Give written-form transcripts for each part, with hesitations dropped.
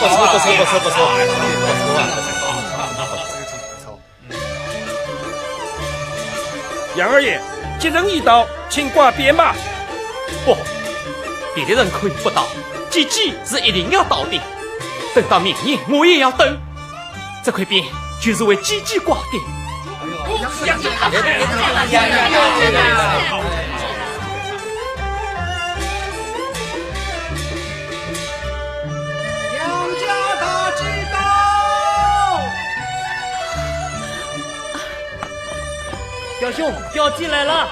呀，不错，杨二爷，吉人已到，请挂鞭吧。不，别的人可以不到，姐姐是一定要到的。等到明年，我也要等。这块鞭就是为姐姐挂的。杨家大吉到！表兄，表弟来了。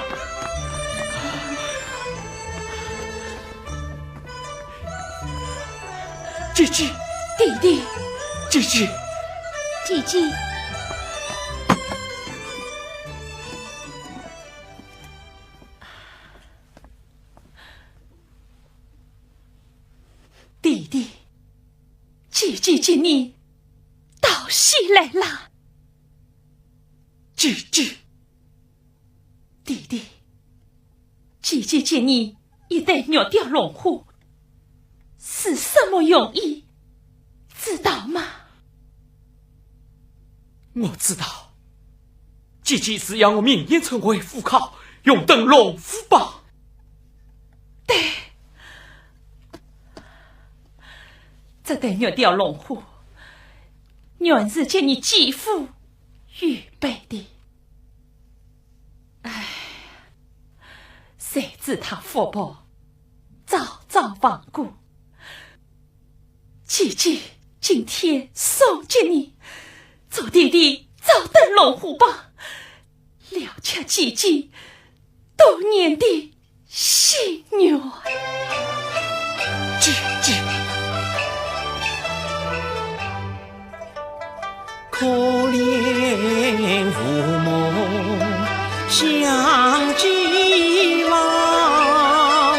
姐姐，弟弟，姐姐，姐姐，弟弟，姐姐今年到西来了。姐姐，弟弟，姐姐今年一旦鸟掉龙虎，是什么用意？知道吗？我知道，姐姐是让我明年成为副考，永登龙虎榜。对，这对鸟掉龙虎，原是借你继父预备的。唉，谁知他父母早早亡故，姐姐今天送给你，做弟弟早登龙虎榜，了却姐姐多年的心愿。姐姐，可怜父母相继老，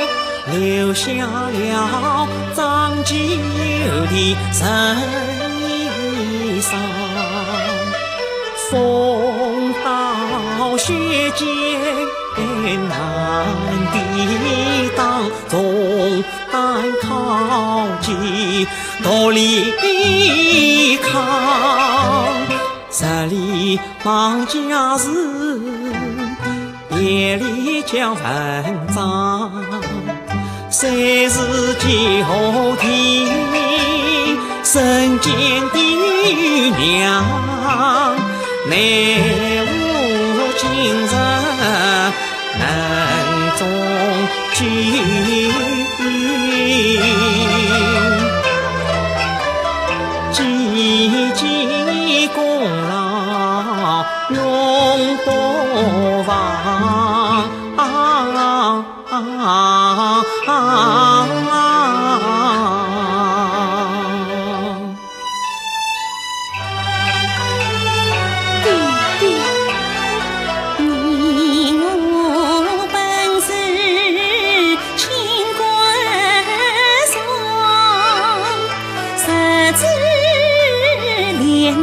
留下了长久的身衣裳，风刀雪剑难抵挡，重担靠近独力扛，十里忙家事，夜里讲文章，谁是九天人间的娘，奈无今人能中举，积积功劳永不忘。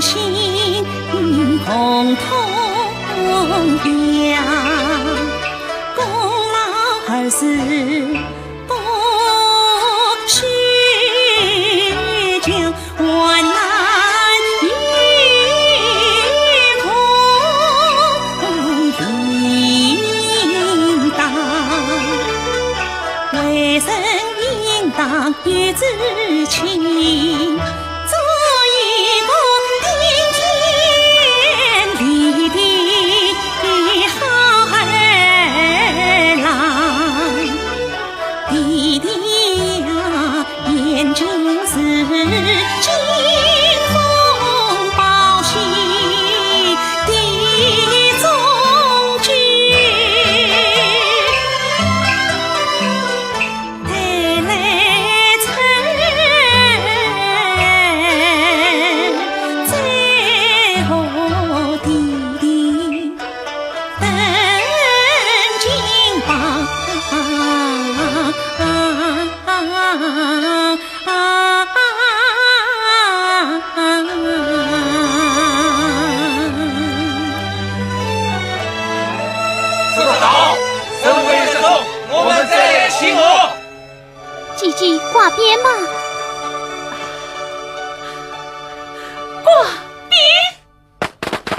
心共同扬，功劳还是不虚就万难一同应当，为人应当与知情。姐姐挂鞭吧。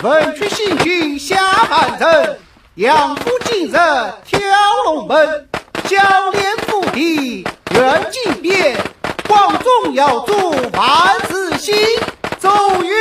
文曲星君下半阵，杨府今日挑龙门，交连府邸愿进变，广中要助万事兴，奏乐。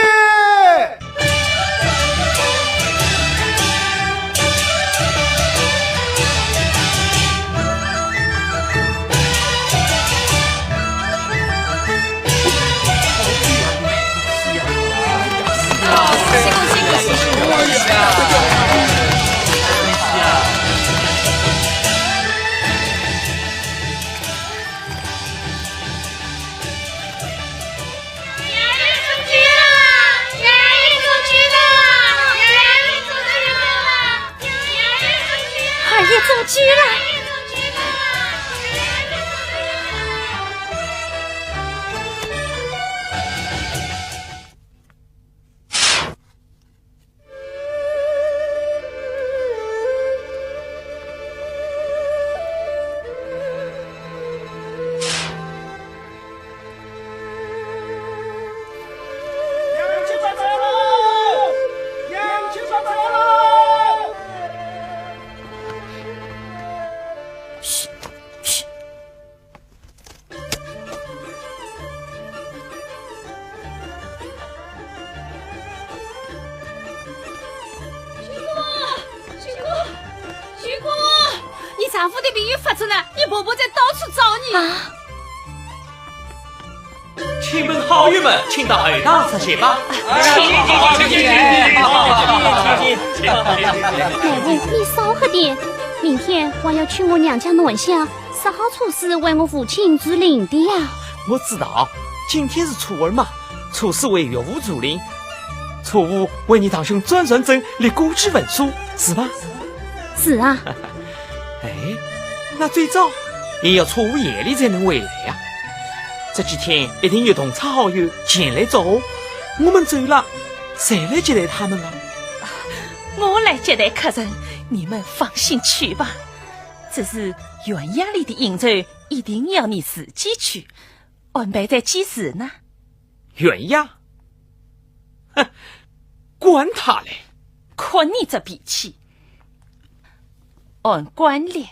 中举了！丈夫的病又发作了，你婆婆在到处找你啊！亲朋好友们，请到二堂吃席吧。奶奶，你少喝点。明天我要去我娘家南乡，10号初四为我父亲做灵的呀。我知道，今天是初二嘛，初四为岳父助灵，初五为你堂兄转转正立古籍文书，是吧？是啊。哎，那最早也要初五夜里才能回来呀。这几天一定有同窗好友前来找我，我们走了，谁来接待他们啊？我来接待客人，你们放心去吧。这是园衙里的应酬，一定要你自己去。安排在几时呢？园衙？哼，管他嘞！看你这脾气。按惯例，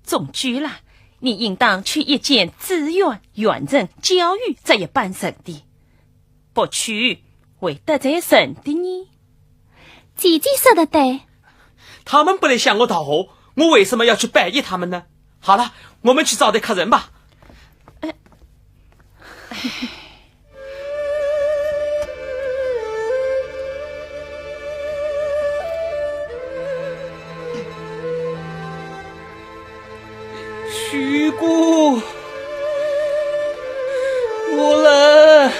中举了，你应当去一见资源、园人、教育这一般神的，不去会得罪神的呢。姐姐说的对，他们不来向我讨好，我为什么要去拜谒他们呢？好了，我们去招待客人吧。徐姑，我冷。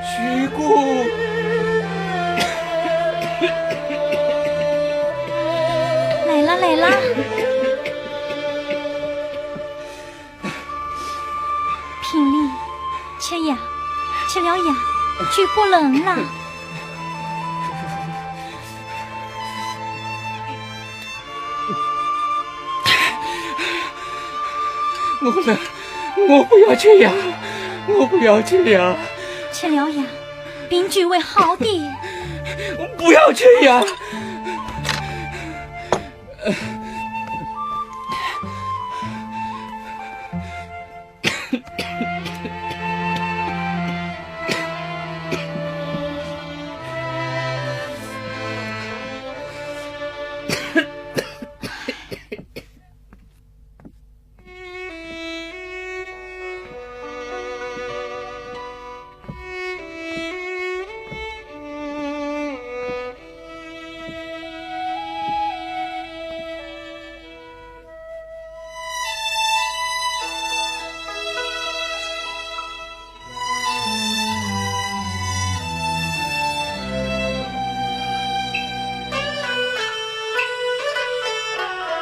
徐姑。来了，品丽，吃呀，吃了呀，就不冷了。我冷，我不要吃呀，我不要吃呀。吃了呀，病就会好的。我不要吃呀。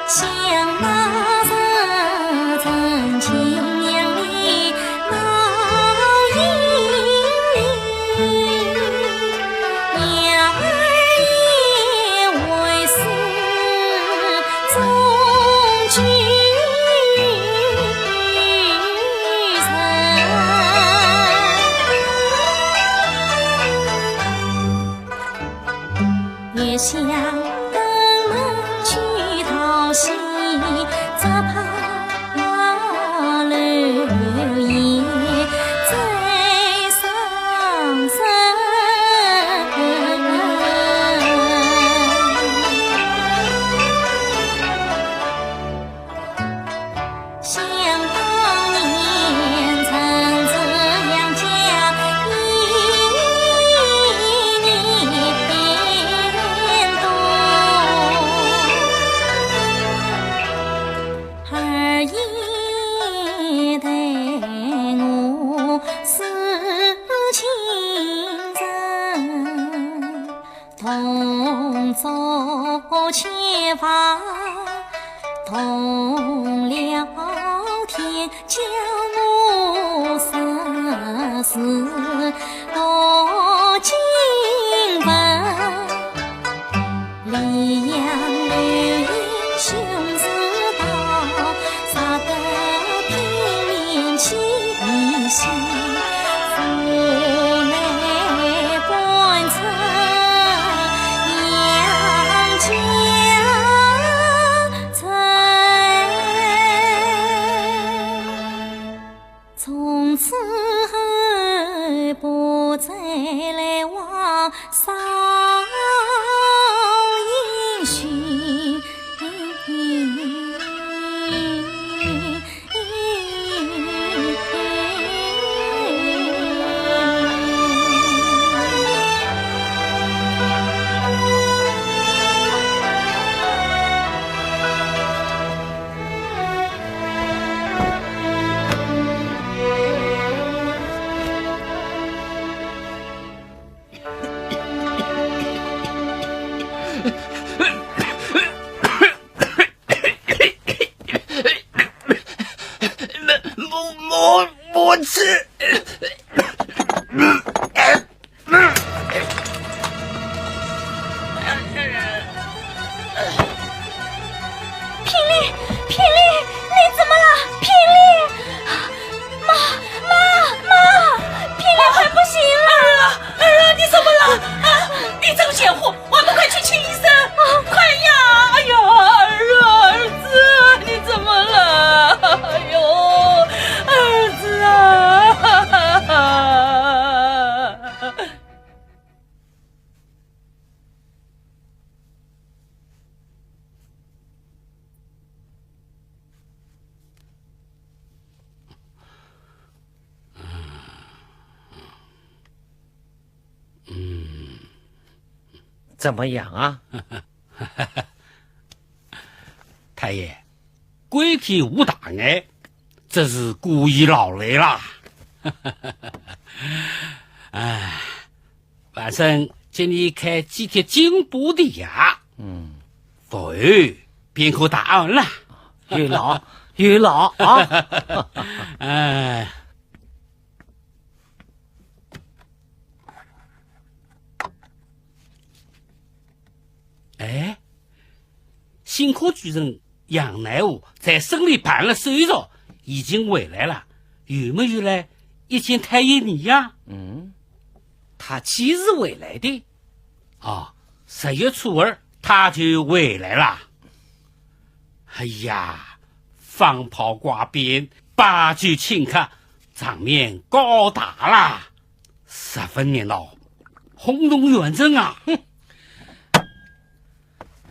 想那曾经娘里闹一月香灯笼去讨喜，只怕流言最伤身。想当年曾这样讲，一年多，二爷待我是亲人，同坐前房，同聊天，教我识字读经文。离阳流言凶事到，杀得拼命气息，无奈官城杨家城，从此后不再来往少英雄。我吃。霹雳，你怎么了？霹雳，妈，霹雳快不行了！儿啊，你怎么了？啊，你这个贱货，我们快去请医生！快呀！哎呀，儿子，你怎么了？哎呦，儿子啊！怎么样啊？太爷，鬼皮无大碍，这是故意劳累啦。哎，晚上请你开几帖进补的药，否后便可大安了。有劳啊！哎。哎，新科主任杨乃武在省里办了手续，已经回来了。有没有来一见太爷你呀？他几时回来的？啊，10月初2他就回来了。哎呀，放炮挂鞭，把酒请客，场面高大啦，十分热闹，轰动远征啊！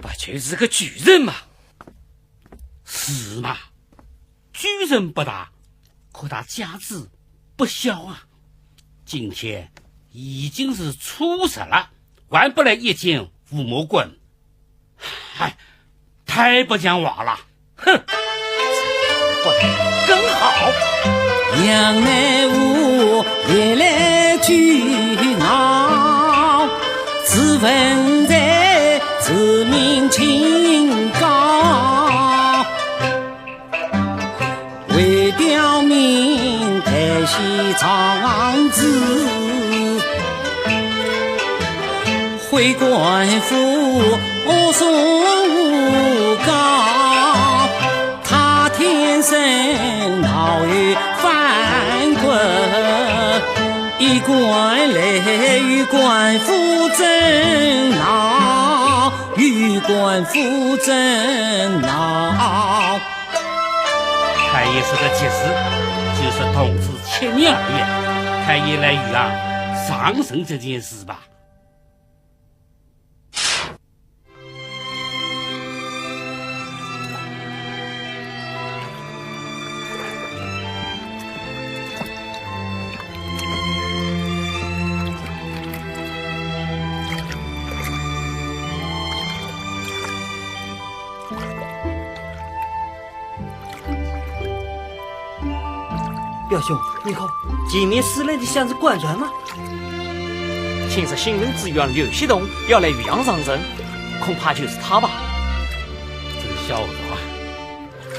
不就是个举人嘛？是嘛？举人不大，可他家子不小啊。今天已经是初10了，还不来一见吴某棍，嗨，太不讲话了。哼，更好。杨乃武也来聚闹，自问在自命清高，为表明台西长子，回官府送无告，他天生好有反骨，一官来与官夫争闹，与官夫争闹。太爷说的吉时，就是同治7年2月，太爷来与上神这件事吧。表兄，你看前面驶来的像是官船吗？请示新任职员刘希东要来渔阳上阵，恐怕就是他吧。这小子啊！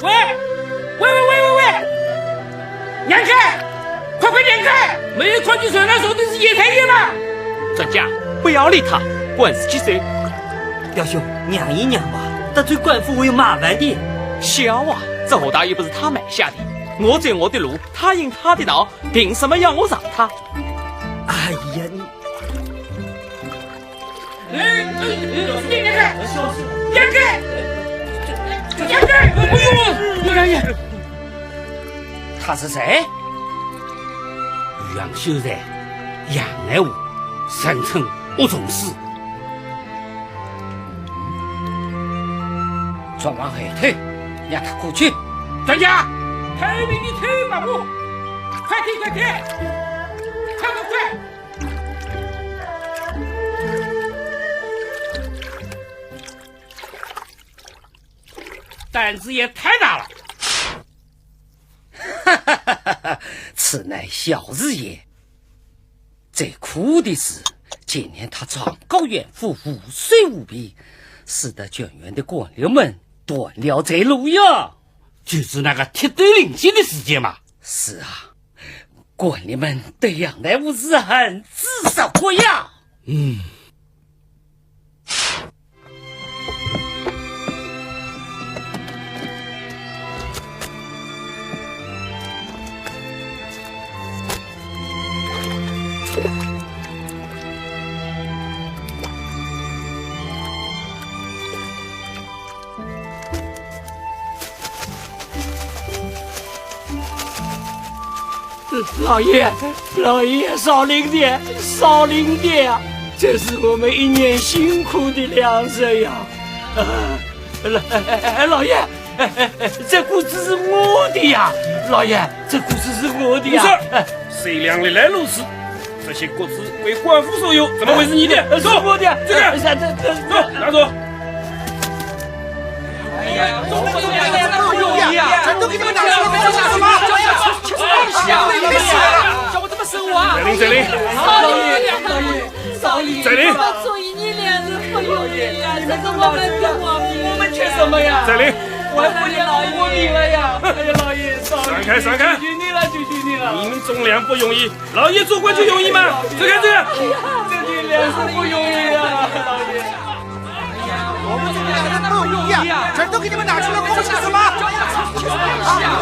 喂！让开！快让开！没有看见船上说的是叶太爷吗？专家，不要理他，管事几岁？表兄，让一让吧，得罪官府会有麻烦的。笑啊，这河道又不是他埋下的。我走我的路，他行他的道，凭什么要我让他？哎呀，你！让开！不用了，他是谁？杨秀才，杨爱武，神称吴总司。转往后退，让他过去。专家，太平的退马步，快退！快！胆子也太大了！此乃小日也。最苦的是，今年他状告远赴，无税无币，使得卷员的官僚们断了这路呀。就是那个铁队领进的事件嘛。是啊，官吏们对杨乃武是恨之少可呀。老爷，少领点啊！这是我们一年辛苦的粮食呀！老爷，这谷子是我的呀！老爷，这谷子是我的呀！谁量的来如此？这些谷子归官府所有，怎么会是你的？是我的，这个，走，拿走。不容易啊！全都给你们拿出来，没有什么？叫我怎么生活啊？再领。少爷，再领。所以你俩是不容易呀，这是我们的我们缺什么呀？再领。我领了呀！哎呀，老爷，闪开！求你了！你们种粮不容易，老爷做官就容易吗？这个，这句粮食不容易啊，老爷。我们这边人不容易啊！全都给你们拿出来，贡献什么？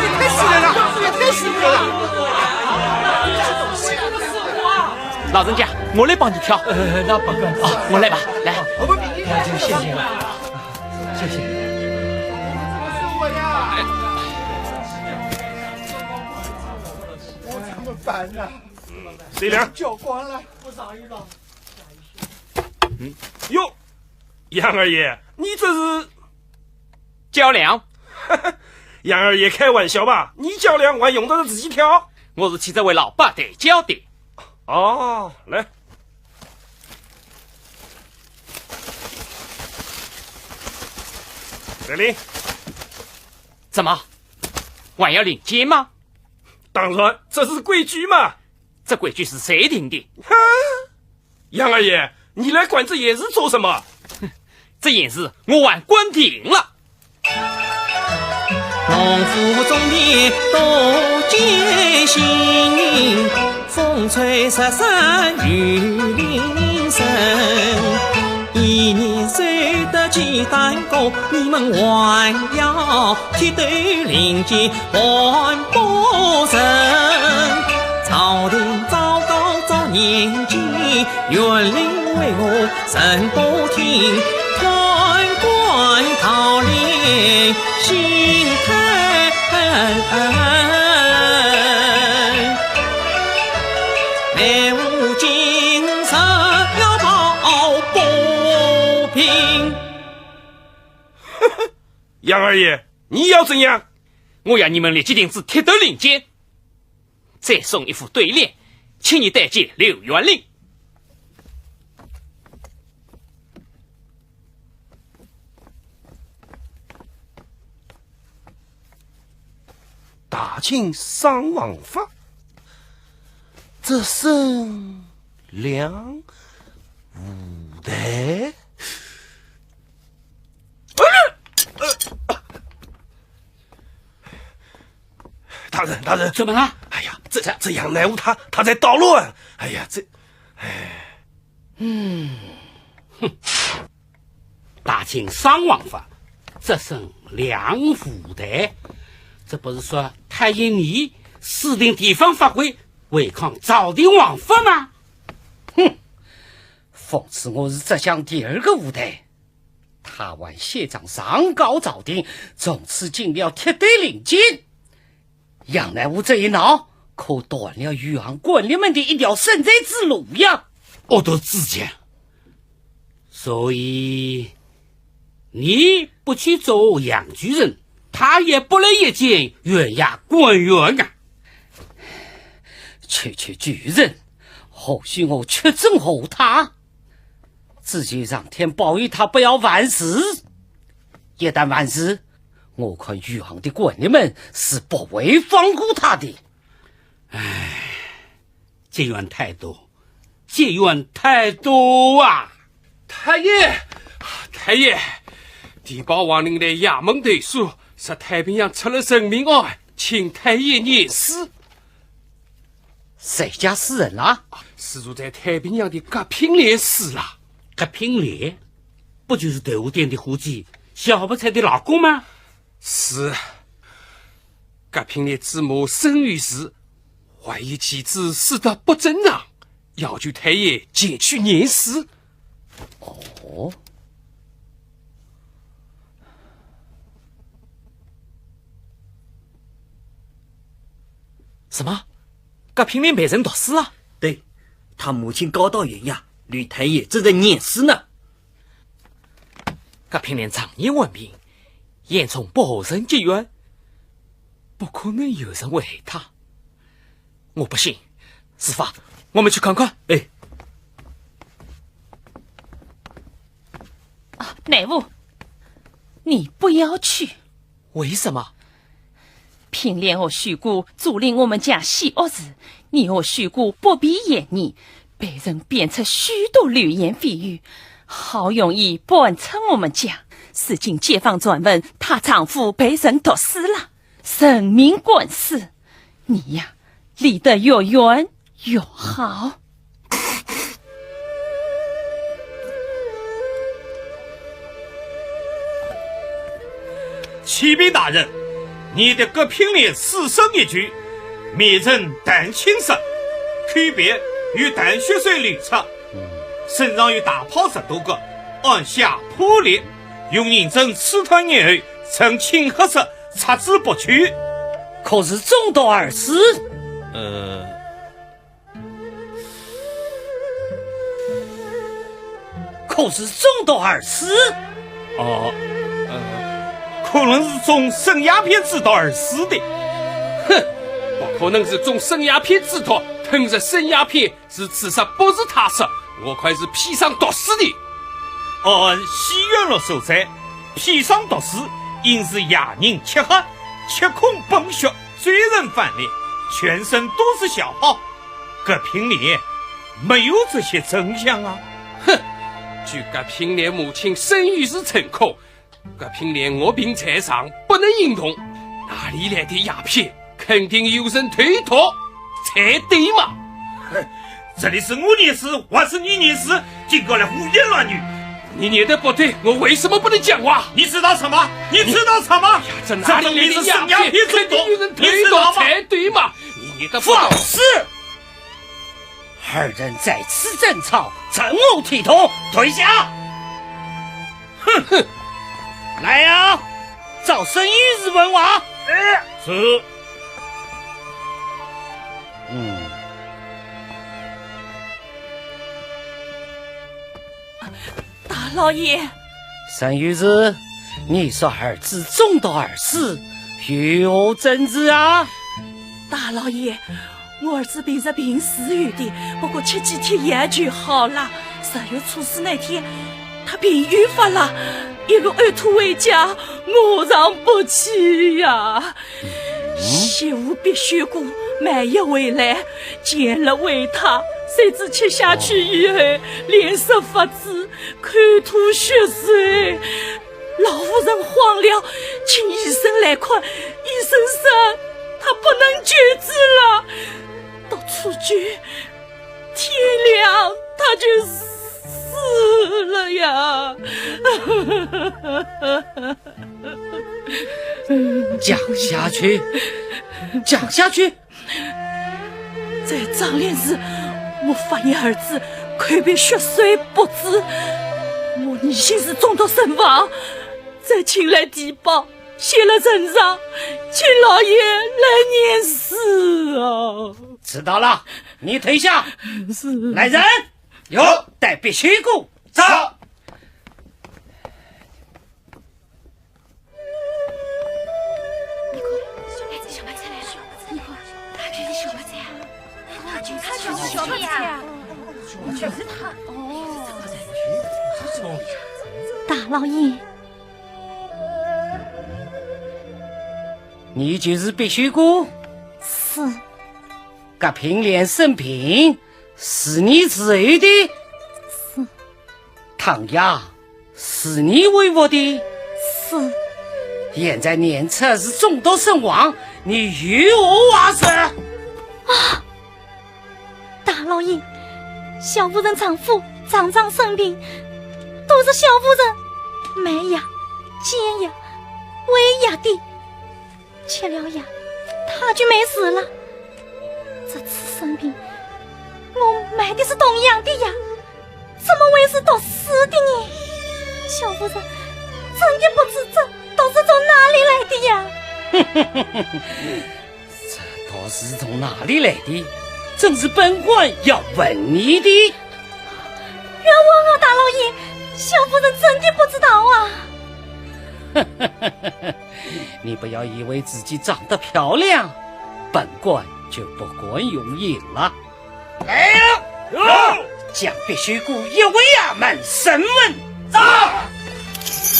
也太死人了！老人家，我来帮你挑。那不敢我来吧，来。我们比那就谢谢了，谢谢。怎么办呢？谁粮？交光了。哟，杨二爷，你这是交粮？杨二爷开玩笑吧？你交粮还用得着自己挑？我是替这位老伯代交的。哦，来。再领。怎么，还要领金吗？当然，这是规矩嘛。这规矩是谁定的？杨二爷，你来管这件事做什么？这件事我还管定了。农夫种田多艰辛，风吹日晒雨淋身。一年收得几担谷，你们还要铁队领进还不成。朝廷早告早年纪，园林为我神不听，贪官讨怜心太内务精神要保公平。杨二爷，你要怎样？我要你们立即停止铁斗令箭，再送一副对联，请你带进刘元令。大清商王法，这生两五代。大人，怎么了？哎呀，这杨乃武他在捣乱。哎呀，大清商王法，这生两五代，这不是说太爷你私定地方法规，违抗朝廷王法吗？讽刺我是浙江第二个五代，他玩县长上告朝廷，从此进了铁队领进。杨乃武这一闹，可断了余杭官吏们的一条生财之路呀！我都自荐，所以你不去做杨举人，他也不来也见县衙官员啊。区举人，或许我确诊后他，自己让天保佑他不要完事。一旦完事，我看余杭的官吏们是不会放过他的。结怨太多啊！太爷，地保王令来衙门投诉，说太平洋出了人命案，请太爷验尸。谁家死人了？是住在太平洋的葛平莲死了。葛平莲不就是豆腐店的伙计小白菜的老公吗？是。葛平莲之母生于时，怀疑妻子死得不正常，要求太爷前去验尸。哦，什么？葛平莲被人毒死了？对，他母亲告到县衙，吕太爷正在验尸呢。葛平莲长年患病，严重保身结怨，不可能有人会害他。我不信，司法，我们去看看。哎，乃武，你不要去。为什么？平莲和许姑阻领我们家洗屋时，你和许姑不必言你，被人编出许多流言蜚语，好容易搬出我们家。如今街坊传闻她丈夫被人毒死了，人命官司，你呀，离得越远越好。启禀大人，你的葛平莲死生一句，灭人淡青色，区别与淡血水流出，身上有大泡10多个，按下破裂，用人证刺探眼后，呈青褐色，插之不去。可是中毒而死。可是中毒而死。可能是中生鸦片制毒而死的。哼，不可能是中生鸦片制毒，吞入生鸦片是自杀，不是他杀，我快是砒霜毒死的。按西院落所在，砒霜毒死应是哑人吃喝，吃空崩血，罪人翻脸，全身都是小泡。葛平莲没有这些真相啊！哼，据葛平莲母亲生于时称口，葛平莲卧病在床，不能行动，哪里来的鸦片？肯定有人推脱，才对嘛！这里是我念诗，还是你念诗？竟过来胡言乱语！你念的不对，我为什么不能讲话？你知道什么？你知道什么？这哪里来的鸦片？肯定有人推脱才对嘛！你念的不放肆！二人在此争吵，怎谋体统？退下！哼哼，来呀，找申玉日问话。是。大老爷，申玉日，你说儿子中毒而死，有何真子啊？大老爷，我儿子病是病死于的，不过吃几天药就好了。10月初4那天，他病愈发了，一个呕吐回家，我上不去呀。媳妇必须过买药回来，煎了喂他，谁知吃下去以后，脸色发紫，口吐血水。老夫人慌了，请医生来看，医生说他不能救治了，到初局天亮他就死了呀。讲下去，讲下去。在张脸时，我发现儿子口鼻血水不止，我疑心是中毒身亡，再请来提报，写了呈上，请老爷来验尸啊！知道了，你退下。是。来人，有带必须谷。走。小白菜呀，就是他。大老爷，你就是必须谷？是。这平脸生病是你之后的？是。唐雅是你为我的？是。现在念测是中毒身亡，你与我话说啊！大老爷，小夫人丈夫常常生病，都是小夫人买药、煎药、喂药的，吃了药他就没事了。这次生病，我买的是同样的药，怎么会是毒死的呢？小夫人真的不知这都是从哪里来的呀？这都是从哪里来的？正是本官要问你的。冤枉啊，大老爷，小夫人真的不知道啊。你不要以为自己长得漂亮，本官就不管用赢了。来呀！将必须谷一为衙门审问。走！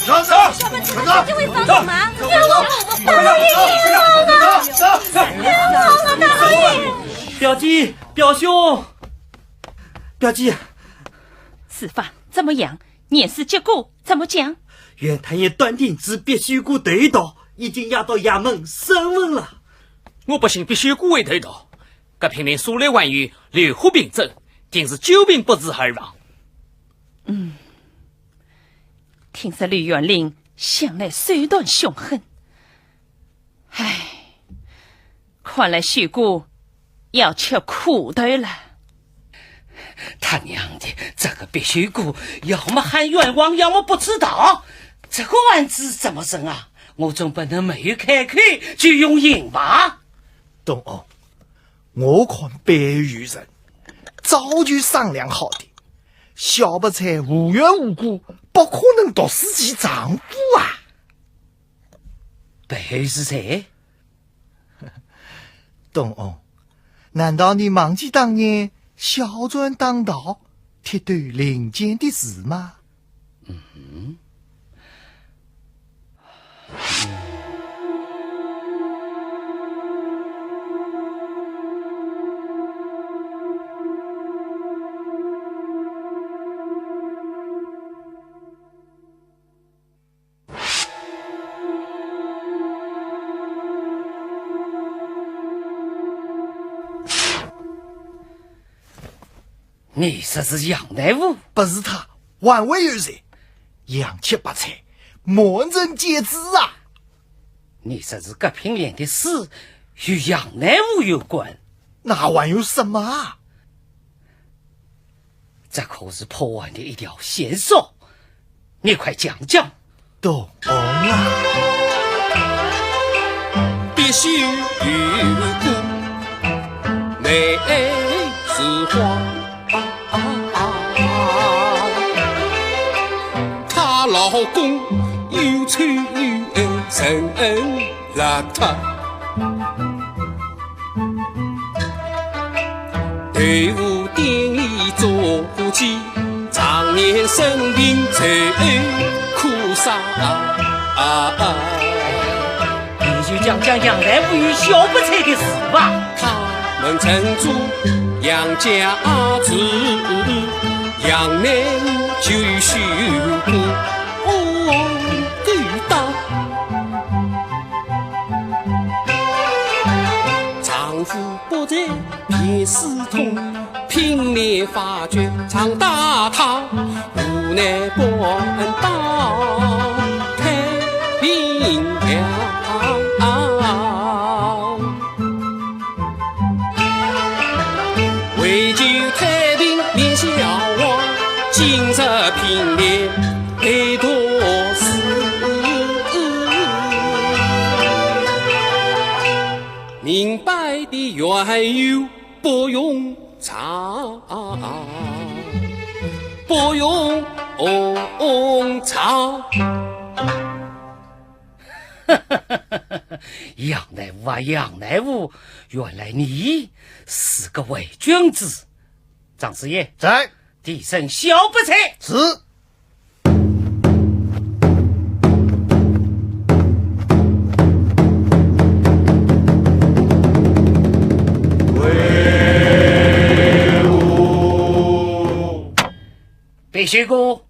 小白菜就会帮你忙。大老爷，冤枉啊！冤枉啊，大老爷！表弟，表兄，表弟，司法怎么样？验尸结果怎么讲？袁太爷断定是必须谷对刀，已经押到衙门审问了。我不信必须谷为对刀，这平林素来患有流火病症，定是久病不治而亡。听说吕元林向来手段凶狠，看来徐姑要吃苦头了。他娘的，这个必须谷要么喊冤枉，要么不知道。这个案子怎么审啊？我总不能没有开口就用刑吧？东欧，我看白玉人早就商量好的，小白菜无缘无故不可能毒死其丈夫啊！白玉是谁？东欧，难道你忘记当年小转当道、铁头领间的事吗？你说是杨大夫？不是他，万未有人，杨七八菜，莫人皆知啊！你说是这平脸的事与杨大夫有关？那还有什么啊？这可是破案的一条线索，你快讲讲。懂啊，必须有故，内是花。她老公又丑又爱，人邋遢。队伍店里做伙计，常年生病最苦杀。你就讲讲杨大夫与小不才的事吧。他们承租杨家子，杨内就有修过狗打。丈夫不在便是痛，拼命发觉常打他，无奈不能到太平洋。为救太平连小王，今日拼命太多事。明白的缘由不用查，不用查。杨大夫啊，杨大夫，原来你是个伪君子。张师爷在，提升小不才。是。必须哥，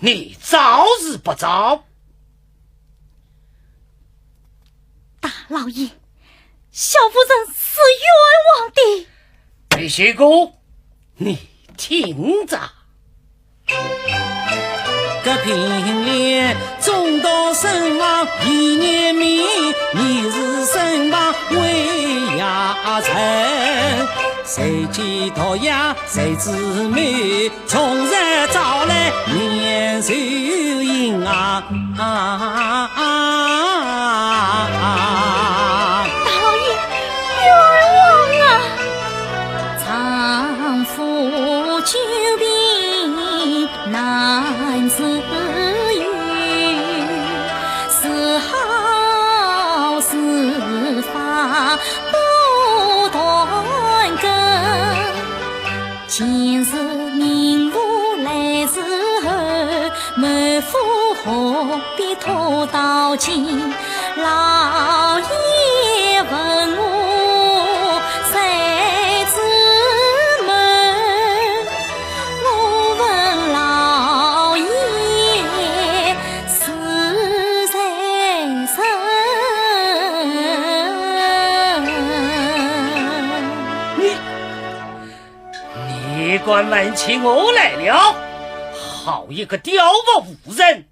你招是不招？大老爷，小夫人是冤枉的。必须哥，你听着。隔平脸中道身亡一年命，你是身亡为衙臣。谁见到呀谁姊妹，从日早来年寿阴啊！大老爷，冤枉啊！丈夫久病难自愈，是好是坏不断根。今日明父来时候，满腹何必拖到今？老爷问我谁之门，我问老爷是谁生？你管问起我来了，好一个刁不无人！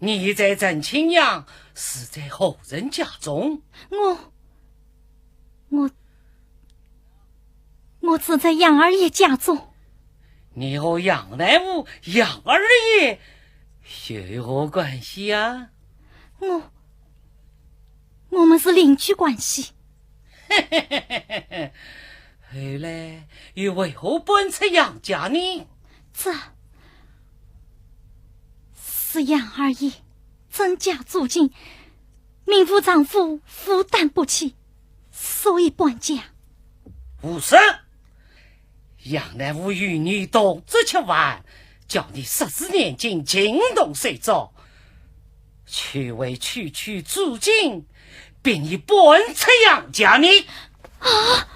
你在郑清阳是在后人家中？我只在杨二爷家中。你和杨大夫、杨二爷有何关系啊？我们是邻居关系。后来又为何搬出杨家呢？这是杨二爷增加租金，民妇丈夫负担不起，所以搬家。无事，杨大夫与你同这7万，叫你14年间惊动谁着，去为区租金，逼你搬出杨家呢？啊！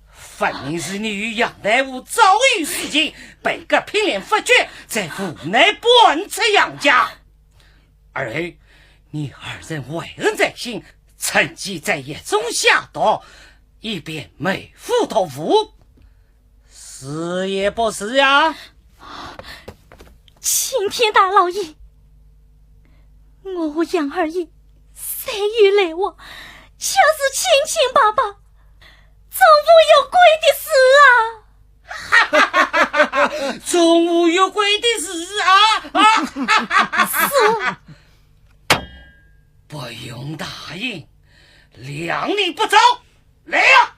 分明是你与杨大夫遭遇事情，被个平脸发觉，在府内搬出杨家。而后你二人为恩在心，趁机在夜中下毒，以便美妇托付，是也不是呀？青天大老爷，我和杨二爷谁与来往，却是清清白白，丈夫有鬼的事啊！中午有规的事啊！不用答应，谅你不走。来呀！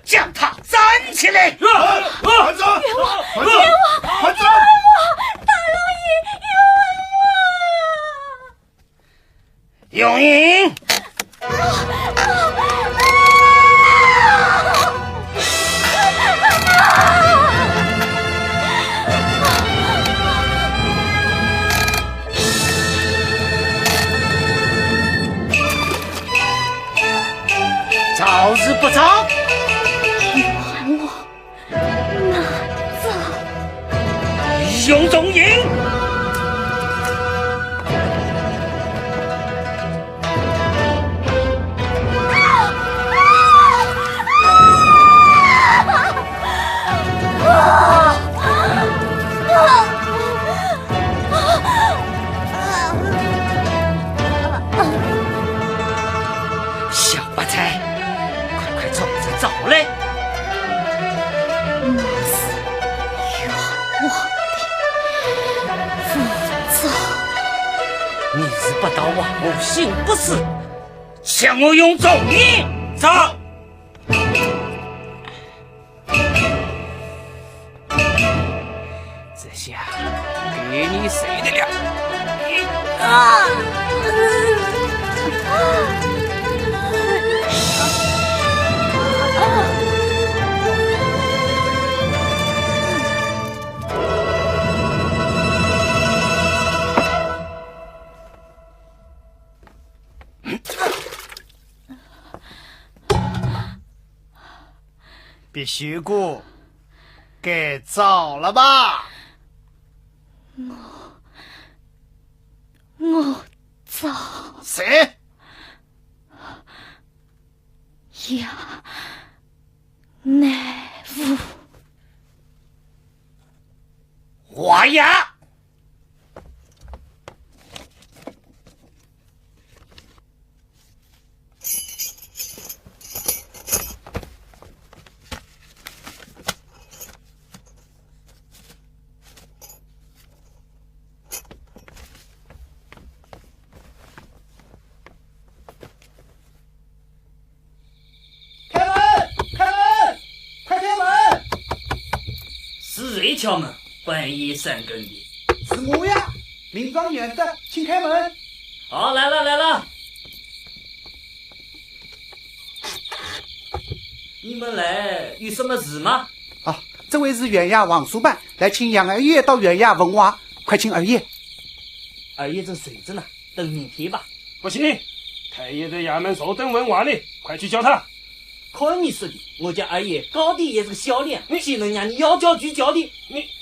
将他站起来！团长，冤枉！团长，大老爷永英，早日不走，还我拿走。永中营。小白菜，快走着走嘞！那是冤枉的父子。你是不到王母信不是？向我用中营走！这下给你谁的了？必须过，该走了吧？我走谁？呀，乃父华牙。谁敲门？半夜三更的。是我呀，民庄园的，请开门。好，来了来了。你们来有什么事吗？啊，这位是袁衙王叔办，来请杨二爷到袁衙问话，快请二爷。二爷正睡着呢，等明天吧。不行，太爷在衙门坐等问话呢，快去叫他。看你说的，我家二爷高低也是个小脸，岂能让你要叫就叫的？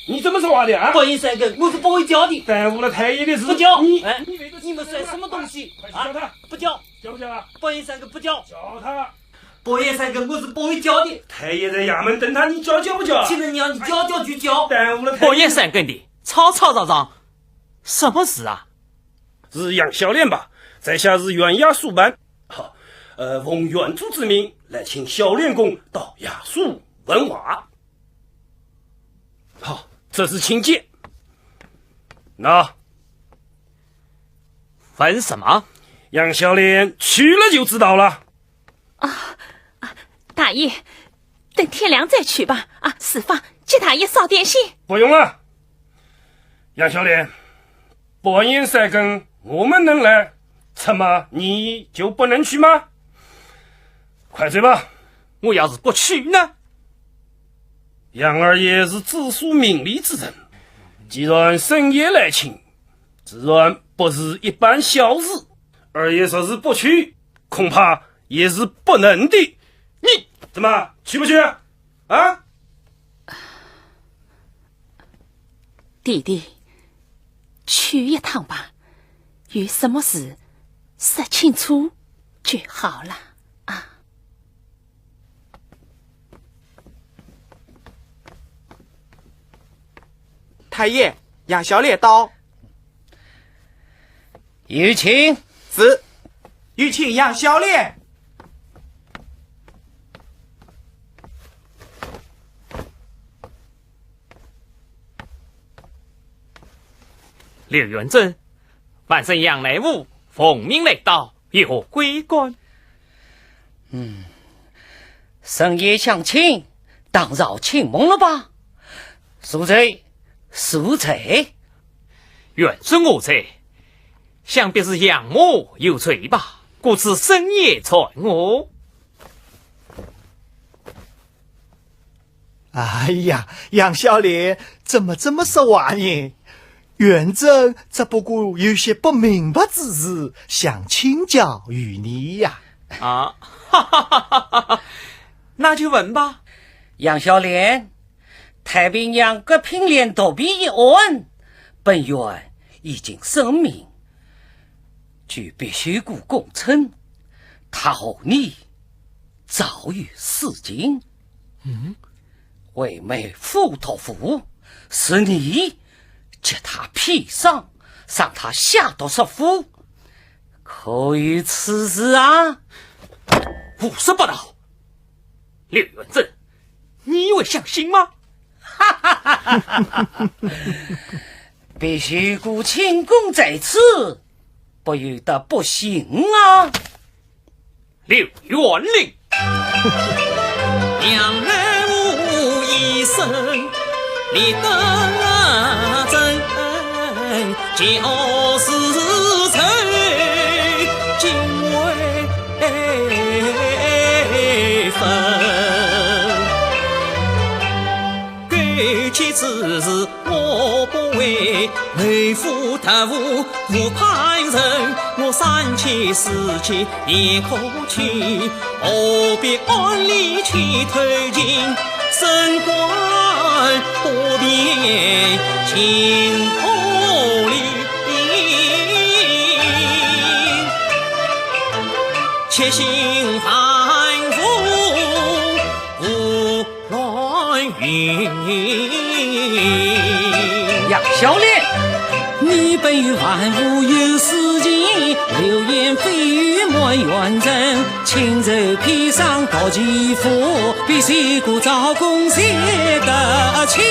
你怎么说话的啊？半夜三更，我是不会叫的。耽误了太爷的事。不叫！哎，你们算什么东西？快去叫他！不叫！叫不叫啊？半夜三更不叫！叫他！半夜三更我是不会叫的。太爷在衙门等他，你叫不叫？岂能让你叫就叫？耽误了太爷。半夜三更的，吵吵嚷嚷，什么事啊？是杨小莲吧？在下是袁衙署办。好，奉原主之命来请小莲公到衙署问话。好，这是请柬。那问什么？杨小莲去了就知道了。大爷，等天亮再去吧。四方，接大爷捎点信。不用了，杨小莲，半夜三更我们能来，怎么你就不能去吗？快嘴吧！我要是不去呢？杨二爷是知书明理之人，既然深夜来请，自然不是一般小事。二爷说是不去，恐怕也是不能的。你怎么去不去啊？弟弟，去一趟吧，有什么事说清楚就好了啊。太爷，杨小烈到。有请。是，有请杨小烈。刘元正，万圣杨乃武奉命来到，有何贵干？深夜相亲，当扰清梦了吧？恕罪，恕罪。元顺我在，想必是杨某有罪吧，故此深夜传我。哎呀，杨小莲怎么这么说话呢？元正只不过有些不明白之事，想请教于你呀。啊，哈哈哈哈哈！那就问吧。杨小莲，太平洋各品连夺币一案，本院已经声明，据必须故供称，他和你早于4斤。为妹付托付，是你借他砒霜，让他下毒杀夫，可于此事啊？胡说八道！刘元正，你以为相信吗？哈哈哈哈哈！必须故轻功在此，不由得不行啊！刘元令，杨乃武一生立德正，教世成，敬畏分。该起此事我不为，为夫特务不派人，我3千4千也可取，何必按理去偷情？升官不必情可理，且行反复不乱云。杨小莲，你本于万物有四情，流言蜚语莫怨人，轻舟披上多吉福，比谁故招公写得清。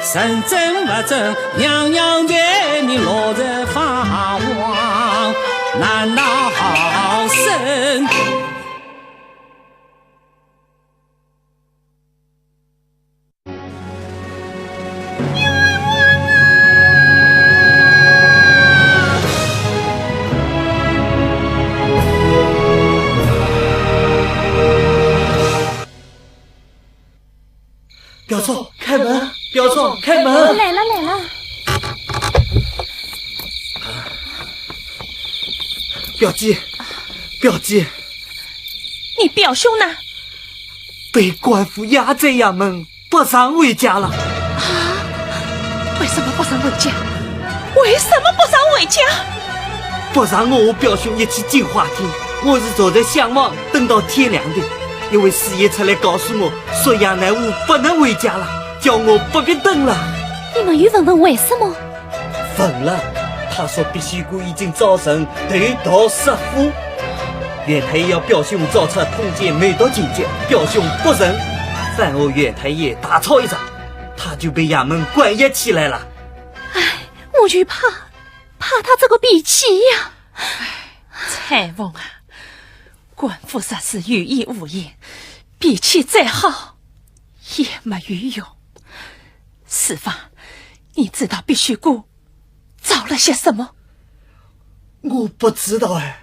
神真不真，样样对你落在法网，难道好生？表嫂，开门！表嫂，开门！来了来了！表姐，表姐，你表兄呢？被官府押在衙门，不让回家了。为什么不让回家？为什么不让回家？不让我和表兄一起进花厅，我是坐在厢房等到天亮的。因为师爷出来告诉我，说杨乃武不能回家了，叫我不必等了。你们又问问为什么？问了，他说必须姑已经招神对道杀夫，袁太爷要表兄造出通奸美毒情节，表兄不认，反和袁太爷大吵一场，他就被衙门关押起来了。我就怕他这个脾气呀！彩凤啊，官府实是有意无言，脾气再好也没有用。四方，你知道必须姑做了些什么？我不知道哎。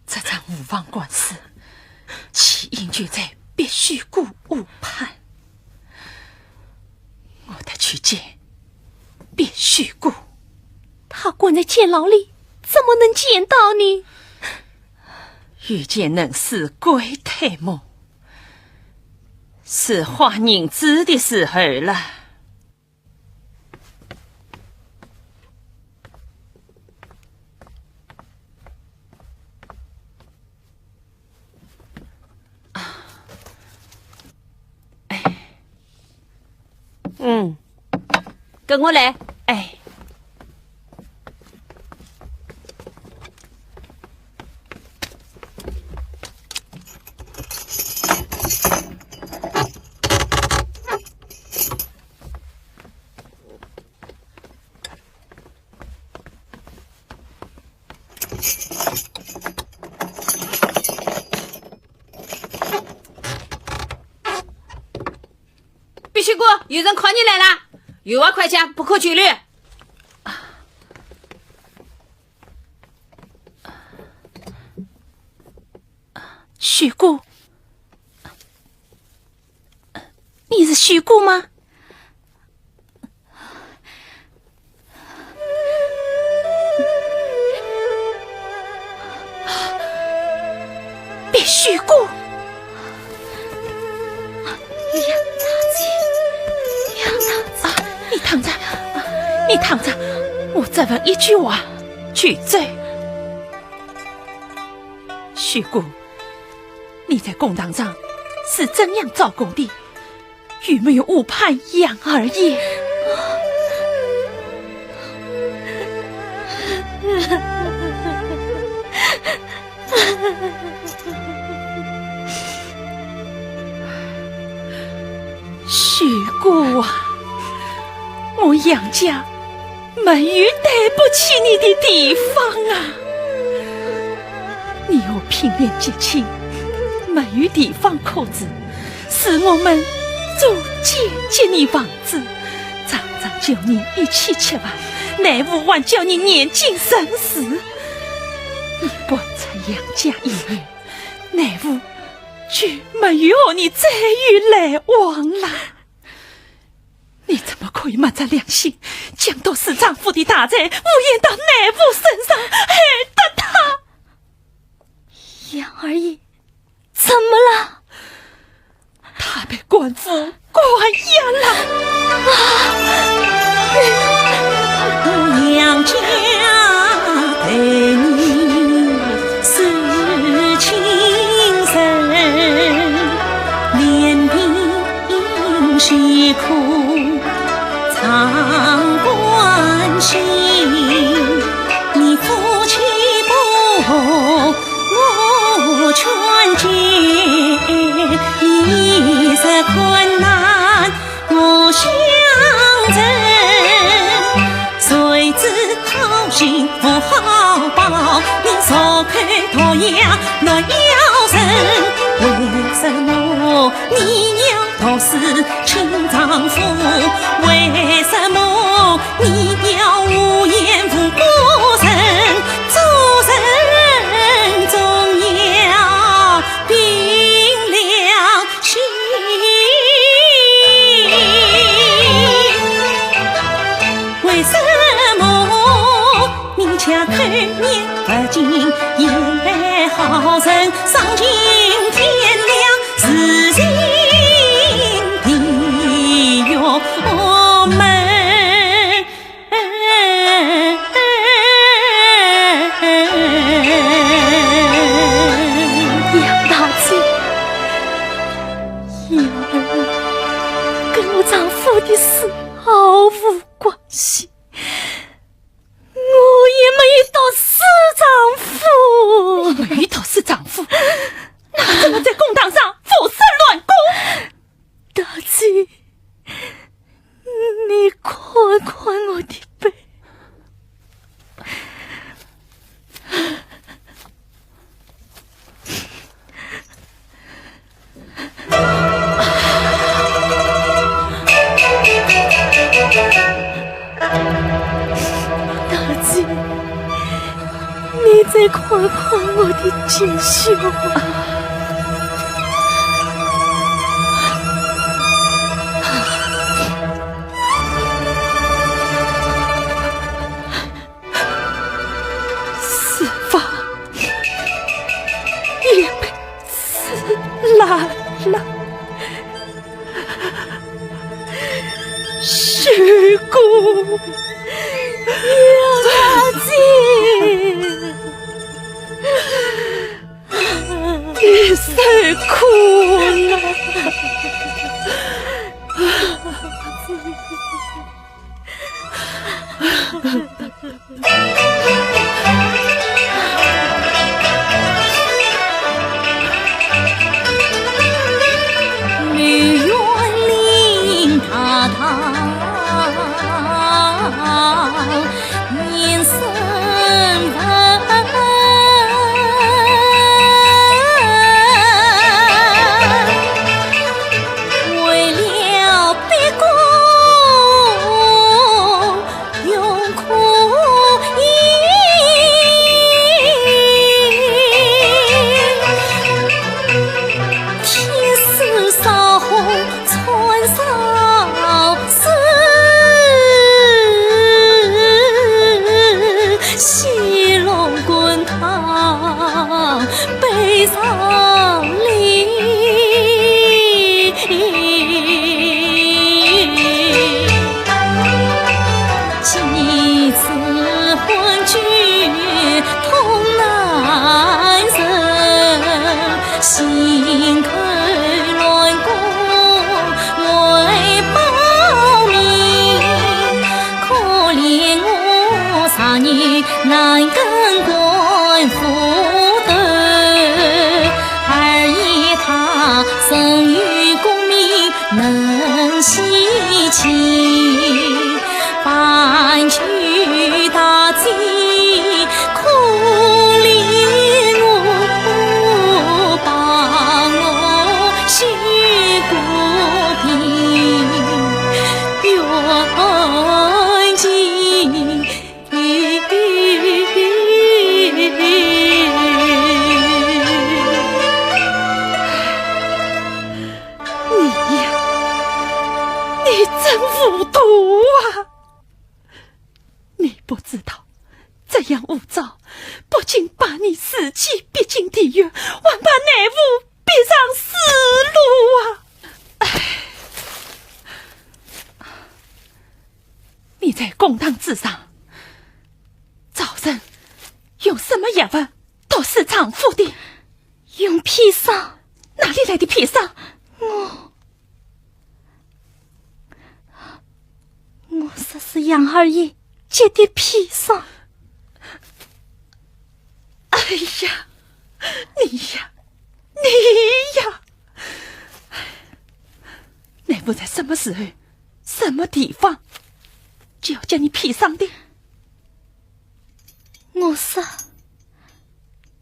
这场无方官司起因就在必须姑误判，我得去见必须姑。他关在监牢里，怎么能见到你？遇见能使鬼推磨，是花人子的时候了。跟我来。哎，必须过，有人 call 你来了，6万块钱不可拒绝。许姑，你是许姑吗？别许姑，杨大姐，你躺着，你躺着，我再问一句话，去罪。许姑，你在公堂上是怎样招供的？有没有误判杨二爷？许姑啊，我杨家没有对不起你的地方啊！你我平年结亲，没有地方可住，是我们做接你房子，常常叫你一起吃饭，乃无还叫你年近生死。你搬出杨家以后，乃无就没有和你再有来往了。你怎么可以昧着良心，将到是丈夫的大财敷衍到乃父身上，害得他？杨二爷怎么了？他被官府关押了。娘家对你是情深，怜悯辛苦常关心，你夫妻不我劝解，一时困难我相认，谁知好心不好报，你少配托养来要人。为什么你要托是亲丈夫？为什么你要无言无过人？做人总要凭良心。为什么你家口面不敬，也好人丧尽天良，自尽地狱门。杨大姐，杨儿跟我丈夫的事毫无关系，我也没有到死丈夫。没有到死丈夫，那怎么在公堂上俯身乱供？大姐，你宽宽我的背。大姐，你再宽宽我的肩袖啊！司法也被刺烂了。许姑，杨大姐，你受苦了。绿园林塔塔，年深闻。为了别国永苦天似烧红川烧死，西龙滚烫悲伤里。几次昏君同难忍，心头乱宫为保命，可怜我3年难跟官复斗，二爷他生于功名能惜情，半句大计可怜我，帮我续国平，愿尽你真糊涂啊！你不知道，这样无照，不仅把你死期逼进地狱，还把内务逼上死路啊！你在公堂之上，早晨用什么药物毒死丈夫的？用砒霜。哪里来的砒霜？我说是杨二爷结的砒霜。哎呀，你呀，内务在什么时候、什么地方就要将你砒霜的？我说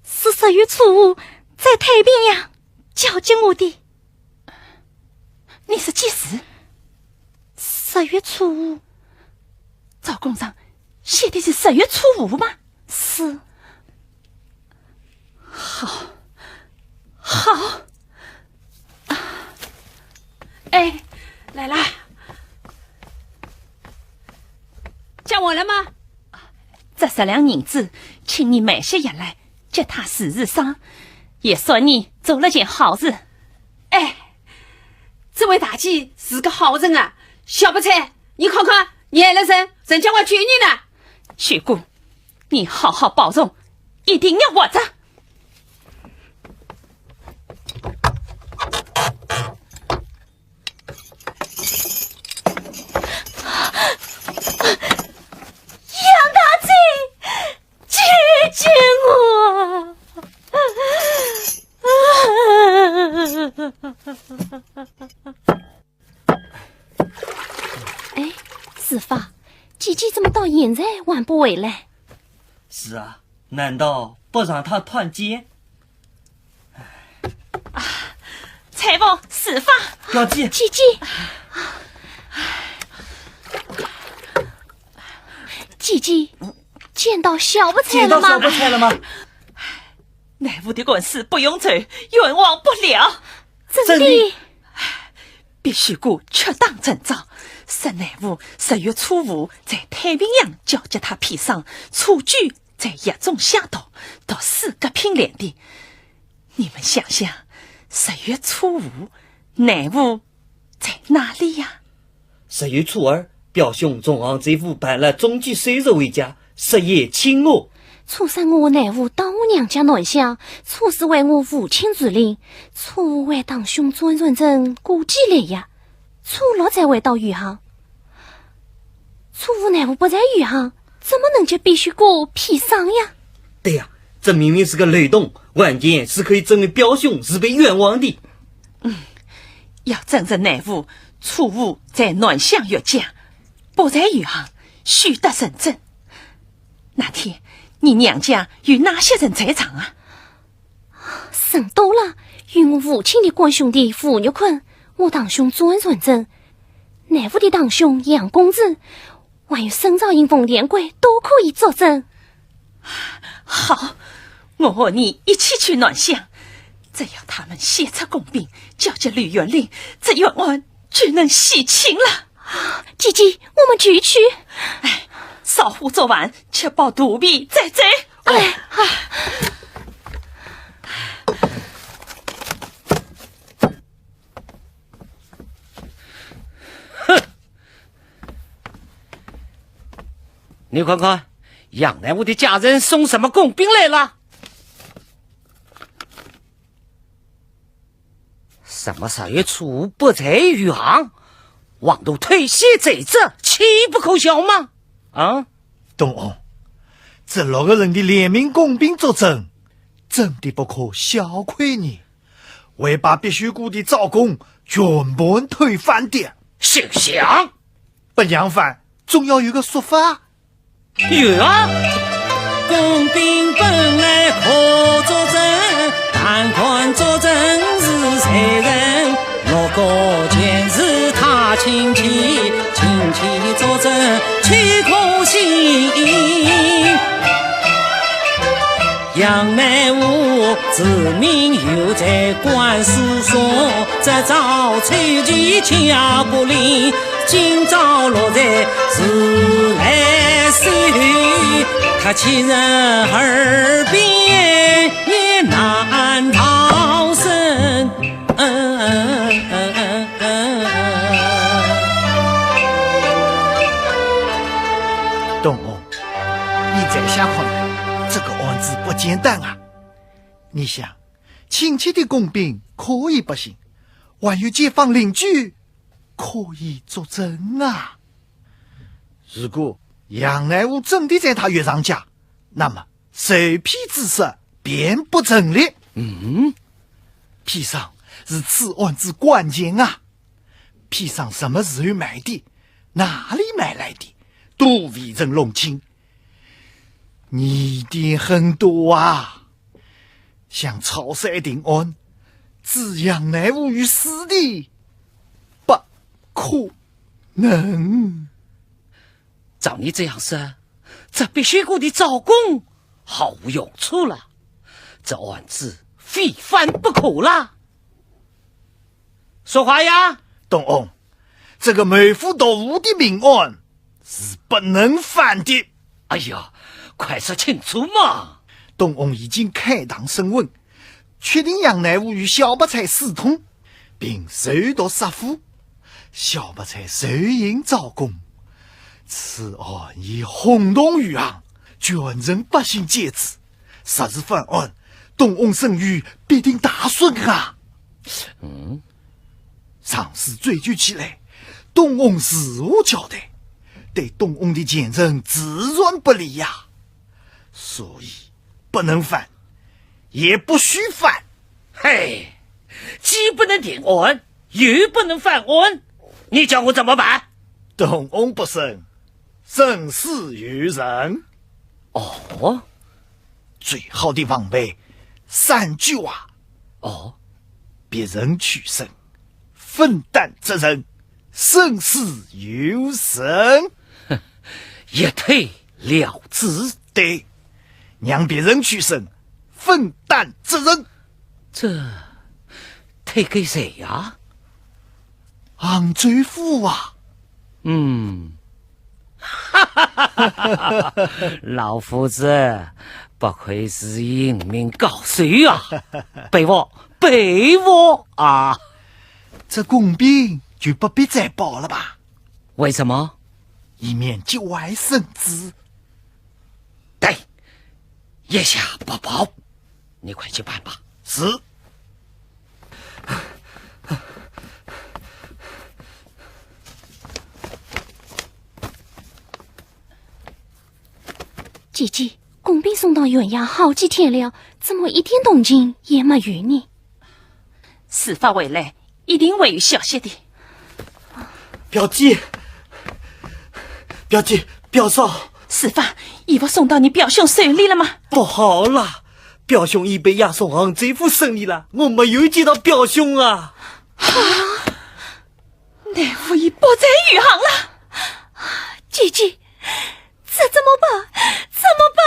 是10月初5在太平洋交接我的。你是几时？10月初5。赵公上写的是10月初5吗？是。好。哎，来啦，讲完了吗？这10两银子，请你买些药来，接他4日伤，也算你做了件好事。哎，这位大姐是个好人啊，小不才，你看看，念了人家我娶你呢。雪姑，你好好保重，一定要活着。杨大姐，救救我！哎，师傅，姐姐怎么到现在还不回来？是啊，难道不让他团结？裁缝，师傅，表姐，姐姐，姐姐，见到小不才了吗？见到小不才了吗？内务的官司不用走，冤枉不了。真的，必须过确当征召，使内务10月初5在太平洋交接他砒霜，处举在狱中下毒，到4个拼连的。你们想想，10月初5内务在哪里呀？10月初2，表兄从杭州府办了中举收入回家，10夜请我。初3我内务到我娘家南乡，初4为我父亲之灵，初5为堂兄转认真过继来呀，初6才回到余杭。初五乃我不在余杭，怎么能叫必须过砒霜呀？对呀，这明明是个漏洞，完全是可以证明表兄是被冤枉的。要证实乃父初五在南乡越江，不在余杭，须得认证。那天你娘家与哪些人在场啊？神多了，与我父亲的关兄弟傅玉坤，我堂兄朱恩纯正，乃父的堂兄杨公子，还有申兆英、冯连贵都可以作证。好，我和你一起去南乡，只要他们写出公兵，交接吕元令，这冤案就能洗清了。姐姐，我们去。哎，少户做完，确保肚皮再走。哎，你看看，杨乃武的家人送什么贡兵来了？什么3月初五不在余杭，王都推卸罪责，岂不可笑吗？啊，东翁，这6个人的联名公兵作证，真的不可小窥你，会把必须谷的造工全部推翻的。休想！不让翻，总要有个说法。有啊，公兵本来可作证，但看作证是谁人？我个前是他亲戚，亲戚作证岂可信？杨乃武自命又在官司所，这招崔吉掐不灵，今朝落在自来水，他欺人耳边也难逃生。东翁，你再想看看，这个案子不简单啊！你想，亲戚的公兵可以不行，还有街坊邻居可以作证啊！如果杨乃武真的在他岳丈家，那么首批之说便不成立。砒霜是此案子关键啊！砒霜什么时候买的，哪里买来的，都未曾弄清。疑点很多啊，想草率定案，置杨乃武于死地，不可能。照你这样说，这必须谷的招工毫无用处了，这案子非翻不可了。说话呀，东翁，这个妹夫盗墓的命案是不能翻的。哎呀，快说清楚嘛！东翁已经开堂审问，确定杨乃武与小白菜私通，并受到杀父，小白菜受刑招供。此案已轰动余杭，全城百姓皆知。实是犯案，东翁声誉必定大损啊！上司追究起来，东翁事无交代，对东翁的前程自然不利呀。所以不能翻，也不许翻。嘿，既不能定案，又不能翻案，你叫我怎么办？东翁不审，生死于人。哦，最好的防备3句话。哦，别人取胜，分担责任，生死由神。一推了之。对，让别人取胜，分担责任。这推给谁呀？杭州府啊。老夫子不愧是英明高手啊！被我啊！这公兵就不必再报了吧？为什么？以免节外生枝。对，一下不报，你快去办吧。是。姐姐，工兵送到原衙好几天了，怎么一点动静也没有呢？事发回来，一定会有消息的。表姐，表嫂，事发衣服送到你表兄手里了吗？不好了，表兄已被押送杭州府审理了，我没有见到表兄啊！乃父已不在余杭了。姐姐，这怎么办？怎么办？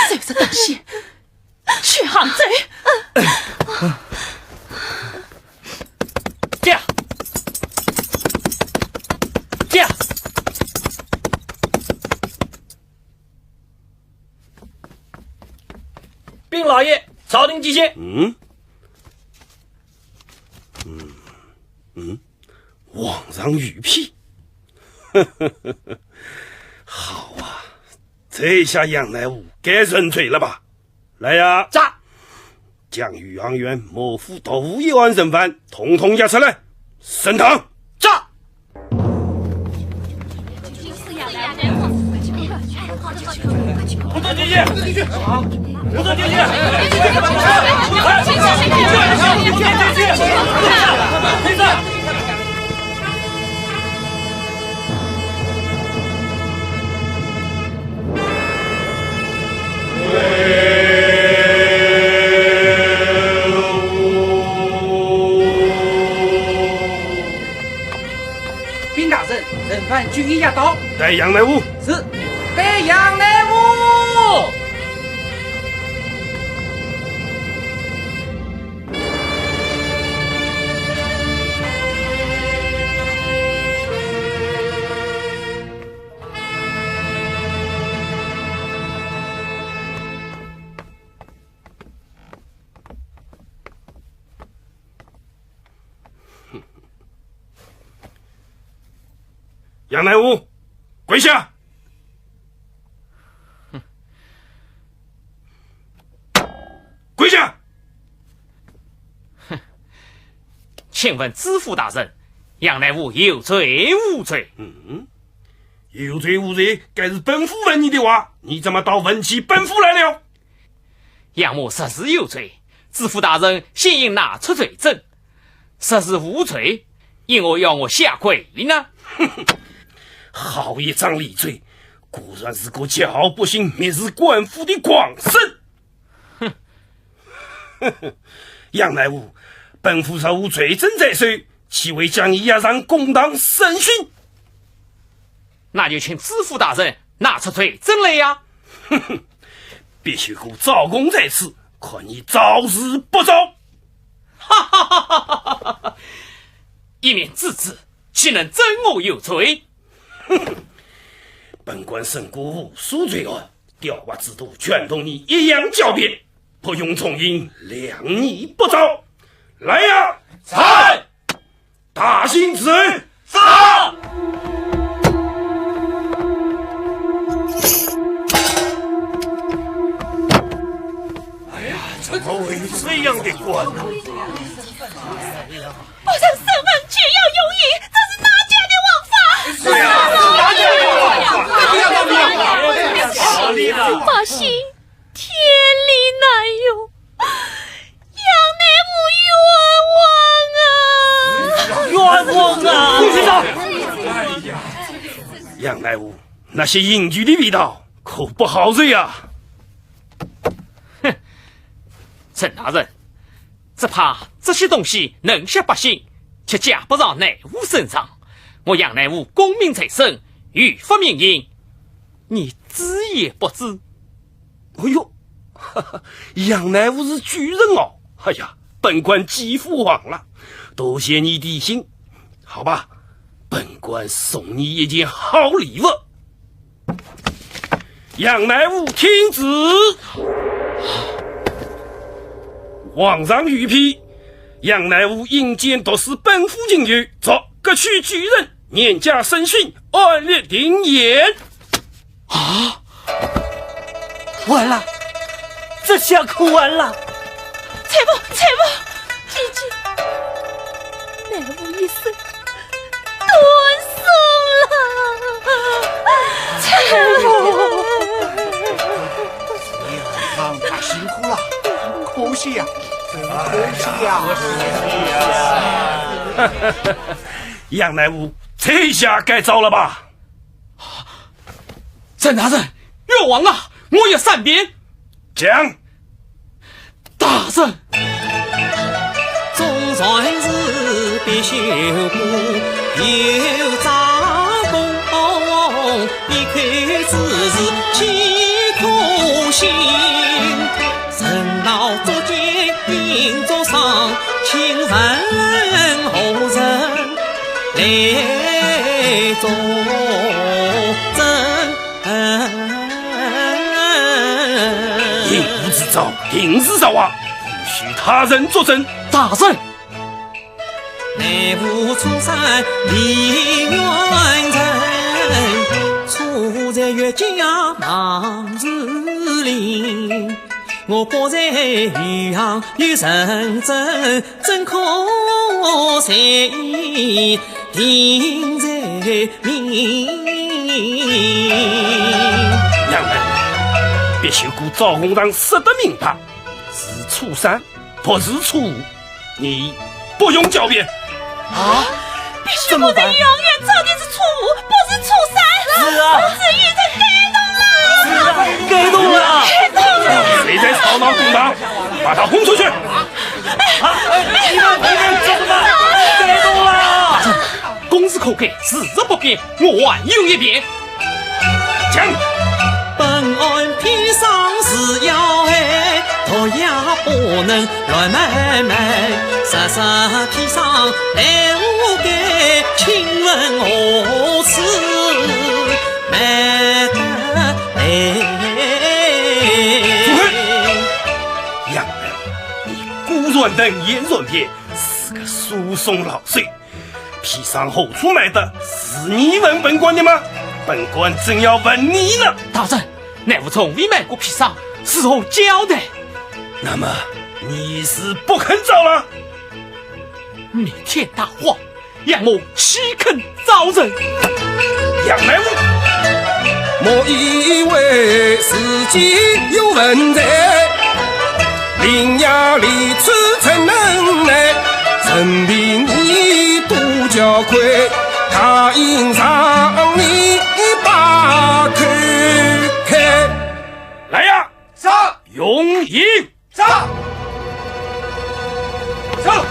收拾东西去杭州。驾！禀老爷，朝廷急切。皇上御批。好啊，这下杨乃武该认罪了吧？来呀！驾！将余杭院谋府头一案审犯统统押出来，审堂。驾！胡总姐姐，胡总姐姐，禀大人，人犯拘役押到。带杨乃武。是，带杨乃武。杨乃武，跪下！跪下！请问知府大人，杨乃武有罪无罪？有罪无罪，该是本府问你的话，你怎么倒问起本府来了？杨某实是有罪，知府大人先应拿出罪证；实是无罪，因何要我下跪呢？好一张理罪，果然是个骄傲不幸蔑视官府的狂僧！杨乃武，本府若无罪证在手，岂会将你押上公堂审讯？那就请知府大人拿出罪证来呀！必须给我招供在此，看你招是不招！哈哈哈哈哈哈！一面之词，岂能真我有罪？本官审过无数罪案，调拔制度全同你一样狡辩，不用重音，量你不招。来呀！在！大刑之人上！哎呀，怎么会有这样的官呢？不想审问却要用刑，这是哪家的王法？是呀，哪家的王法？百姓天理难容，杨乃武冤枉啊！冤枉啊！副局长，杨乃武，那些隐居的味道可不好惹啊！哼，陈大人，只怕这些东西能吓百姓，却嫁不上乃武身上。我杨乃武功名在身，欲发命令，你知也不知。哎呦，杨乃武是巨人哦！哎呀，本官记父忘了，多谢你提醒。好吧，本官送你一件好礼物。杨乃武听旨，皇上御批，杨乃武因奸夺使本府境域，遭各区举人年假审讯，按律定谳。啊！完了，这下可完了！财母，姐姐，乃武一生多送了，财母。可惜呀，真可惜呀！杨乃武，这下该糟了吧？郑大人，冤枉啊！我要善变。讲，大人，总算是必修过，有扎工，一开始是几颗心，人老足见应足伤，请问何人来作证？应不知招，应是造啊！不许他人作证。大人，乃无出山离远人，处在岳家忙日里。我国在余杭有认真，怎可随意定在明？杨乃武，必修过赵公堂说得明白，是初三，不是初五，你不用狡辩。啊？必须我的永远早点是初五，不是初三。是啊，子玉在该动了。谁在吵闹公堂？把他轰出去！你们怎么该动了？公事可改，事实不变，我万有一变。讲。本案披上是要害，他也不能乱买卖。实实披上来无该，请问何事买得来？杨乃武，你孤软等言软撇，是个诉讼老贼。披上何处买的？是你问本官的吗？本官正要问你呢。大人，乃武从未买过披萨，事后交代。那么你是不肯招了？弥天大谎，让我岂肯招认？杨乃武，我以为自己有文采，伶牙俐齿才能耐，任凭你多娇贵，他应让你把口开。来呀！上用意上上！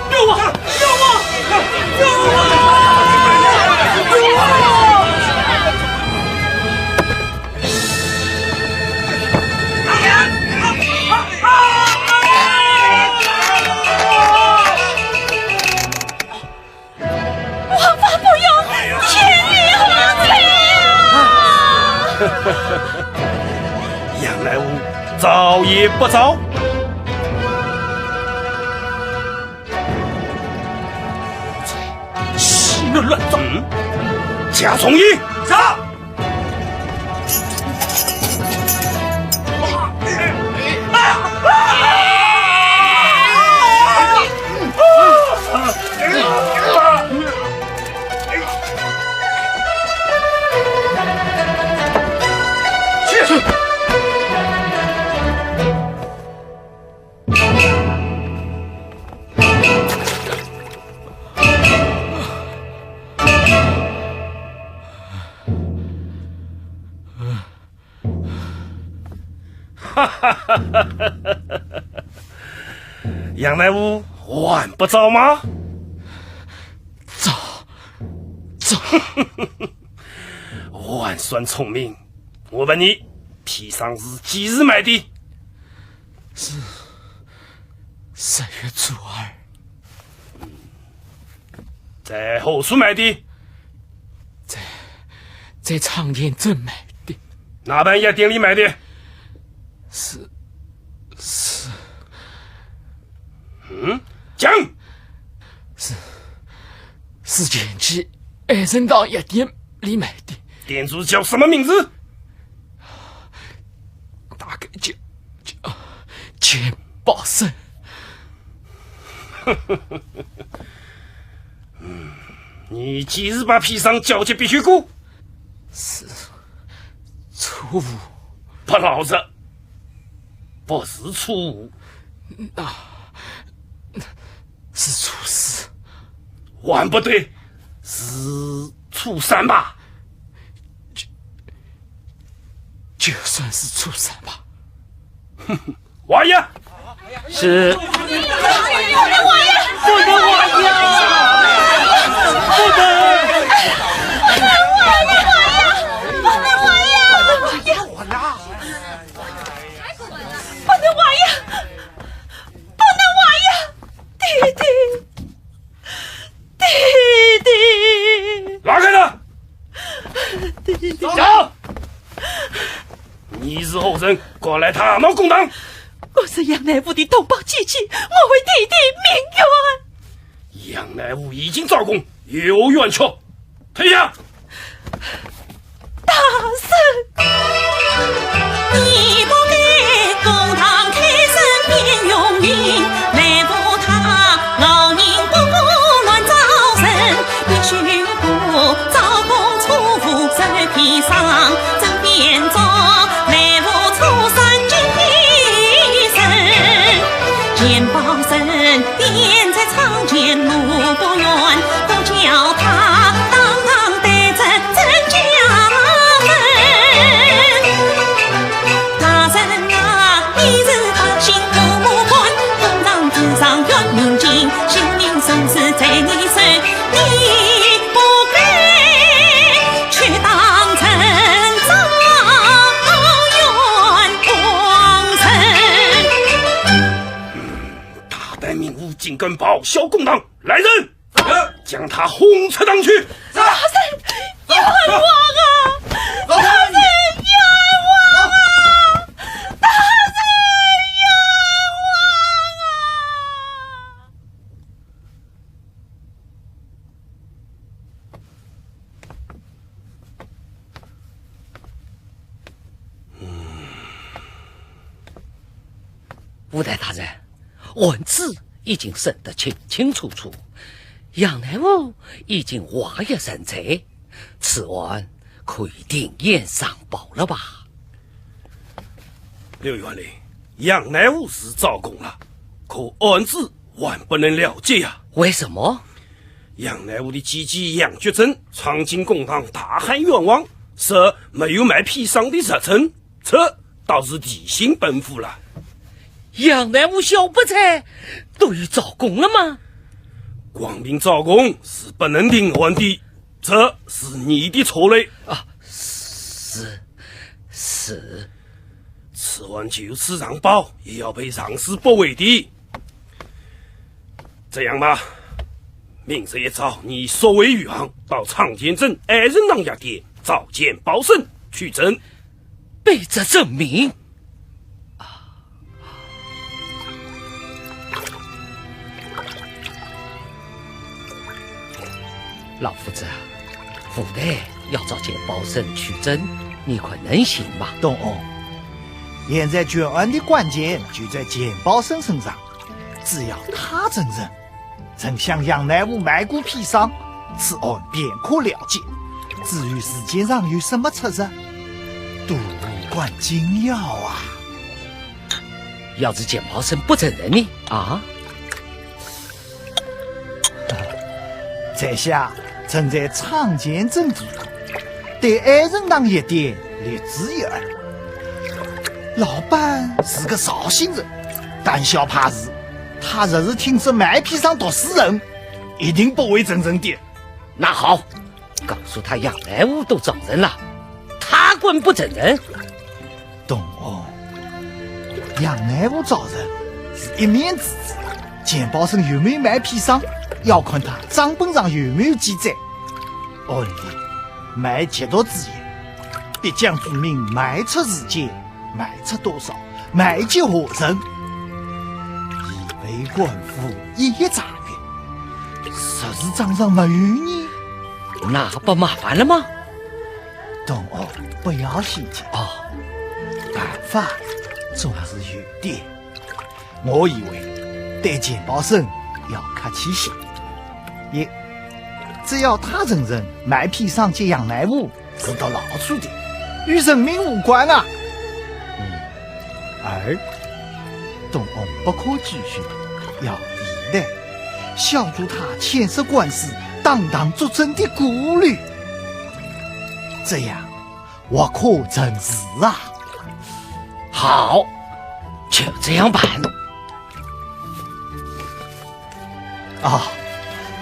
救我！救我！救我！王法不用，千里黄财啊！杨乃武，招也不招？息怒乱撞，贾从义，上！杨乃武，还不招吗？招！还算聪明。我问你，披上是几日买的？3月初2。在何处买的？在长田镇买的。哪般夜店里买的？是。讲。是前期爱神堂夜店里买的。店主叫什么名字？大概叫钱宝生。你几日把披上交接必须过？是初5。不老实，不是初5，是处死，万不对，是处三吧？就算是处三吧。王爷，是。不能王爷，不能王爷，不能。拉开他！走！你是后生，过来踏闹公堂。我是杨乃武的同胞姐姐，我为弟弟鸣冤。杨乃武已经招供，有冤屈，退下。大圣，你不给公堂开审辩用人，来不他老人不顾乱招审，必须过招供错误受骗伤，真变作来不出三级审，见报审点在长前路不远，都叫他当堂带着真家门。大人啊，你是百姓父母官，公堂之上冤民尽，性命生死在你手，你不该去当成遭冤枉神。大胆明悟，竟敢报销公堂，来人！将他轰出堂去！大圣冤枉啊！大圣冤枉啊！大圣冤枉啊！五代大人，案子已经审得清清楚楚，杨乃武已经话也认罪，此案可以定验上报了吧？刘元林，杨乃武是招供了，可案子还不能了结呀。为什么？杨乃武的姐姐杨觉珍闯进公堂大喊冤枉，说没有卖砒霜的实诚，这倒是提心本府了。杨乃武小不才都已招供了吗？光凭招供是不能定案的，这是你的错嘞。啊，是。此案就此上报，也要被上司不为的。这样吧，明日一早你所谓余杭到长田镇爱人郎药店召见包审取证，备着证明。老夫子，府内要召见包审取证，你可能行吗？东欧，现在卷案的关键就在简包生身上，只要他承认曾向杨乃武卖过砒霜，此案便可了结。至于事件上有什么出入，都无关紧要啊。要是简包生不承认呢？啊？在下曾在长田镇住过，对爱人堂一点略知一二。老板是个绍兴人，胆小怕事，他若是听说卖砒霜毒死人，一定不会承认的。那好，告诉他杨乃武都招认了，他滚不承认。东欧，杨乃武招认是一面之词，简包生有没有卖砒霜，要看他账本上有没有记载。案里卖极毒之言，必将注明卖出时间、卖出多少、卖给何人，以备官府一一查阅。实是账上没有呢，那不麻烦了吗？东欧，不要心急哦，办法总是有的。我以为对简包生要客气些，一，只要他承认卖砒霜及杨乃武是得老鼠的，与人命无关啊。二，东翁不可拘束，要依赖，小助他牵涉官司，当当作证的顾虑。这样，我可成事啊！好，就这样办。啊，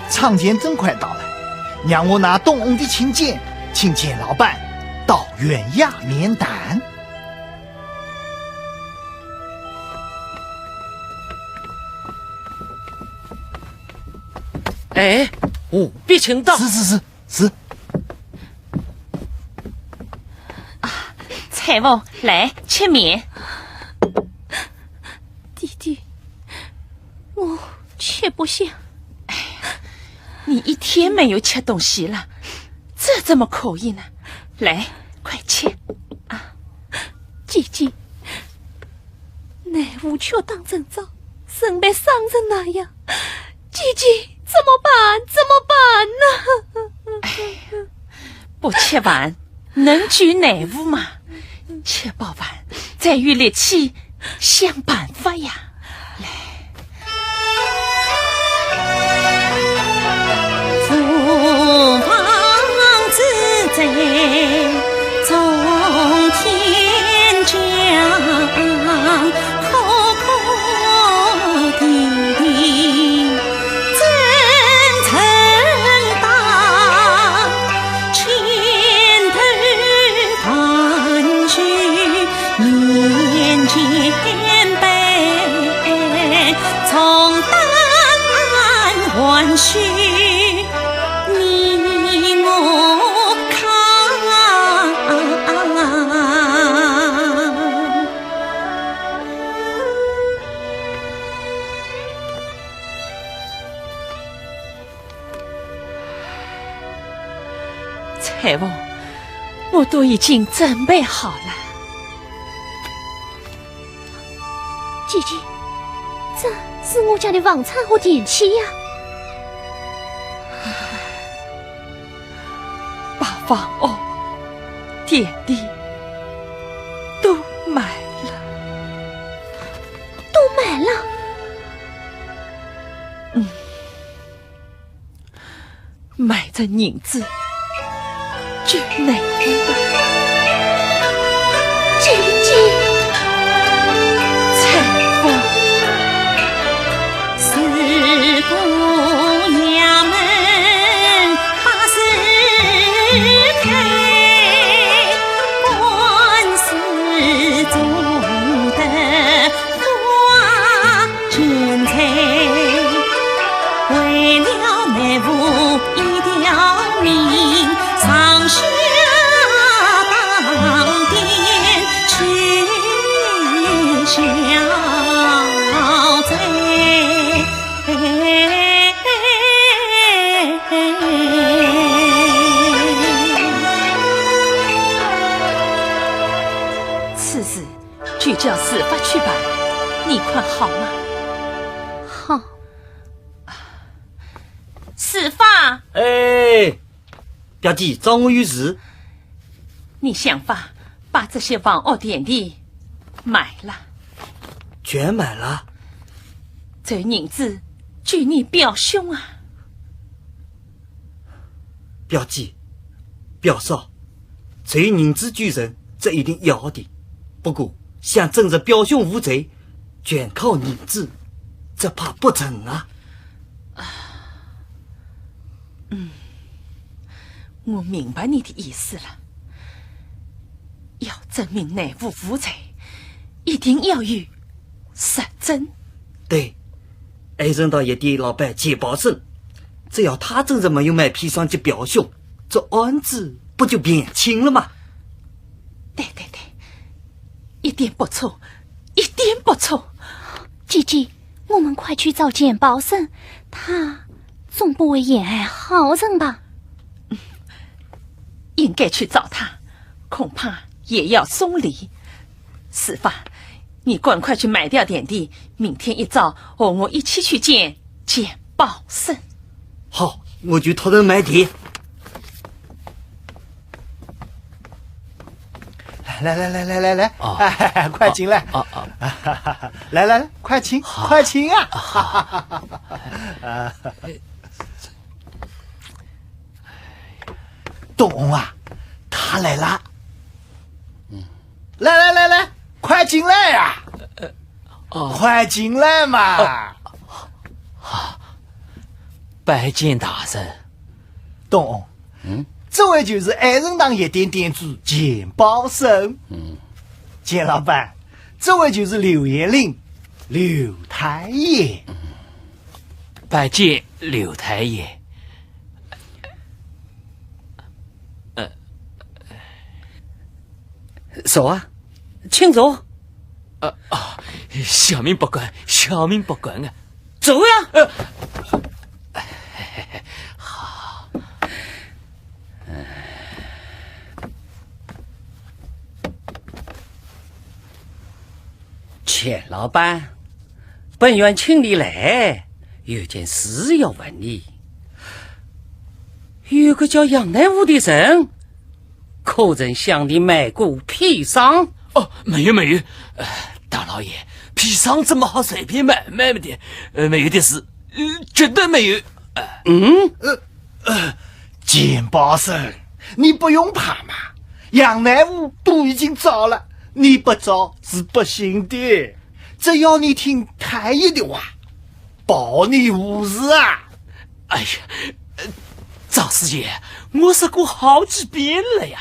长剑真快到了，让我拿东翁的请柬，请钱老板到原衙面谈。哎，务必请到。是。彩凤，来吃面。弟弟，我吃不下。哎呀，你一天没有吃东西了，这怎么可以呢？来，快吃啊！姐姐，乃无却当真早，身被伤成那样，姐姐怎么办呢？不吃饭能救乃无吗？吃饱饭再有力气想办法呀！来，父王之贼从天降，口口叮叮真诚当，千头盘踞面前辈，从担还须你我扛。彩凤，我都已经准备好了。姐姐，这是我家的房产和电器呀。把房屋、田地都买了，都买了。买着银子就乃无吧。姐姐，彩凤，四部衙门把事开，官司中的花卷彩，为了内务一条命，上下当殿去消灾。此事就叫司法去办，你看好吗？好。司法，哎，表弟找我有事。你想法把这些房屋田地买了，全买了。这银子就你表兄啊。表姐、表嫂，这银子救人，这一定要的。不过想证实表兄无罪，全靠银子，这怕不成啊。我明白你的意思了。要证明内务无罪，一定要有实证。对，还认到一点老板钱宝生，只要他真是没有买砒霜及表兄，这案子不就变清了吗？对，一点不错，一点不错。姐姐，我们快去找钱宝生，他总不会掩爱好人吧？应该去找他，恐怕也要送礼。司法，你赶快去买掉点地，明天一早和我一起去见钱宝生。好，我就托人买地。来，快进来！来，快请啊！董啊，他来了。来，快进来呀！快进来嘛！拜见大人。董，这位就是爱人堂夜店店主钱宝生。钱老板，这位就是刘延龄，刘太爷。拜见刘太爷。坐啊，请坐。小民不管啊。走呀。好。钱老板，本院请你来，有件事要问你。有个叫杨乃武的人，可曾向你买过砒霜？没有。大老爷，砒霜怎么好随便买的？没有的事，绝对没有。钱宝生，你不用怕嘛，杨乃武都已经找了，你不找是不行的。只要你听太爷的话，保你无事啊！哎呀，赵师爷，我说过好几遍了呀，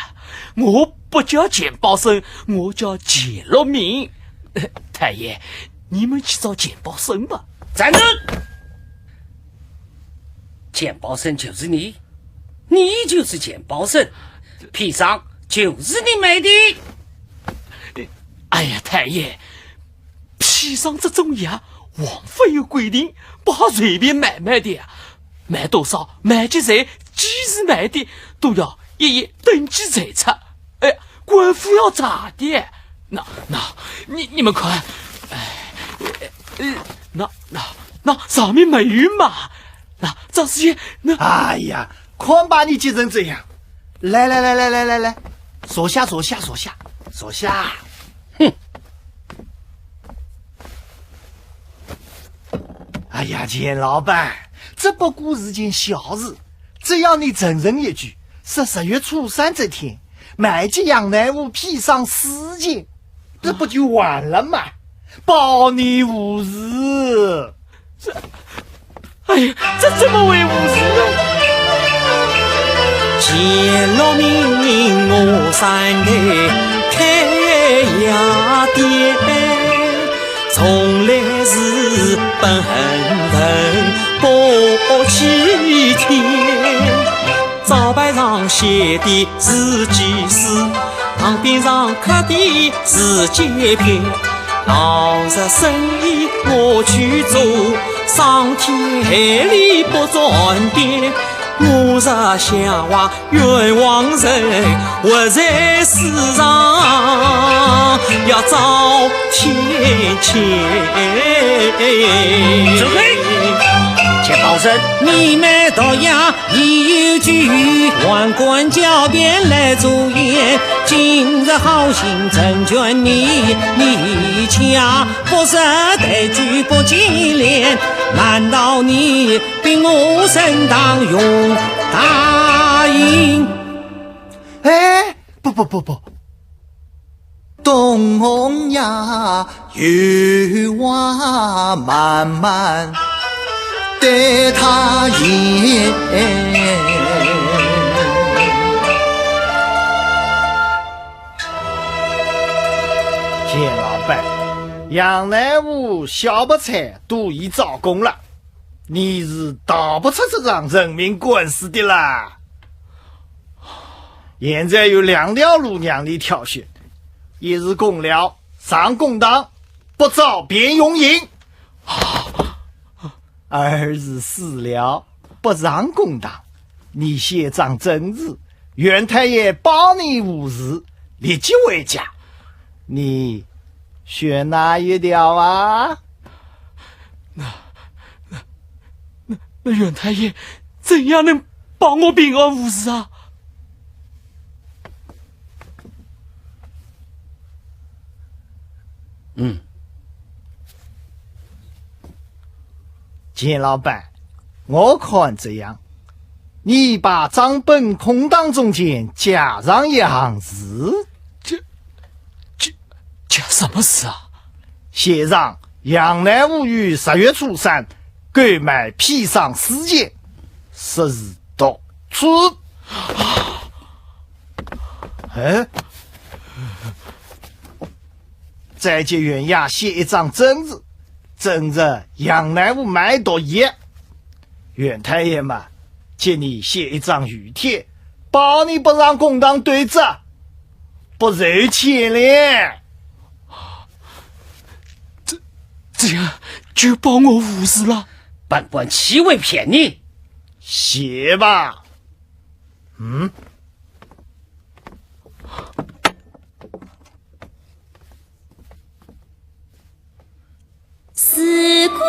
我不叫钱宝生，我叫钱乐明。太爷，你们去找钱宝生吧。站住！钱宝生就是你，你就是钱宝生，砒霜就是你买的。哎呀，太爷，砒霜这种药，王府有规定，不好随便买的呀。买多少，买几谁，几时买的，都要一一登记才出。哎，官府要查的。那，你们看，那上面没有嘛？那赵师爷，哎呀，看把你急成这样！来，坐下。哼！哎呀，钱老板，这不过是件小事，只要你承认一句，是10月初3这天买起杨乃武砒霜4件，这不就完了吗？保你无事。哎呀，这怎么会无事呢？钱乐明我山内开药店，从来是本分不欺天。招牌上写的是记事，旁边上刻的是截片。老实生意我去做，伤天害理不转变。我是想话冤枉人，活在世上要遭天谴。走开！钱宝生，你买到药已有句，宦官狡辩来阻掩。今日好心成全你，你恰不识抬举不见脸。难道你比我身当用大印？哎，不，东呀，有话慢慢对他言。钱老板，杨乃武、小白菜都已招供了，你是逃不出这场人命官司的啦。现在有2条路让你挑选，一是公了上公堂，不招便用刑；二是私了不上公堂，你写张证词，袁太爷保你无事，立即回家。你选哪一条啊？那袁太爷怎样能保我平安无事啊？钱老板，我看这样，你把账本空档中间加上一行字，加什么事啊？写上杨乃武于10月初3购买砒霜4件，10日到出。再接原衙写一张证字，证着杨乃武买毒药。袁太爷嘛，借你写一张御帖，保你不让公堂对质，不受牵连。这样就保我无事了。本官岂会骗你？写吧。自古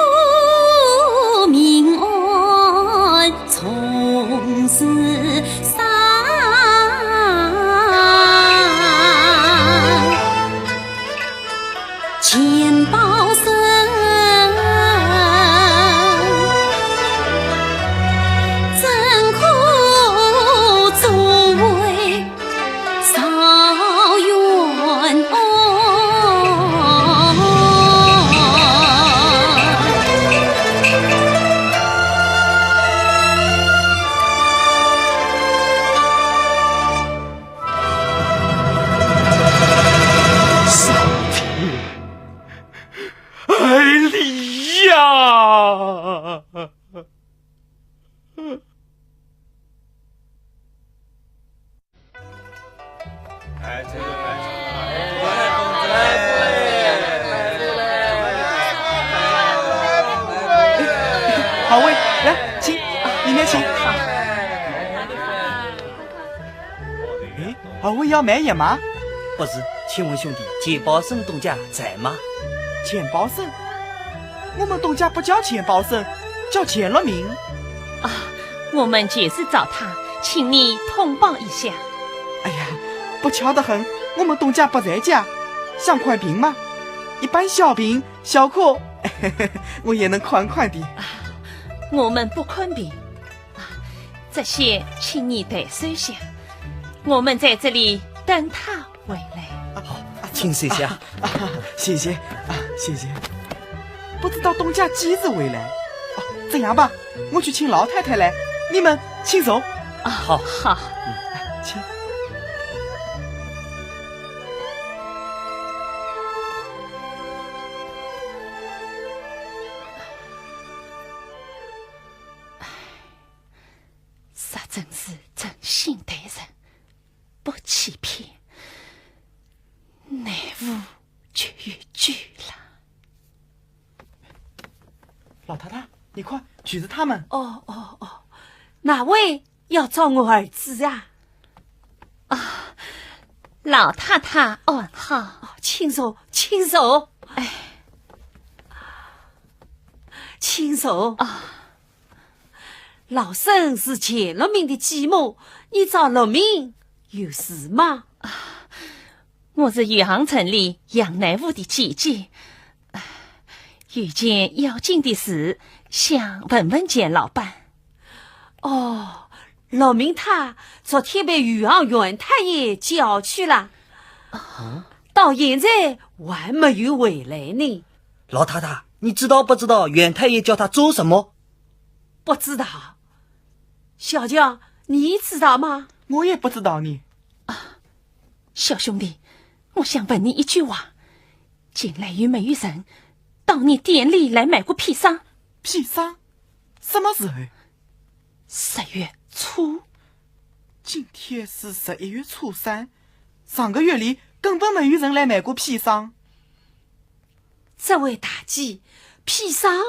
明暗从事上，钱包生怎可作为少冤枉。好位，来，请里面请。好位要买药吗？不是，请问兄弟，钱宝生东家在吗？钱宝生，我们东家不叫钱宝生，叫钱乐明。我们就是找他，请你通报一下。哎呀，不巧得很，我们东家不在家，想看病吗？一般小病小科，我也能看看的。我们不看病，这些请你代收下，我们在这里等他回来。好，请谢谢。谢谢谢谢。不知道东家几时回来？这样吧，我去请老太太来，你们请走。好，好，请。啥真是真心待人，不欺骗，乃无绝句了。老太太，你快举着他们。哦，哪位要找我儿子啊？老太太安好，请坐，请坐。请坐。老身是钱乐明的继母，你找乐明有事吗？我是余杭城里杨乃武的姐姐，有件要紧的事想问问钱老板。乐明他昨天被余杭袁太爷叫去了，到现在还没有回来呢。老太太，你知道不知道袁太爷叫他做什么？不知道。小将，你知道吗？我也不知道呢。小兄弟，我想问你一句话，近来有没有人到你店里来买过砒霜？砒霜？什么时候？10月初。今天是11月初3，上个月里根本没有人来买过砒霜。这位大姐，砒霜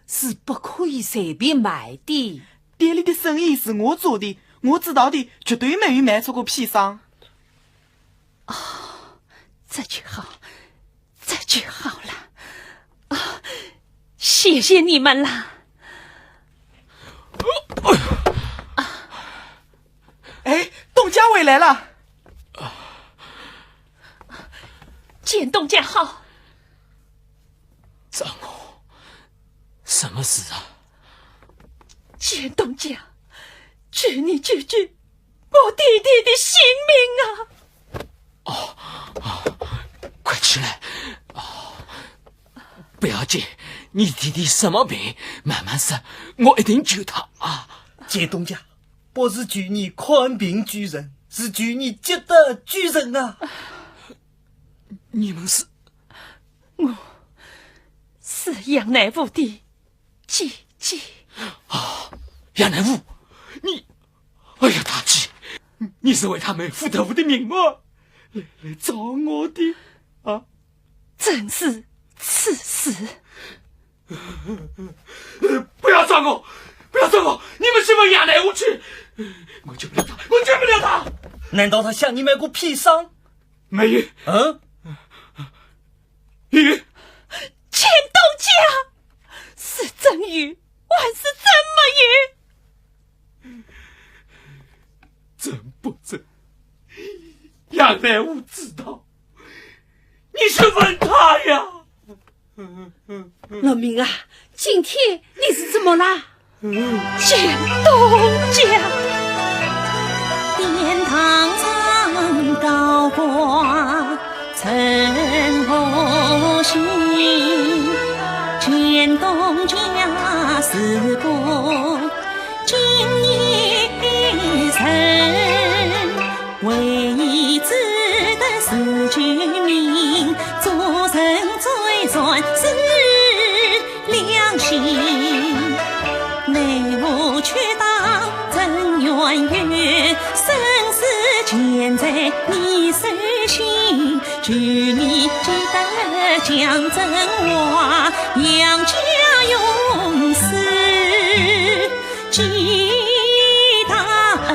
是不可以随便买的。店里的生意是我做的，我知道的绝对没有卖出过砒霜。这就好，这就好了。谢谢你们了。东家回来了。见东家好。找我什么事啊？钱东家，求你救救我弟弟的性命啊！快起来！不要紧，你弟弟什么病？慢慢说，我一定救他啊！钱东家，不是求你宽病救人，是求你积德救人啊！你们是？我是杨乃武的姐姐。杨乃武，你，哎呀，大姐，你是为他们负得我的命吗？来找我的啊！正是此事。不要找我，不要找我！你们去问杨乃武去，我救不了他，我救不了他。难道他向你买过砒霜？没有。有。钱东家，是真有，还是真没有？真不真？杨乃武知道，你去问他呀。老明啊，今天你是怎么啦？钱东家，殿堂上高挂陈侯信，钱东家事过今一生，唯一只得是居民，做人最算是良心。内务却当真冤冤，生死剑在你手心，求你记得讲真话，杨家永世记大恩。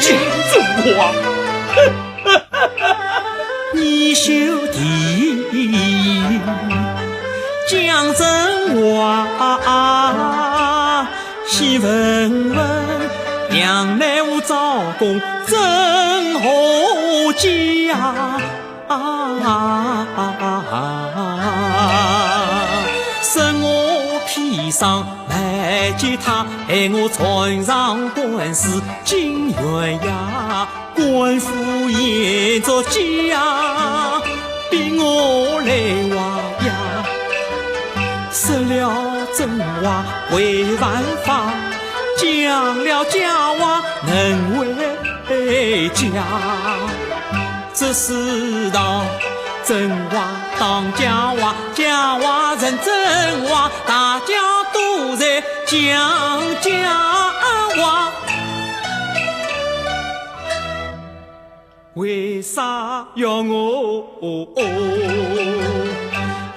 记住我，你兄弟讲真话，细问问杨乃武招工真何家？生我砒霜来接他，害我船上官司金鸳鸯，官府沿着家，逼我来挖呀。说了真话为犯法，讲了假话能为家。这世道真话当假话，假话成真话，大家都在讲假话。为啥要我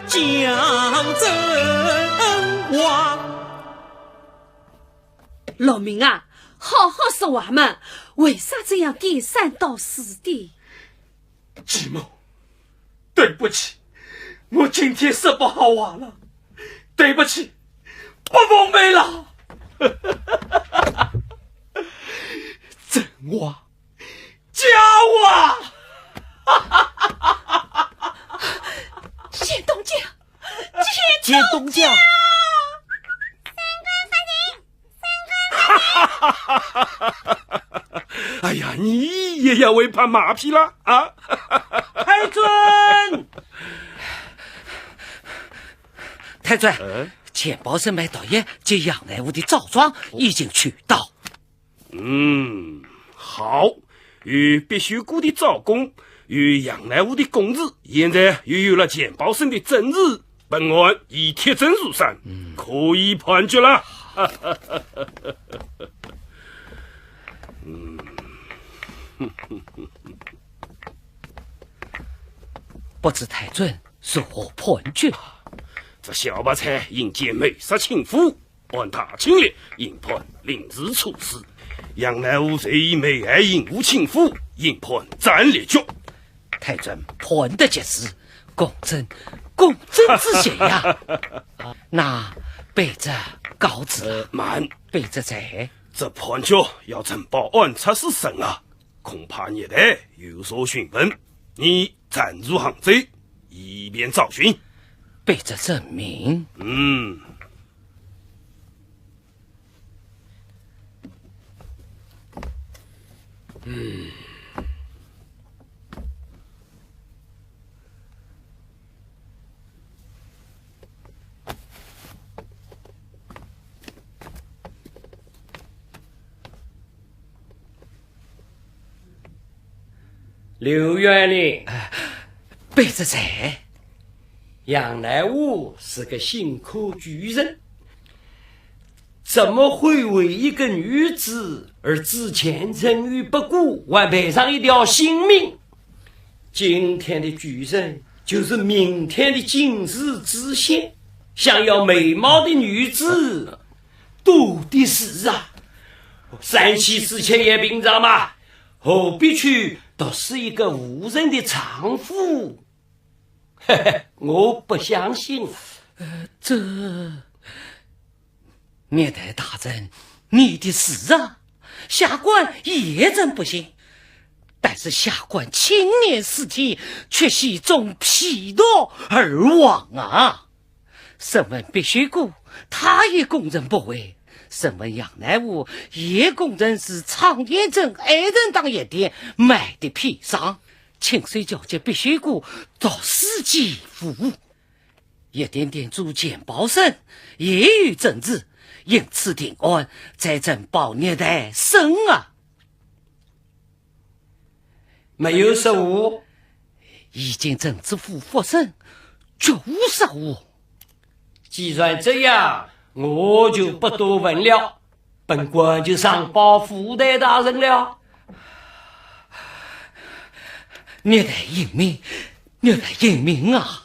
讲真话？老明啊，好好说话嘛，为啥这样颠三倒四的？继母，对不起，我今天说不好话了，对不起，不奉陪了。真话，假话。钱东家，钱东家。哎呀，你也要为拍马屁了啊！太尊，太尊，钱宝生买到业接杨乃武的枣庄已经取到。好，与必须谷的枣工与杨乃武的公子，现在又有了钱宝生的证词，本案已铁证如山，可以判决了。不知太尊如何判决？这小白菜因奸美杀情妇，按他情烈，应判临时处死；杨乃武虽以美爱淫污情妇，应判斩列决。太尊判的皆是公正之嫌呀！那背着告辞，慢，背着在。这判决要呈报案察司审啊，恐怕你得有所询问，你暂入杭州，以便找寻。背着证明。刘元林，背着在。杨乃武是个辛苦巨人，怎么会为一个女子而置前程于不顾，还赔上一条性命？今天的巨人就是明天的今日之险，想要美貌的女子多的是啊！山西之前也平常嘛，何必去都是一个无人的娼妇？嘿嘿，我不相信。这聂代大人，你的事啊，下官也真不信。但是下官亲眼视体，却系中劈刀而亡啊！审问必须谷，他也供认不讳；审问杨乃武，也供认是常延镇爱人当夜店买的砒霜。清水交接必须谷到司机服务，夜店店主简宝生也有证据，因此定案，再证报聂代生啊！没有失误，已经证知府复审，绝无失误。既然这样，我就不多问了，本官就上报副代大人了。聂代英明，聂代英明啊！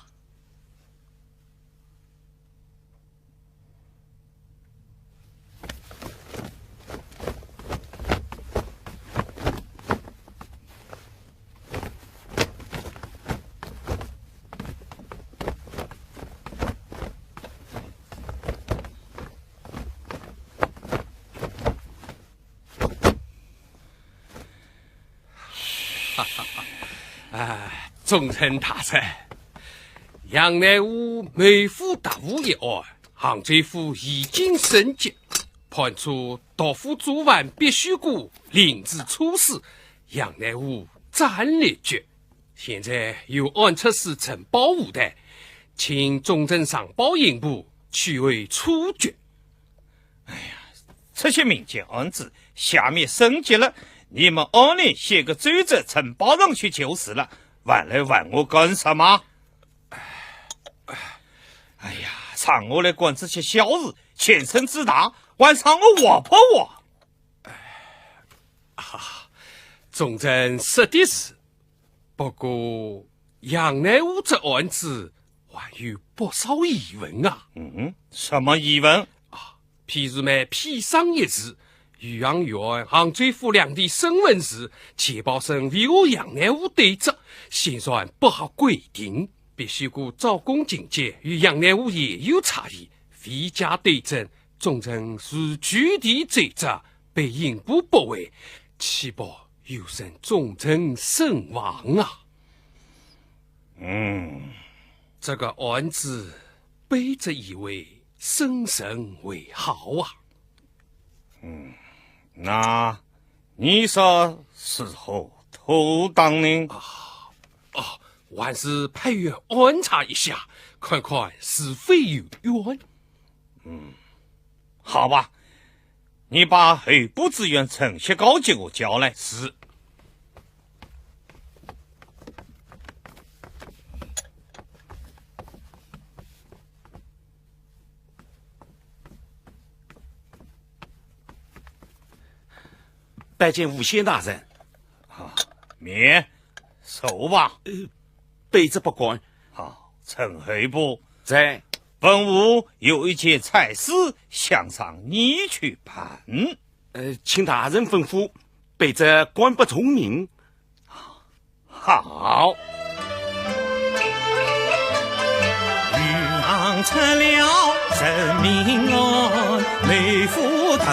众人大人，杨乃武每府达务一案，杭州府已经审结，判处督府主犯必须谷领旨处死，杨乃武暂列决。现在由按出司呈报无代，请中正上报刑部取为处决。这些民间案子下面审结了，你们按理写个罪责呈报上去就是了，晚来问我干什么？哎呀，让我来管这些小事，前身之大，晚上我挖破我。中正说的是，不过杨乃武这案子还有不少疑问啊。什么疑问？譬如买砒霜一事，余杭县、杭州府两地审问时，钱宝生为和杨乃武对质，显然不合规定。必须谷招供情节与杨乃武也有差异，非加对证，中正如具体追责，被刑部驳回，岂不有损中正声望啊？这个案子背着一位生神为好啊。那你说是何妥当呢？还是派员安查一下，看看是非有冤。好吧，你把后部职员程序稿给我交来。是。拜见吴县大人。免，走吧。卑职不管。好，陈后部在。本务有一件差事想让你去办。请大人吩咐，卑职管不从命。好。余杭出了人命案，每副头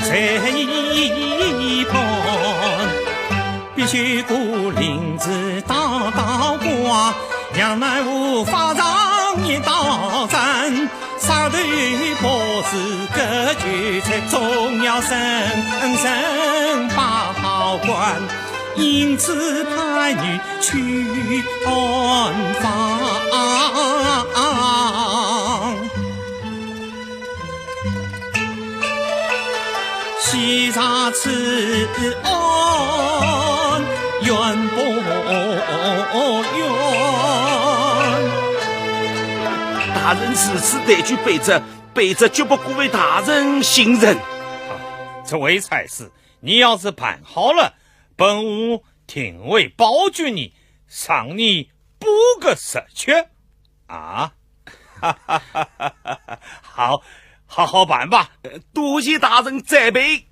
在一旁，必须顾林子大道话，杨乃武发上一道阵，杀对博士各举才总要审报官，因此派女去探访。细查此案冤不冤？大人此次得去背着绝不辜为大人信任。这位才是，你要是办好了，本无廷尉保举你，赏你补个社缺啊！哈哈哈哈哈！好好办吧，多谢大人栽培。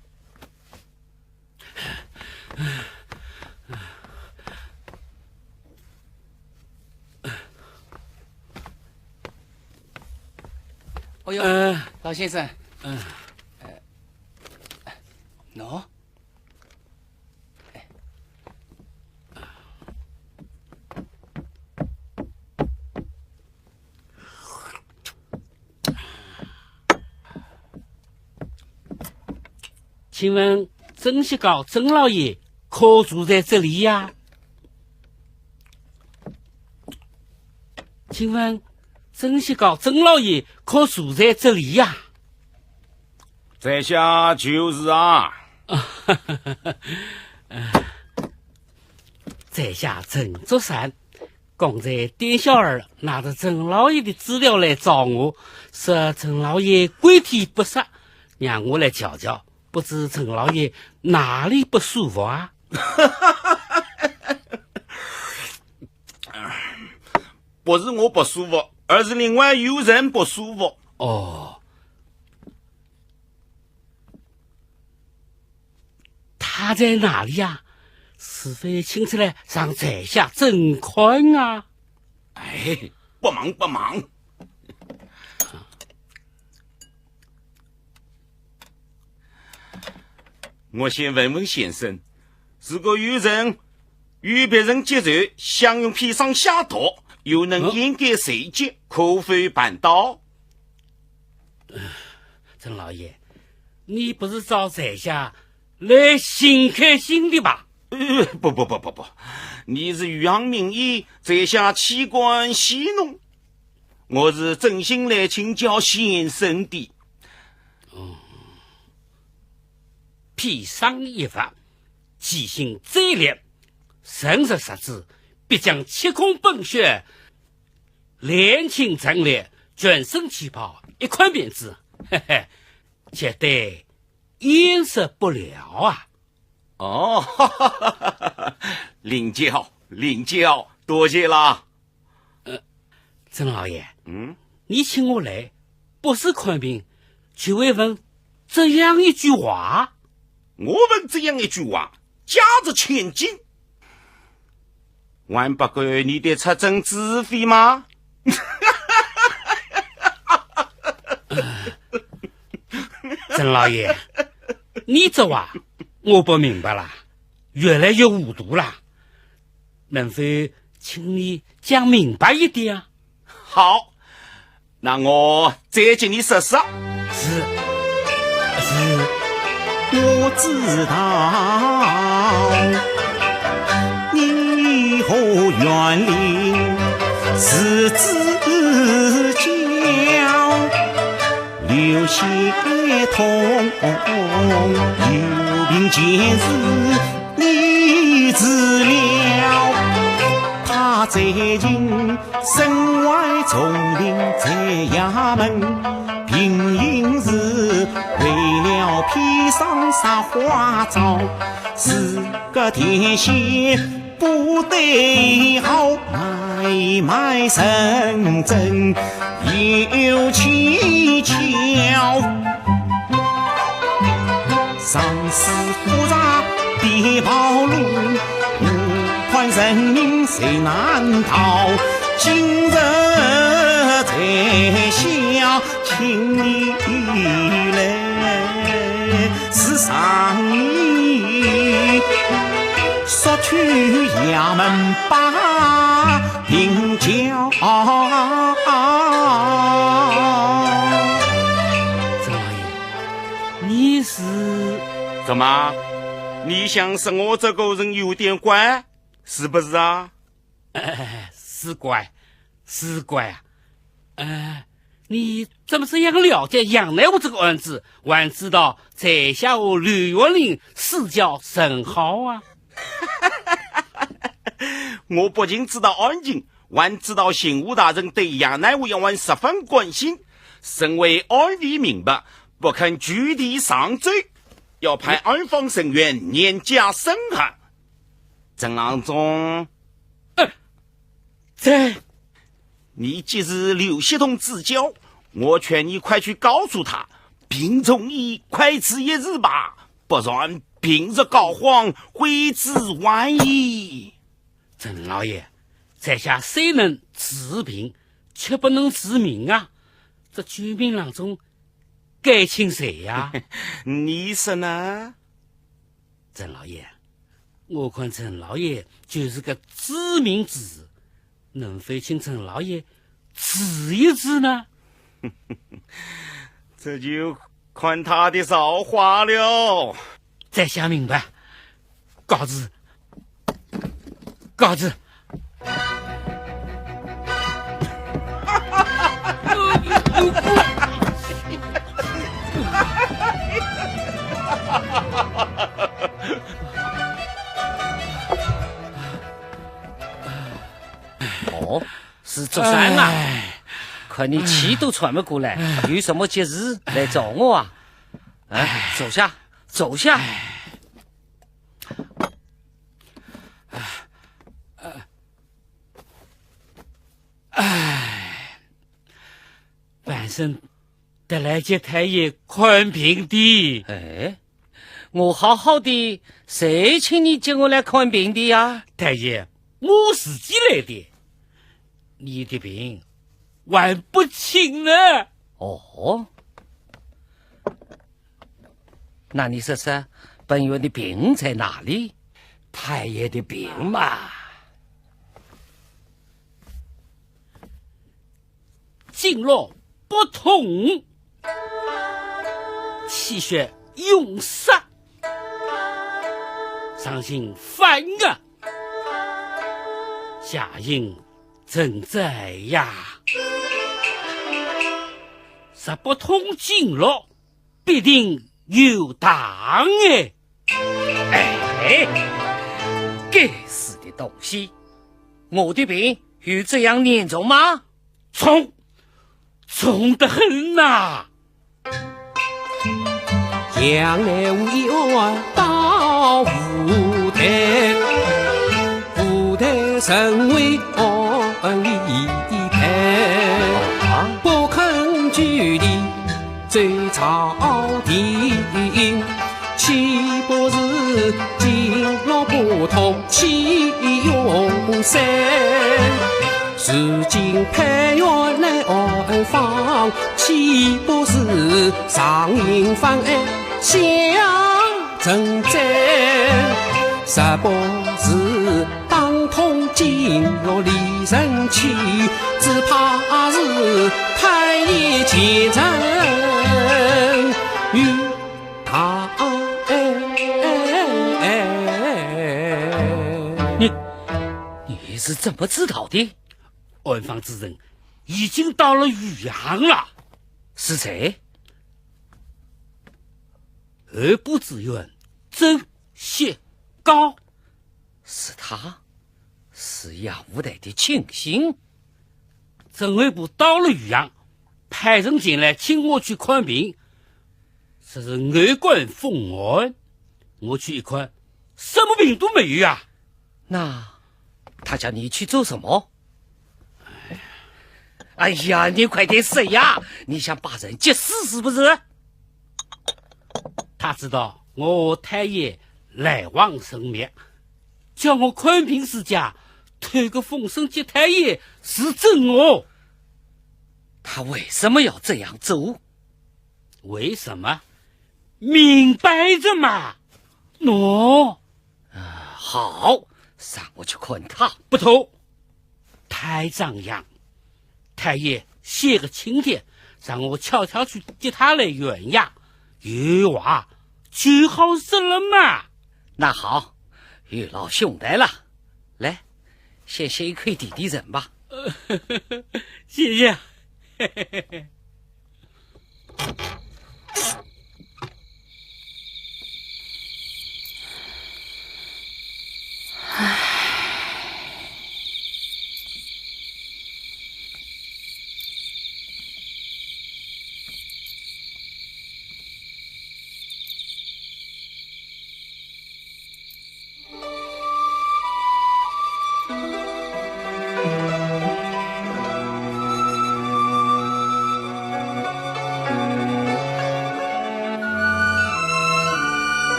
哦哟，老先生，喏，请问曾西高曾老爷可住在这里呀？请问曾西高曾老爷可住在这里呀？在下就是啊。在下曾竹山，刚才店小二拿着曾老爷的资料来找我，说曾老爷鬼体不适，让我来瞧瞧，不知曾老爷哪里不舒服啊？不是我不舒服，而是另外有人不舒服。哦，他在哪里呀？是非请出来让在下正看啊！哎，不忙。我先问问先生，如果有人与别人结仇，想用砒霜下毒，又能掩盖谁劫，可否办到？曾老爷，你不是找在下来新开心的吧？不，你是余杭名医，在下器官戏弄，我是真心来请教先生的。砒霜一发，记性最烈，神识实质，必将七孔奔血，连情整烈，全身气泡，一块面子，绝对掩饰不了啊！哦，领教，多谢啦。曾老爷，你请我来，不是看病，就会问这样一句话。我问这样一句话，价值千金，还不够你的出诊自费吗？曾老爷，你这话我不明白了，越来越糊涂了，能否请你讲明白一点啊？好，那我再给你说说。是。我知道你和园林是至交，流血痛，有病见治你治疗。他在京身外从兵在衙门，平营时为了披上撒花招，是个天仙不得好，买神针有蹊跷，上司复杂别跑路，无款人民谁难逃，今日在下请你来是上意，索取衙门把领教。曾老爷，你是怎么？你想是我这个人有点怪，是不是啊？是怪啊！你怎么这样了解杨乃武这个案子，还知道在下我刘月玲私交甚好啊？我不仅知道案情，还知道刑务大人对杨乃武还十分关心，身为案例明白，不肯据地上罪，要派案方人员严加审判。郑郎中，你既是刘系统指教，我劝你快去告诉他，病中医快治一日吧，不然病入膏肓，悔之晚矣。郑老爷，在下虽能治病，却不能治民啊！这救命郎中该请谁呀？你说呢？郑老爷，我看郑老爷就是个知名之士，能否请郑老爷治一治呢？这就看他的造化了。在下明白，告知。哦，是竹山啊！可你气都喘不过来，有什么急事来找我啊？走下。晚上得来接太爷看病的。我好好的，谁请你接我来看病的呀？太爷，我自己来的。你的病还不轻呢。哦，那你说说，本院的病在哪里？太爷的病嘛，经络不通，气血壅塞，上行反啊，下应正在呀，实不通经络，必定有当该死的东西！我的病有这样严重吗？重得很呐！杨乃武一案到舞台，舞台成为案例台，不肯据理追朝廷，岂不是经络不通气壅塞？如今派员来案访，岂不是上应犯案相征战？实不是当通经络离神气，只怕是太爷前程与他你是怎么知道的？案房之人已经到了渔阳了。是谁？二部之员曾谢高。是他，是杨无代的亲信。曾卫部到了渔阳，派人进来请我去看病，这是外官封案。我去一看，什么病都没有啊。那他叫你去做什么？哎呀，你快点说呀！你想把人急死是不是？他知道我太爷来往神秘，叫我看病时家推个风声接太爷是真哦。他为什么要这样做？为什么？明白着嘛。好，让我去看他。不投。太张扬。太爷写个请帖，让我悄悄去接他来圆呀，有话就好说了嘛。那好，与老兄来了，来，先一块抵抵人吧。谢谢。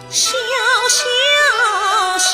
小小香。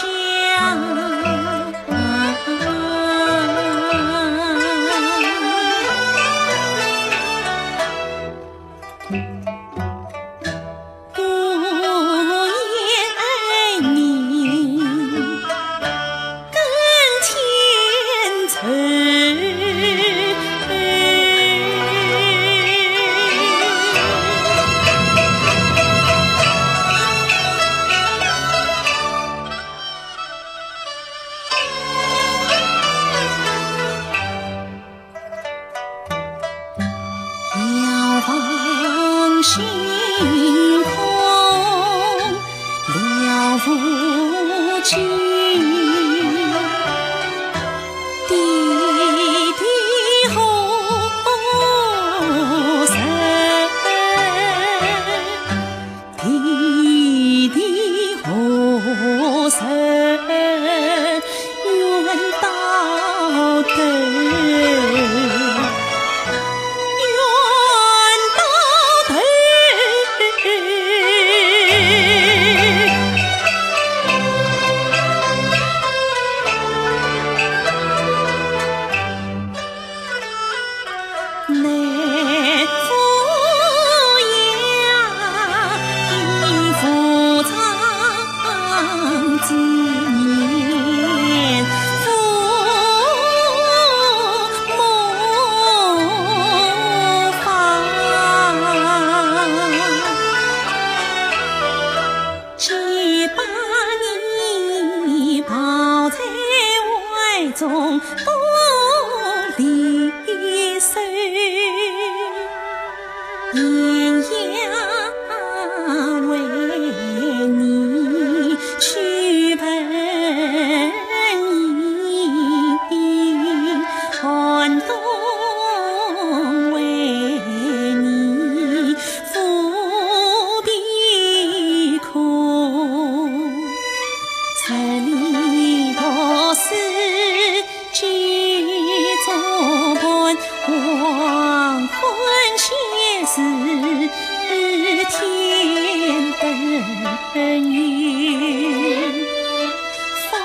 风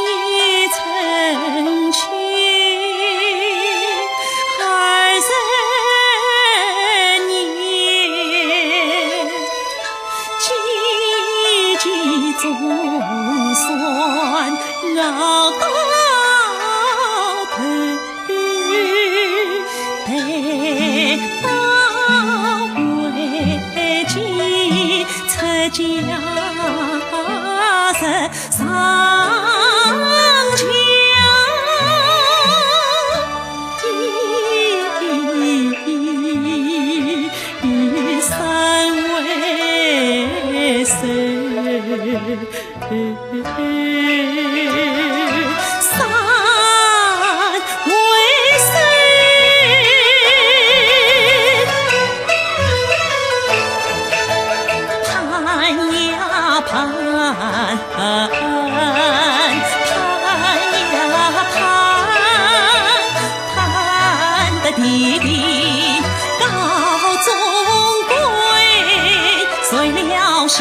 雨成群。总算熬到头，待到回去出家人上墙。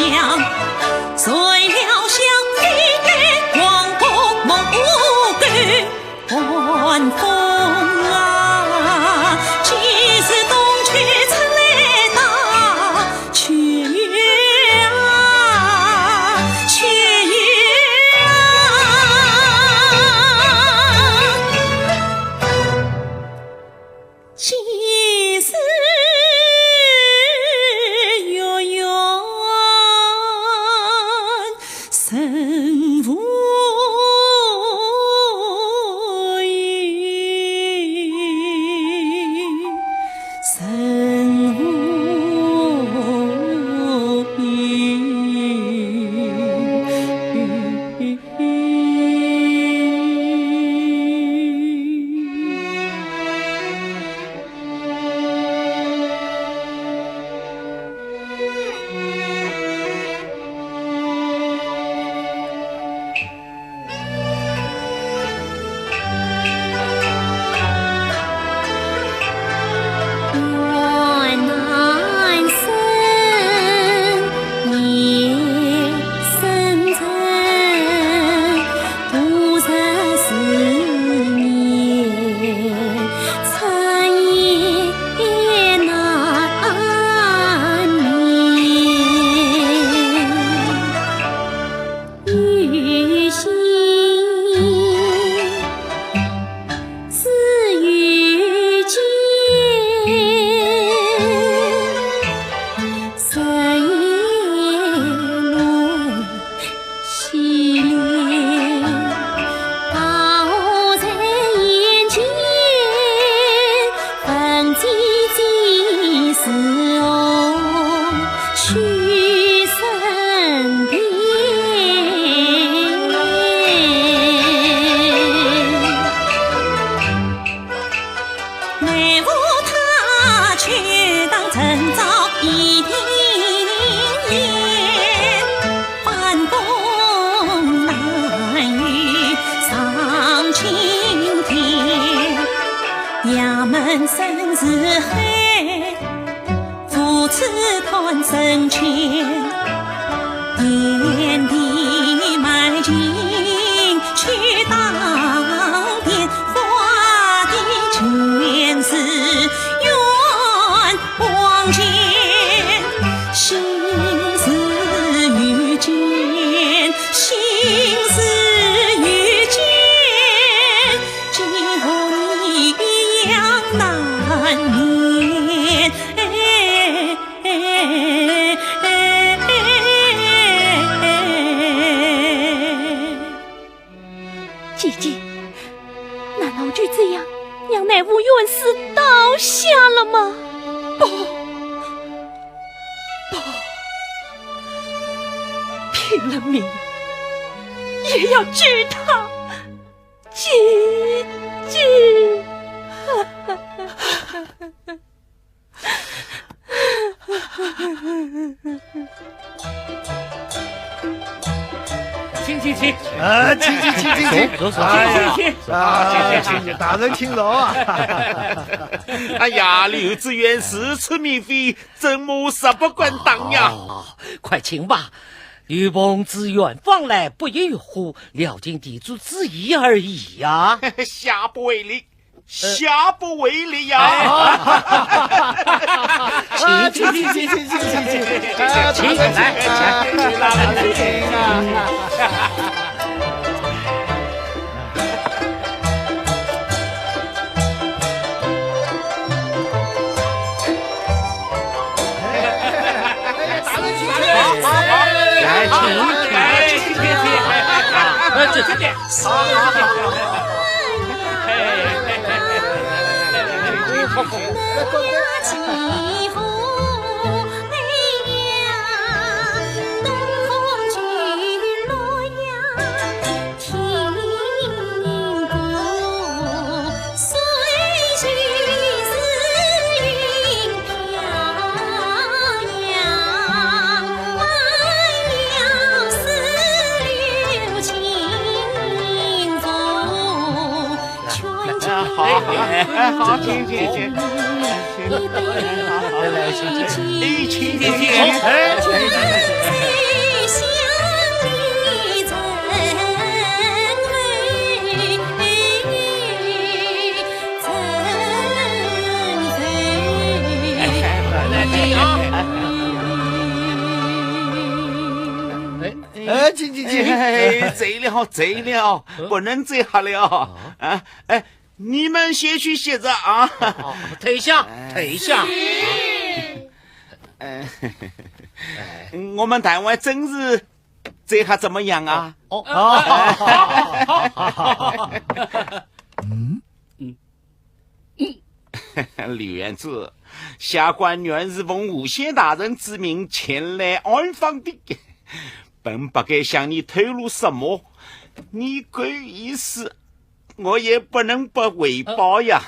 大人请坐啊！哎呀，刘知远恃此免非，怎么实不敢当呀？快请吧，吕公自远方来，不亦乐乎？了尽地主之意而已呀。下不为例。下不为例呀！请来。这点，好，请，来，请，醉了，不能醉下了啊！你们先去歇着啊！退下。我们台湾真是这还怎么样啊？李元志，下官原是奉吴县大人之命前来安放的，本不该向你透露什么，你这意思我也不能不汇报呀。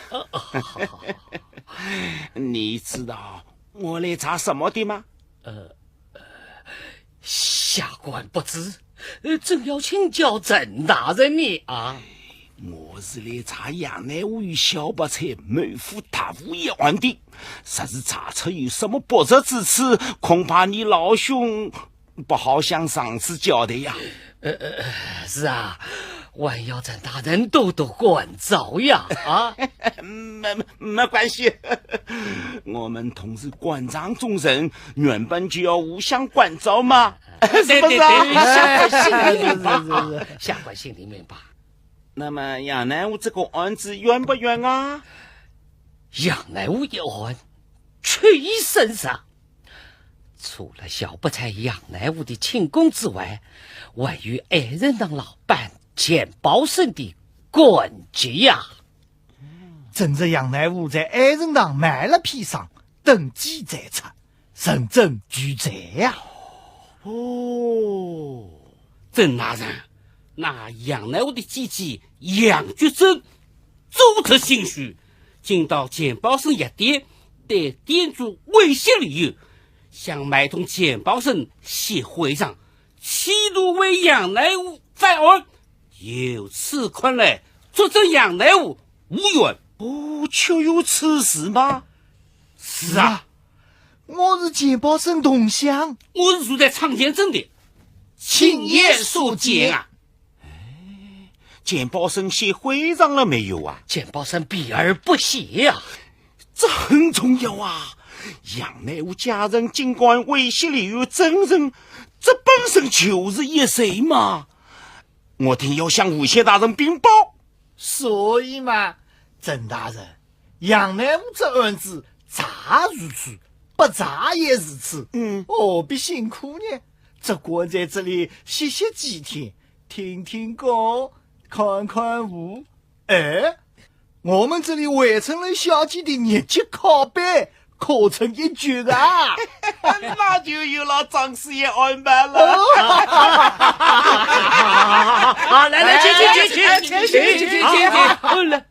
你知道我来查什么的吗？下官不知，正要请教郑大人你啊。我是来查杨乃武与小白菜谋夫大屋一案的，实是查出有什么不测之处，恐怕你老兄不好向上司交代呀。是啊，还要郑大人多多关照呀！啊，没关系，我们同是官场中人，原本就要互相关照嘛，是不是啊？下官心里明白。那么杨乃武这个案子冤不冤啊？杨乃武一案确已审查，除了小白菜杨乃武的庆功之外，还与爱人当老板钱宝生的关系呀。正是杨乃武在爱人堂卖了砒霜，登记在册，认真举债呀。郑大人，那杨乃武的姐姐杨菊珍走特心虚，竟到钱宝生夜店对店主威胁理由，想买通钱宝生写会上，企图为杨乃武翻案。由此看来，作证杨乃武无冤。确有此事吗？是啊，我是钱宝生同乡，我是住在长田镇的，亲眼所见啊。钱宝生写会上了没有啊？钱宝生避而不写啊，这很重要啊！杨乃武家人尽管威胁理由真人，这本身就是一谁嘛。我定要向吴县大人禀报。所以嘛，郑大人，杨乃武这案子查如此，不查也如此。何必辛苦呢？只管在这里歇歇几天，听听歌，看看舞。我们这里完成了小姐的日级考班，可成一绝啊！那就有了张师爷安排了。好，来，请，来。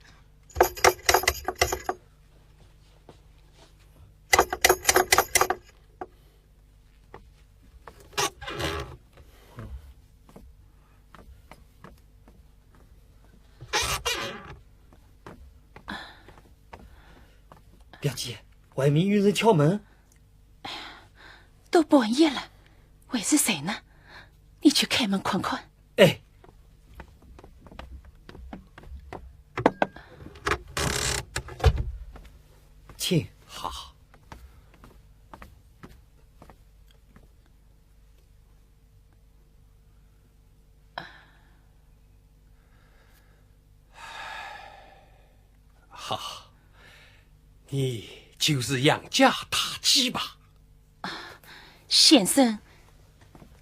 表姐，外面有人敲门。都半夜了，会是谁呢？你去开门看看。请。好。好，你就是杨家大吉吧？先生，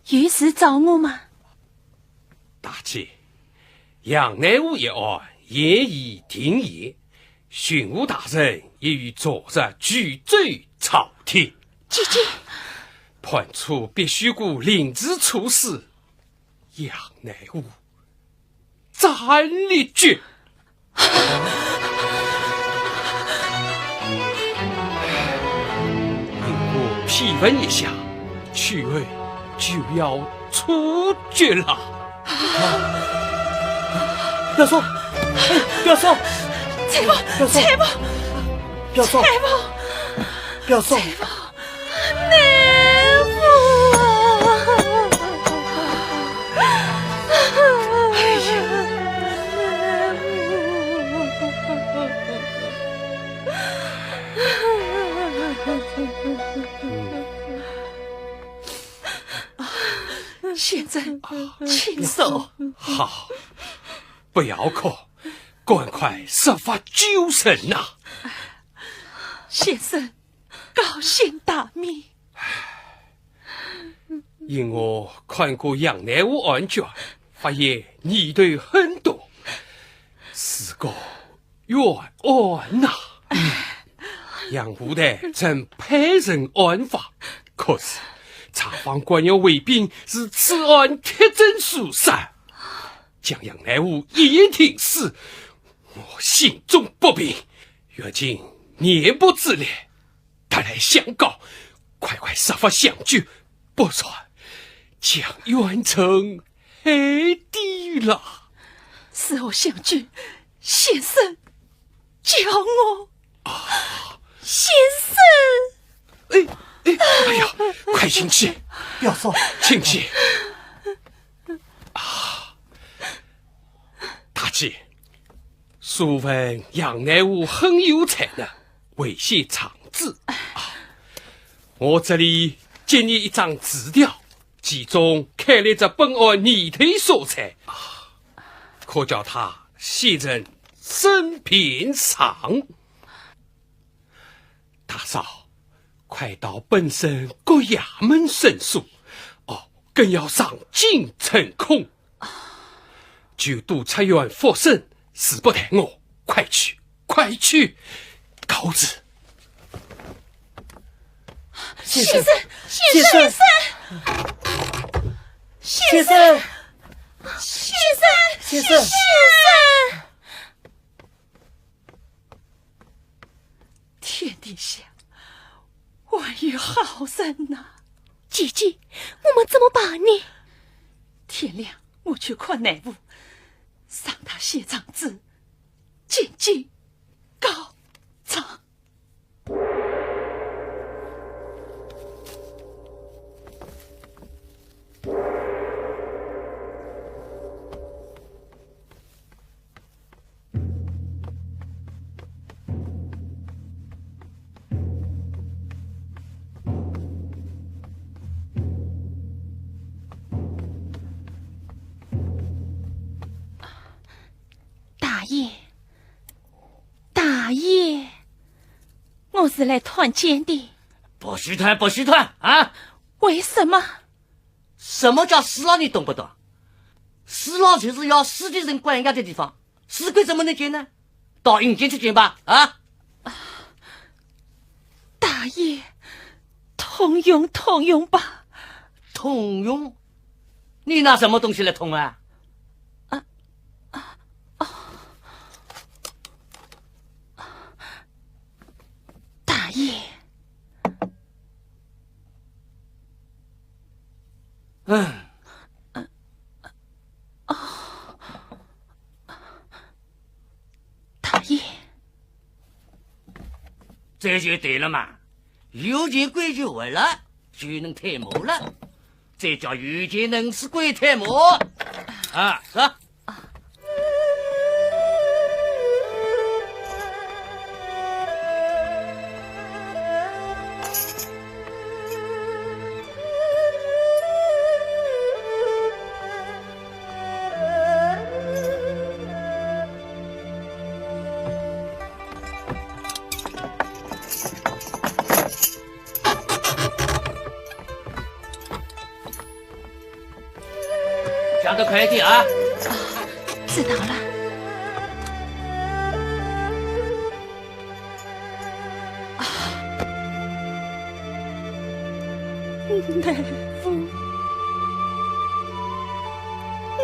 有事找我吗？大吉，杨乃武一案现已定谳，巡抚大人已于昨日举罪朝廷。姐姐，判处必须谷临时处死，杨乃武斩立决。批问一下，去位就要处决了。表嫂，表嫂，采访，采访，表嫂，采访，表嫂，乃武现在，请走。好，不要哭，赶快设法救人呐！先生，高兴大名。因我看过杨乃武案卷，发现你对很多是个冤案呐。杨武的曾派人案发，可是查访官要卫兵是此案铁证属实，将杨乃武一言停死，我心中不平，如今年不自怜，带来相告，快设法相救，不然将冤成黑地了。是我相救，先生教我。先生，哎呀，快进去，表嫂，进去。啊，大姐，素闻杨乃武很有才能，为写长字。我这里借你一张字条，其中开列着本案拟题所在，可叫他写成审评上。大嫂，快到本省各衙门申诉，更要上京呈控。就督察院复审，死不待我，快去，快去，告辞。先生，先生，先生，先生。天底下还有好人呐！姐姐，我们怎么办呢？天亮我去看乃武，让他写张字，进京告状。大爷，我是来团监的。不许团，不许团啊！为什么？什么叫死牢？你懂不懂？死牢就是要死的人关押的地方，死鬼怎么能进呢？到阴间去进吧！啊！大爷，通用吧。通用？你拿什么东西来通啊？大爷，大爷，这就对了嘛。有钱鬼就完了，就能推磨了。这叫有钱能使鬼推磨啊！是。讲得快一点啊！知道了。南父，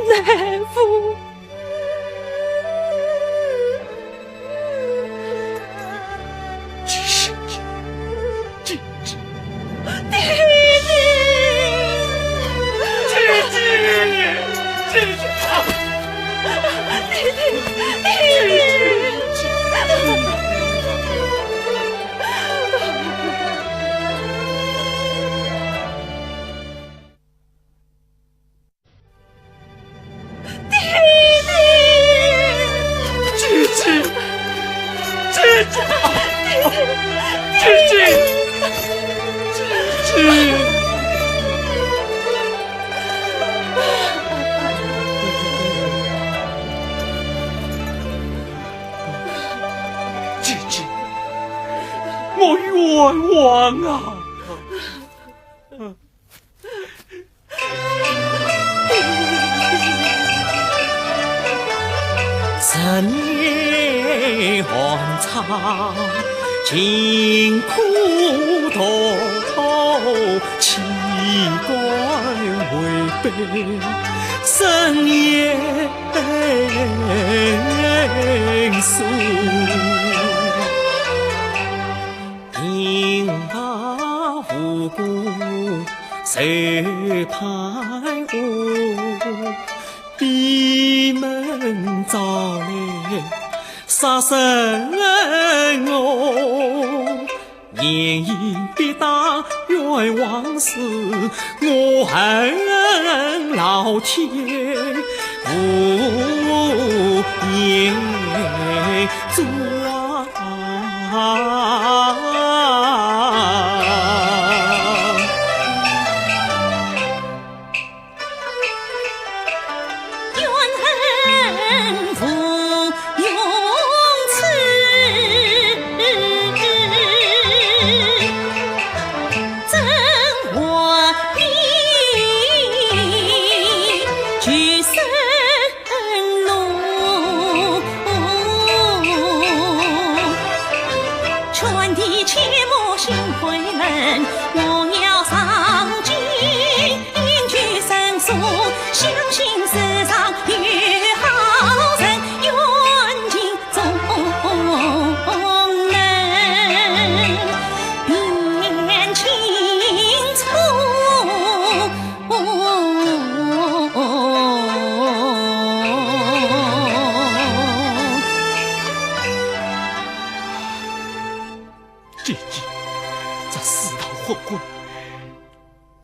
南父，弟弟，我冤枉啊！十年寒窗，尽苦途，岂敢违背深夜宿。平白无故谁徘徊？闭门造孽杀生我，言言必当冤枉事，我恨老天无言作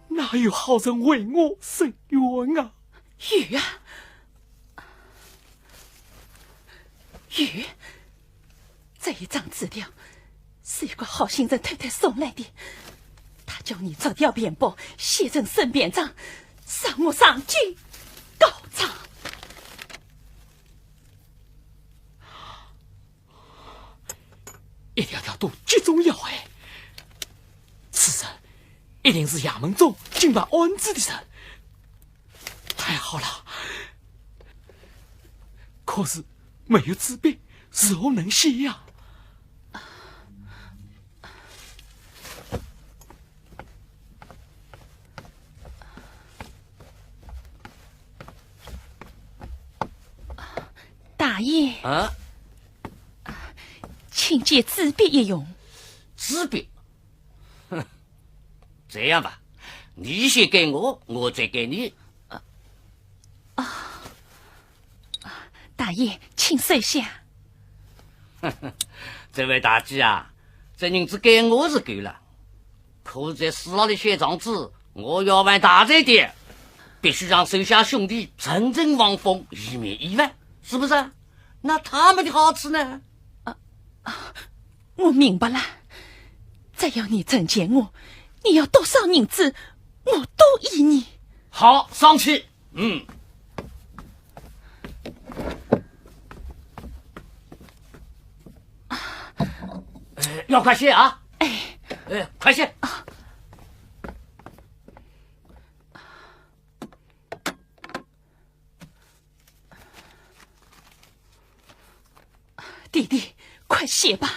哪有好人为我伸冤啊？玉啊，玉，这一张资料是一个好心人太太送来的，他叫你照条便报，写成申辩章，上我上京告状。一条条都极重要哎！此人一定是衙门中经办案子的人。太好了，可是没有纸笔，如何能写呀？大爷啊，请借纸笔一用。纸笔？哼，这样吧，你先给我，我再给你。大爷，请收下。这位大姐啊，这银子给我是够了，可是在寺那里写状纸，我要玩大这点，必须让手下兄弟阵阵望风，以免意外，是不是？那他们的好处呢？我明白了，再要你真见我，你要多少银子，我都依你。好，上去。要快些啊！快些！歇吧。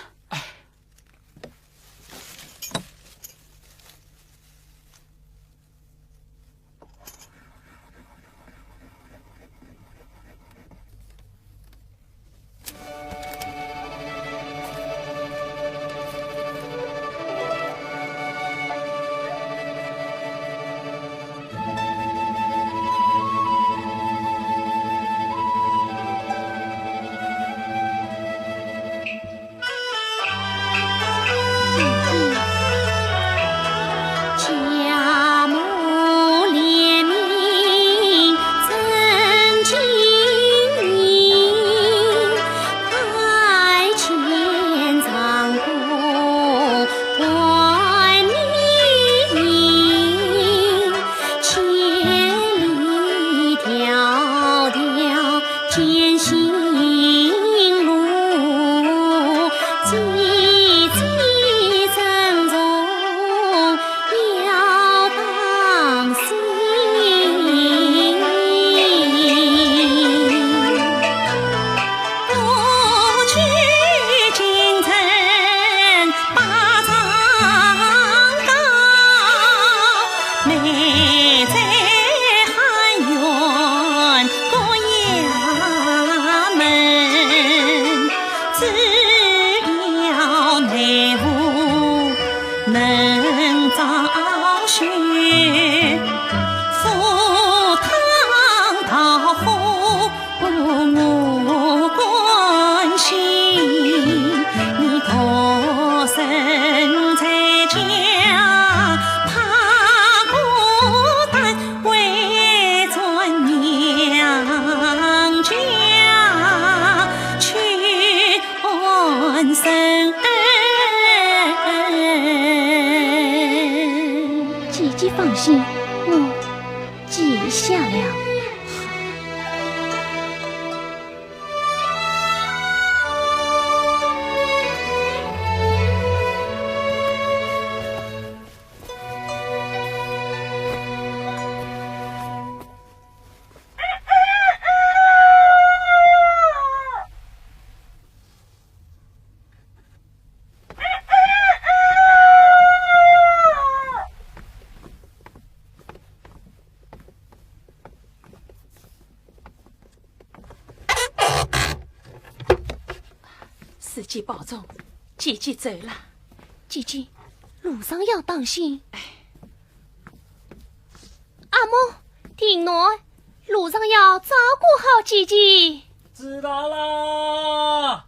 放心，我记下了。司机保重，姐姐走了。姐姐，路上要当心。阿嬷，听侬，路上要照顾好姐姐。知道啦。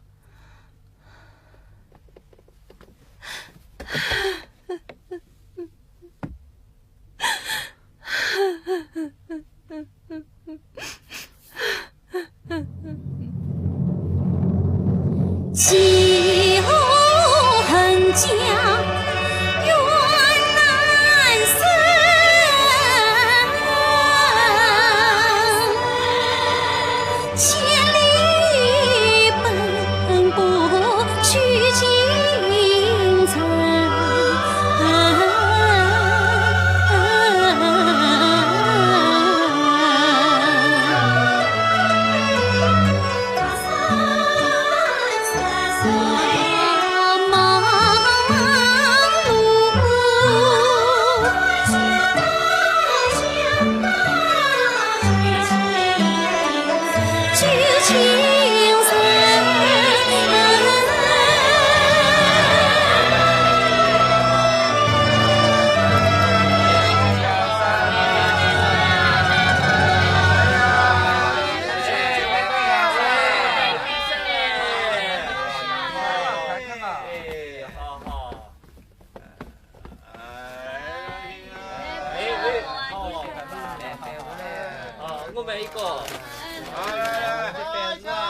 气候很佳，远难生。千里奔波去京城。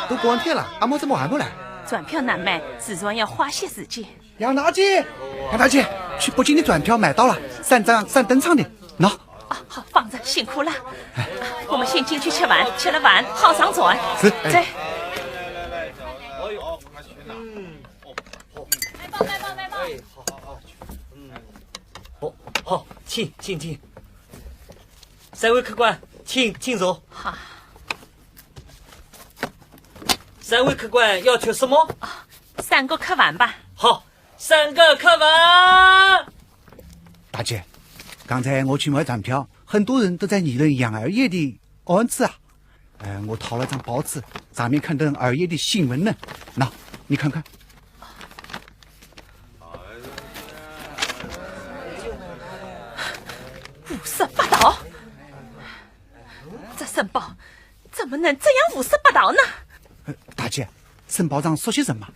都光天了，阿嬷怎么还不来？转票难买，始终要花些时间。杨大姐，杨大姐，去北京的转票买到了，3张上登场的，喏。啊，好，放着，辛苦了。我们先进去吃饭，吃了饭好上船。是，走。好，请。三位客官，请坐。好。三位客官要吃什么？ 3个刻完吧。好，3个刻完。大姐，刚才我去买站票，很多人都在议论杨二爷的案子啊。我掏了张报纸，上面刊登二爷的新闻呢。那你看看。胡说八道！这申报怎么能这样胡说八道呢？大姐，申报上说些什么？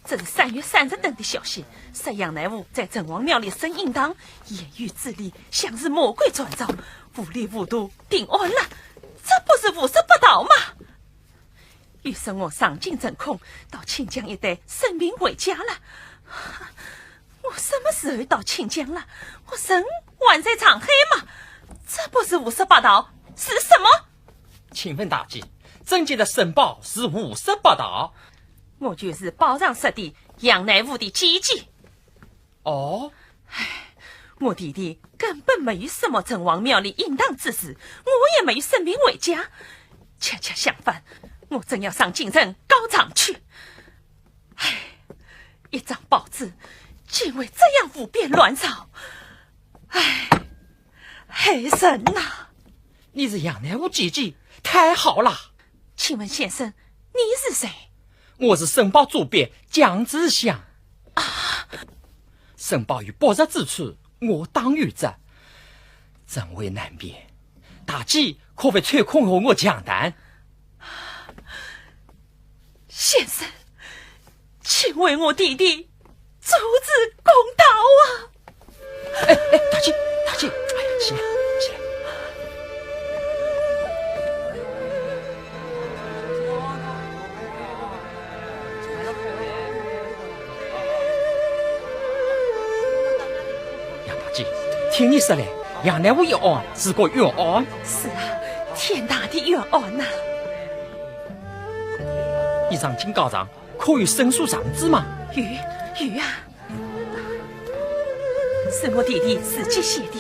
这是3月30日的消息，说杨乃武在郑王庙里生淫荡，言语之理像是魔鬼转造，无理无度定案了，这不是胡说八道吗？于是我上京镇控，到清江一带申明回家了。我什么时候到清江了？我人还在上海吗？这不是胡说八道是什么？请问大姐，郑杰的申报是胡说八道？我就是报上说的杨乃武的姐姐。哦，我弟弟根本没有什么郑王庙里淫荡之事，我也没有申明回家。恰恰相反，我正要上京城告状去。一张报纸竟为这样胡编乱造，害人呐！你是杨乃武姐姐，太好了。请问先生，你是谁？我是申报主编姜志祥。申报有不实之处，我当有责，真为难辨。大姐可否抽空和我讲谈？先生，请为我弟弟主持公道啊！大姐，起来，起来。杨大姐，听你说来，杨乃武一案是个冤案。是啊，天大的冤案呐！你上京告状，可有申诉上旨吗？有啊，是我弟弟自己写的，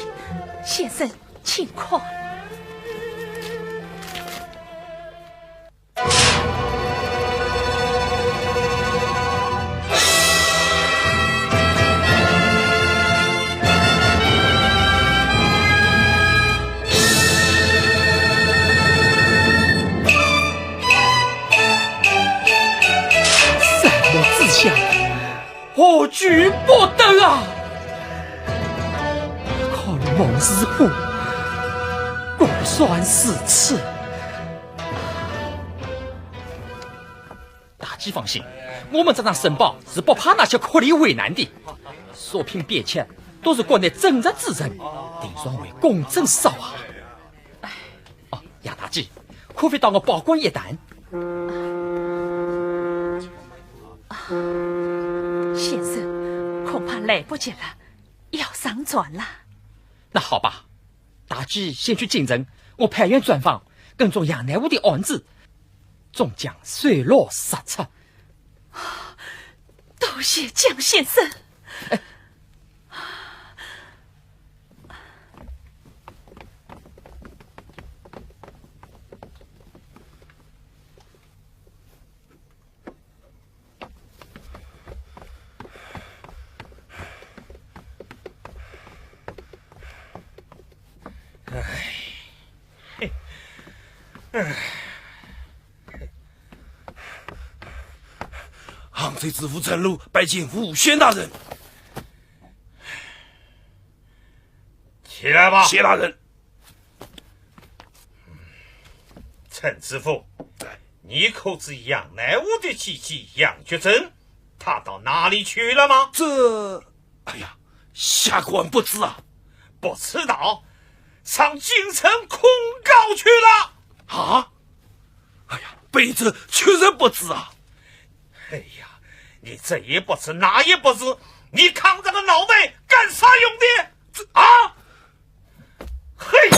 先生请看。何惧不得啊！考虑孟师傅，果算是此。大姐放心，我们这张申报是不怕那些苦力为难的，所凭辩切都是国内正直之人，定算为公正守啊！杨大姐，可否到我报官一谈？先生，恐怕来不及了，要上传了。那好吧，大姐先去京城，我派员专访，跟踪杨乃武的案子，终将水落石出。多谢姜先生。杭州知府陈禄拜见武宣大人。起来吧，谢大人。陈知府，你可知杨乃武的姐姐杨觉珍，她到哪里去了吗？哎呀，下官不知啊。不知道，上京城控告去了。啊！哎呀，卑职确实不知啊。哎呀，你这也不知那也不知，你扛着个脑袋干啥用的？啊！嘿！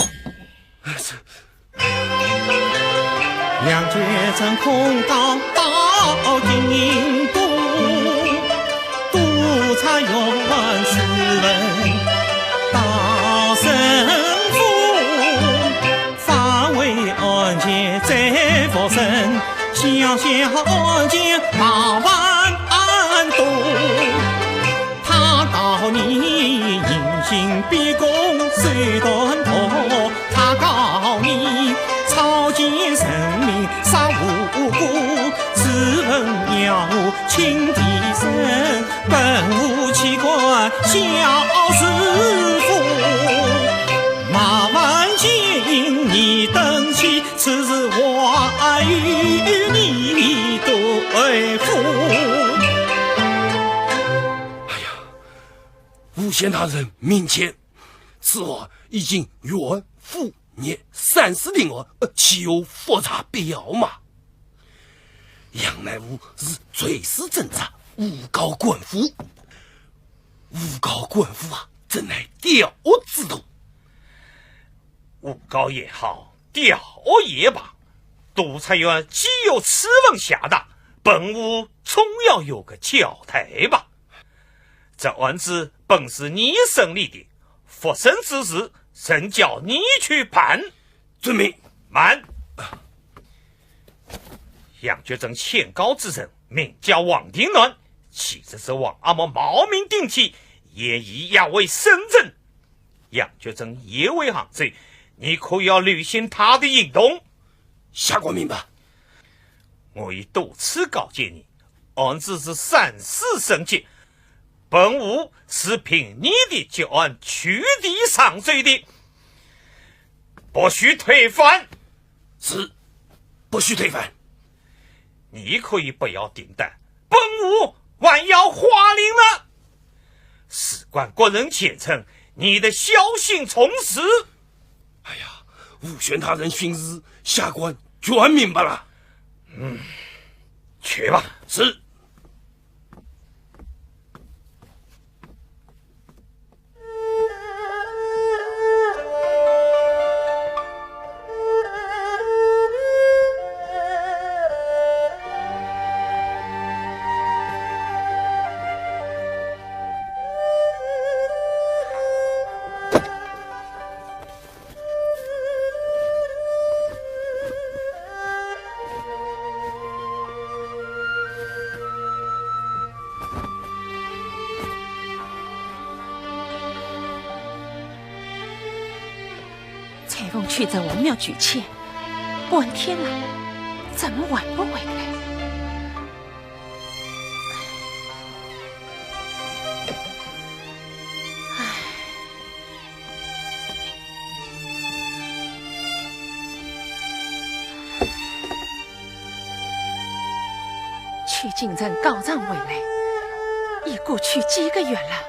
杨觉珍控告到京都，督察院质问到神父，发为案件再复审，小小案件马万多，他道你隐形逼供谁断头，他告你草菅人命杀无辜，自问要请地神，本无奇怪小师傅。马万见你登基，此事我与你对付。吴县大人明前，此话已经原复捏30令额，岂有复查必要嘛？杨乃武是罪事侦查，诬告官府，诬告官府啊，真乃吊之徒。诬告也好，吊也罢，督察院既有此文下达，本务总要有个交代吧。这案子本是你审理的，复审之时，甚叫你去判。遵命。慢。杨觉正欠告之人名叫王定暖，妻子是王阿嬷冒名顶替，也以要为身证。杨觉正也为行罪，你可要履行他的应动。下官明白。我已多次告诫你，案子是3事审结，本务是凭你的旧案取缔上罪的，不许推翻。是，不许推翻。你可以不要订单，本务还要花令了。事关国人前程，你的小心从事。吴宣大人训示，下官全明白了。去吧。是。彩凤去在王庙举签，半天了，怎么还不回来？曲敬人告状回来，已过去几个月了，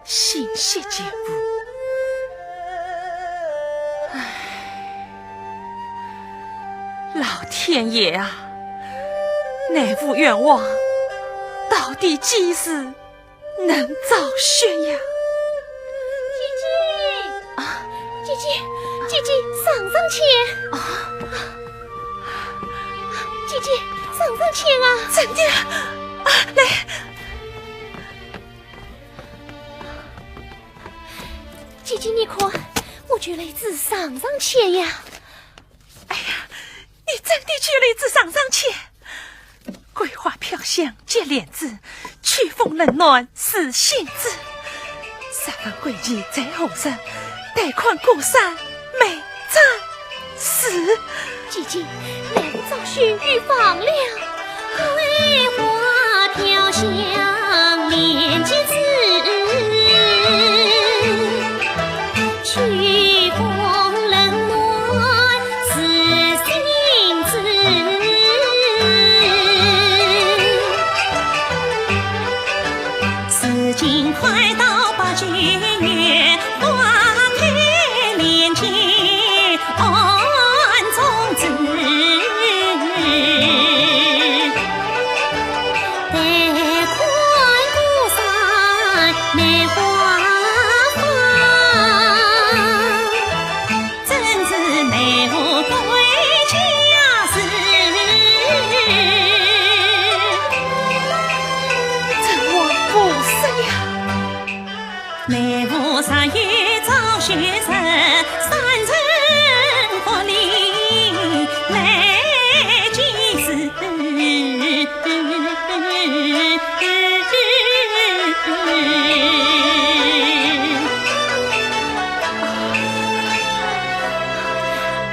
信息皆无。老天爷啊，乃父愿望到底几时能昭宣呀？姐姐，上前啊！姐姐，上前啊！真的啊，来，姐姐你看，我举了一只上前呀！哎呀，你真的举了一只上前？桂花飘香结莲子，曲风冷暖是性子。三番桂旗在红上，带款过山美赞死。姐姐，乃父早宣预防了。桂花飘香莲结子，曲风冷暖是性子。时间快到8、9月，花开莲结案中子。带款过山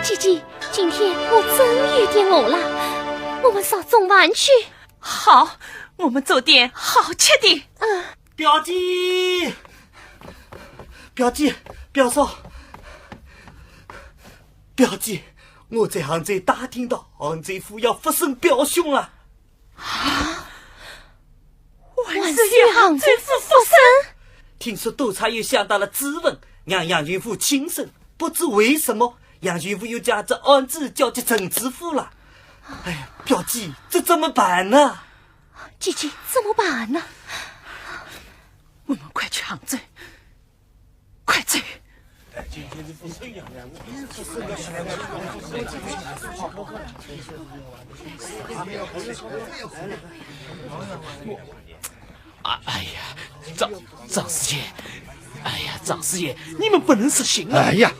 姐姐，今天我真有点饿了，我们烧盅饭去。好，我们做点好吃的。表姐，表姐，表嫂，表姐，我在杭州打听到杭州府要发生表兄了。万岁爷杭州府复生。听说督察又下达了质问，让杨巡抚亲审，不知为什么杨巡抚又将这案子交给陈知府了。哎呀，表姐，这怎么办呢？姐姐，怎么办呢？我们快去杭州，快走！哎呀，张师爷，哎呀，张师爷，你们不能失信了。哎呀，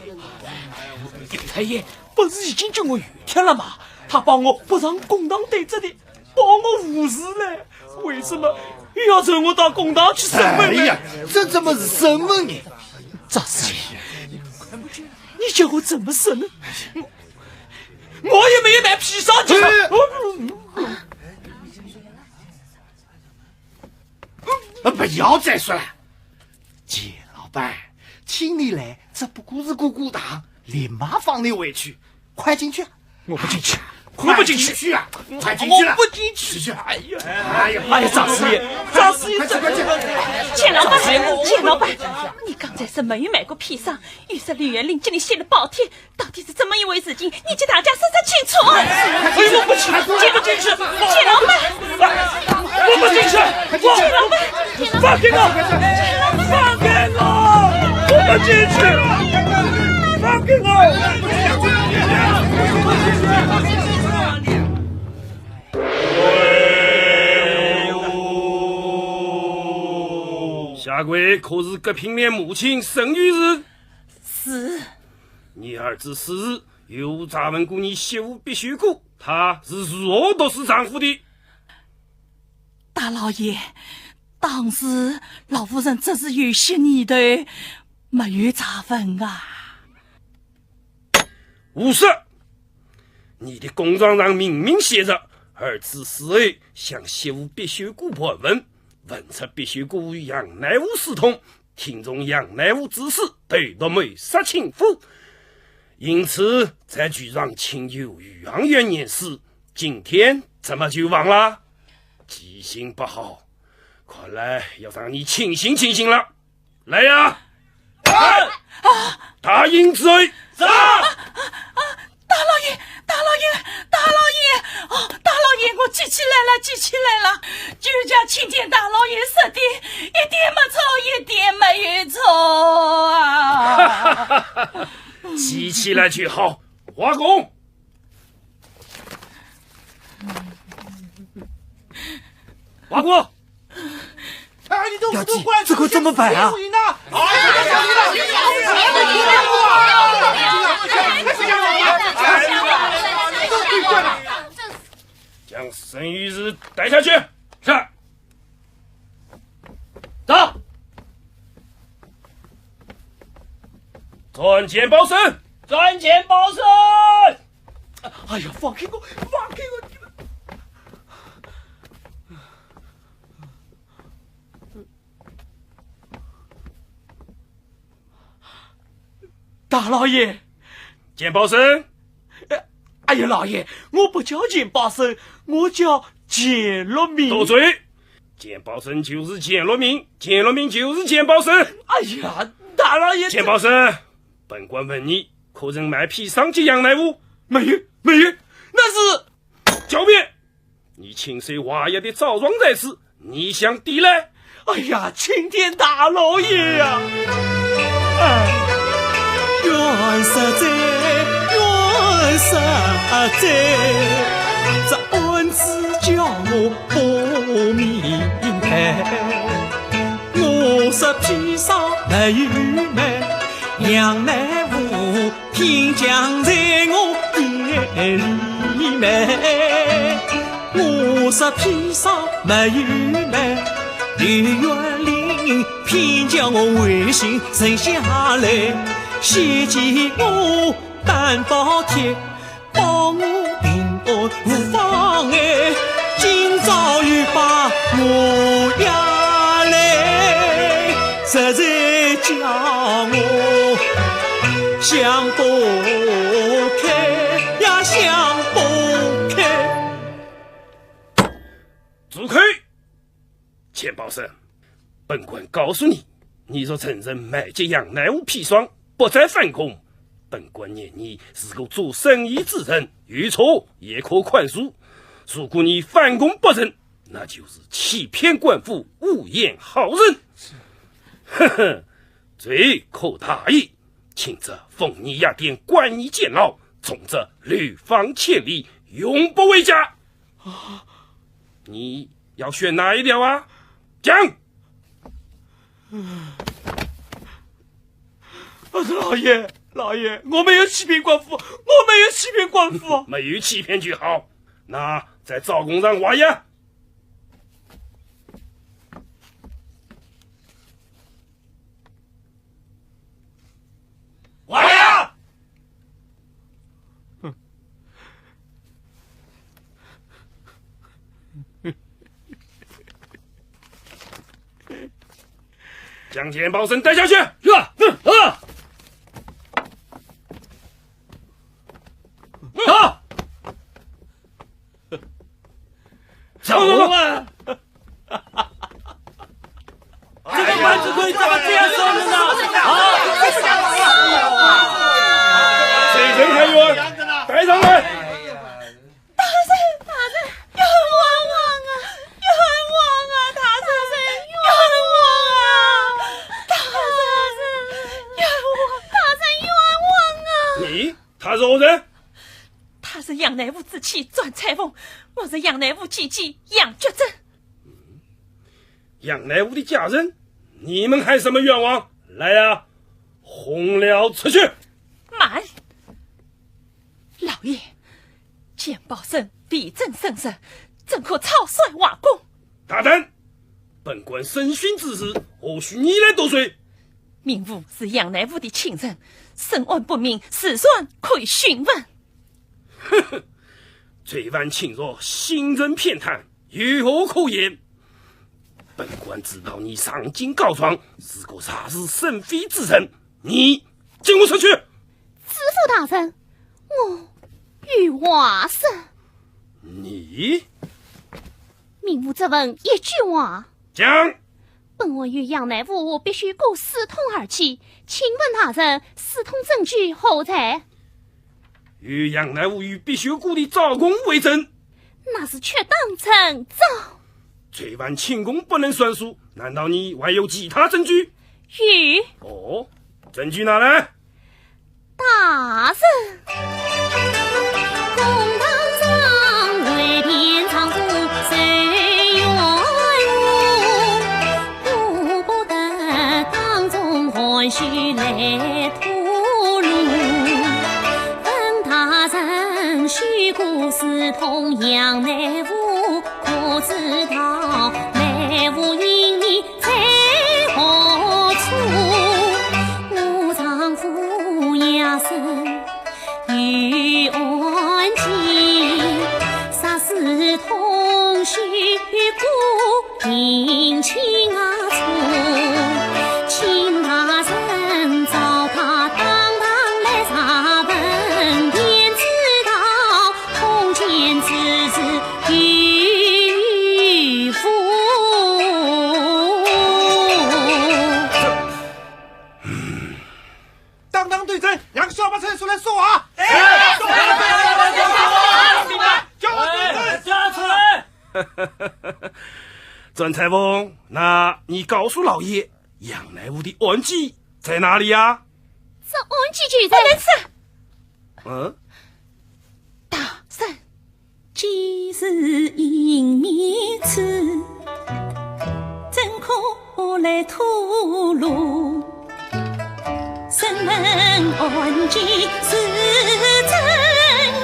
岳太爷不是已经叫我原贴了吗？他把我不上公堂对质的，把我无视了。为什么又要传我到公堂去审问呢？哎呀，这怎么是审问呢？张师爷，你叫我怎么审呢？我也没有买披萨去。不要再说了，钱老板，请你来只不过是鼓掌，立马放你回去，快进去！我不进去，我不进去啊！快进去了！我不进去！哎呀，哎呀，张师爷，张师爷，快进！钱老板，钱老板，你刚才是没有买过披萨，于是李元林叫你写了报帖，到底是怎么一回事情？你给大家说说清楚。我不去，进不进去？钱老板，我不进去！钱老板，放开我！放开我！我不进去！放开我！下回可是革平连母亲生日日。是。你儿子死日有查问过你媳妇必须姑，她是如何毒死丈夫的？大老爷，当时老夫人只是有些念头，没有查问啊。无事，你的公状上明明写着，儿子死后向媳妇必须姑盘问，问出必须姑与杨乃武私通，听从杨乃武指示，对夺梅杀亲夫，因此在局上请求余杭元年事，今天怎么就忘了？记性不好，看来要让你清醒清醒了。来呀！答应之罪。大老爷，大老爷，大老爷！哦，大老爷，我记起来了，记起来了，就叫青天大老爷说的，一点没错，一点没有错啊！记起来就好。华公，华公，表姐，这可怎么办啊？将沈御史带下去。是。走。转简报审，转简报审。哎呀，放开我，放开我！你们。大老爷，简报审。哎呀，老爷，我不叫简报审，我叫简乐明。多嘴！简报审就是简乐明，简乐明就是简报审。哎呀，大老爷！简报审，本官问你，可曾卖批上级杨乃武？没有，没有，那是狡辩！你亲手挖爷的枣庄在此，你想抵赖？哎呀，青天大老爷呀！冤杀在，冤杀在，这案子叫我不明白。我说披萨没有卖，杨乃武偏将在我店里卖。我说披萨没有卖，刘元林偏将我微信存下来。先前我答万宝贴，保我平安无妨碍。今朝又把我押来，实在叫我想不开呀，想不开。住口！钱宝生，本官告诉你，你若承认买劫杨乃武砒霜，不再反恐，本官念你是个做生意之人，有错也可宽恕。如果你反攻不成，那就是欺骗官府，诬陷好人。呵呵，罪可大矣，轻则封你押店，关你监牢；重则流放千里，永不回家。你要选哪一条啊？讲。老爷，我没有欺骗官府，我没有欺骗官府。没有欺骗就好。那在赵公上画押。画押。将钱宝生带下去。是。走啊！这个官子鬼怎么这样说的呢？谁人还冤？带上来！大人，冤枉啊！冤枉啊！大人，冤枉啊！大人冤枉啊！你，他是何人？他是杨乃武之妻转彩凤，我是杨乃武姐姐杨觉珍。杨乃武的家人，你们还什么冤枉？来呀，轰了出去！慢，老爷，钱宝生必正身世，怎可草率瓦工？大胆！本官审讯之时，何须你来多嘴？民妇是杨乃武的亲人，审案不明，事算可以询问。呵呵，罪犯轻若信人偏袒，有何可言？本官知道你上京告状是个查是甚非之人，你进屋出去。知府大人，我与华生。你民妇只问一句话。讲。本王与杨乃武必须过私通而起，请问大人，私通证据何在？与杨乃武与必修谷的赵公为证，那是却当成造。罪犯庆功不能算数，难道你还有其他证据？哦，证据拿来。大人，公堂上为偏仓促，谁冤枉？顾不得当中还须来吐露。虚故私通杨乃武，可知道乃武因你在何处？我丈夫押身于案件，杀死通虚故定情啊处，请大人找他当堂来查问。对阵，让小马陈出来说话。叫我对阵，叫出来。转裁缝，那你告诉老爷，杨乃武的案几在哪里呀？这案几就在。大人，既是隐秘处，怎可来吐露？审问案件是证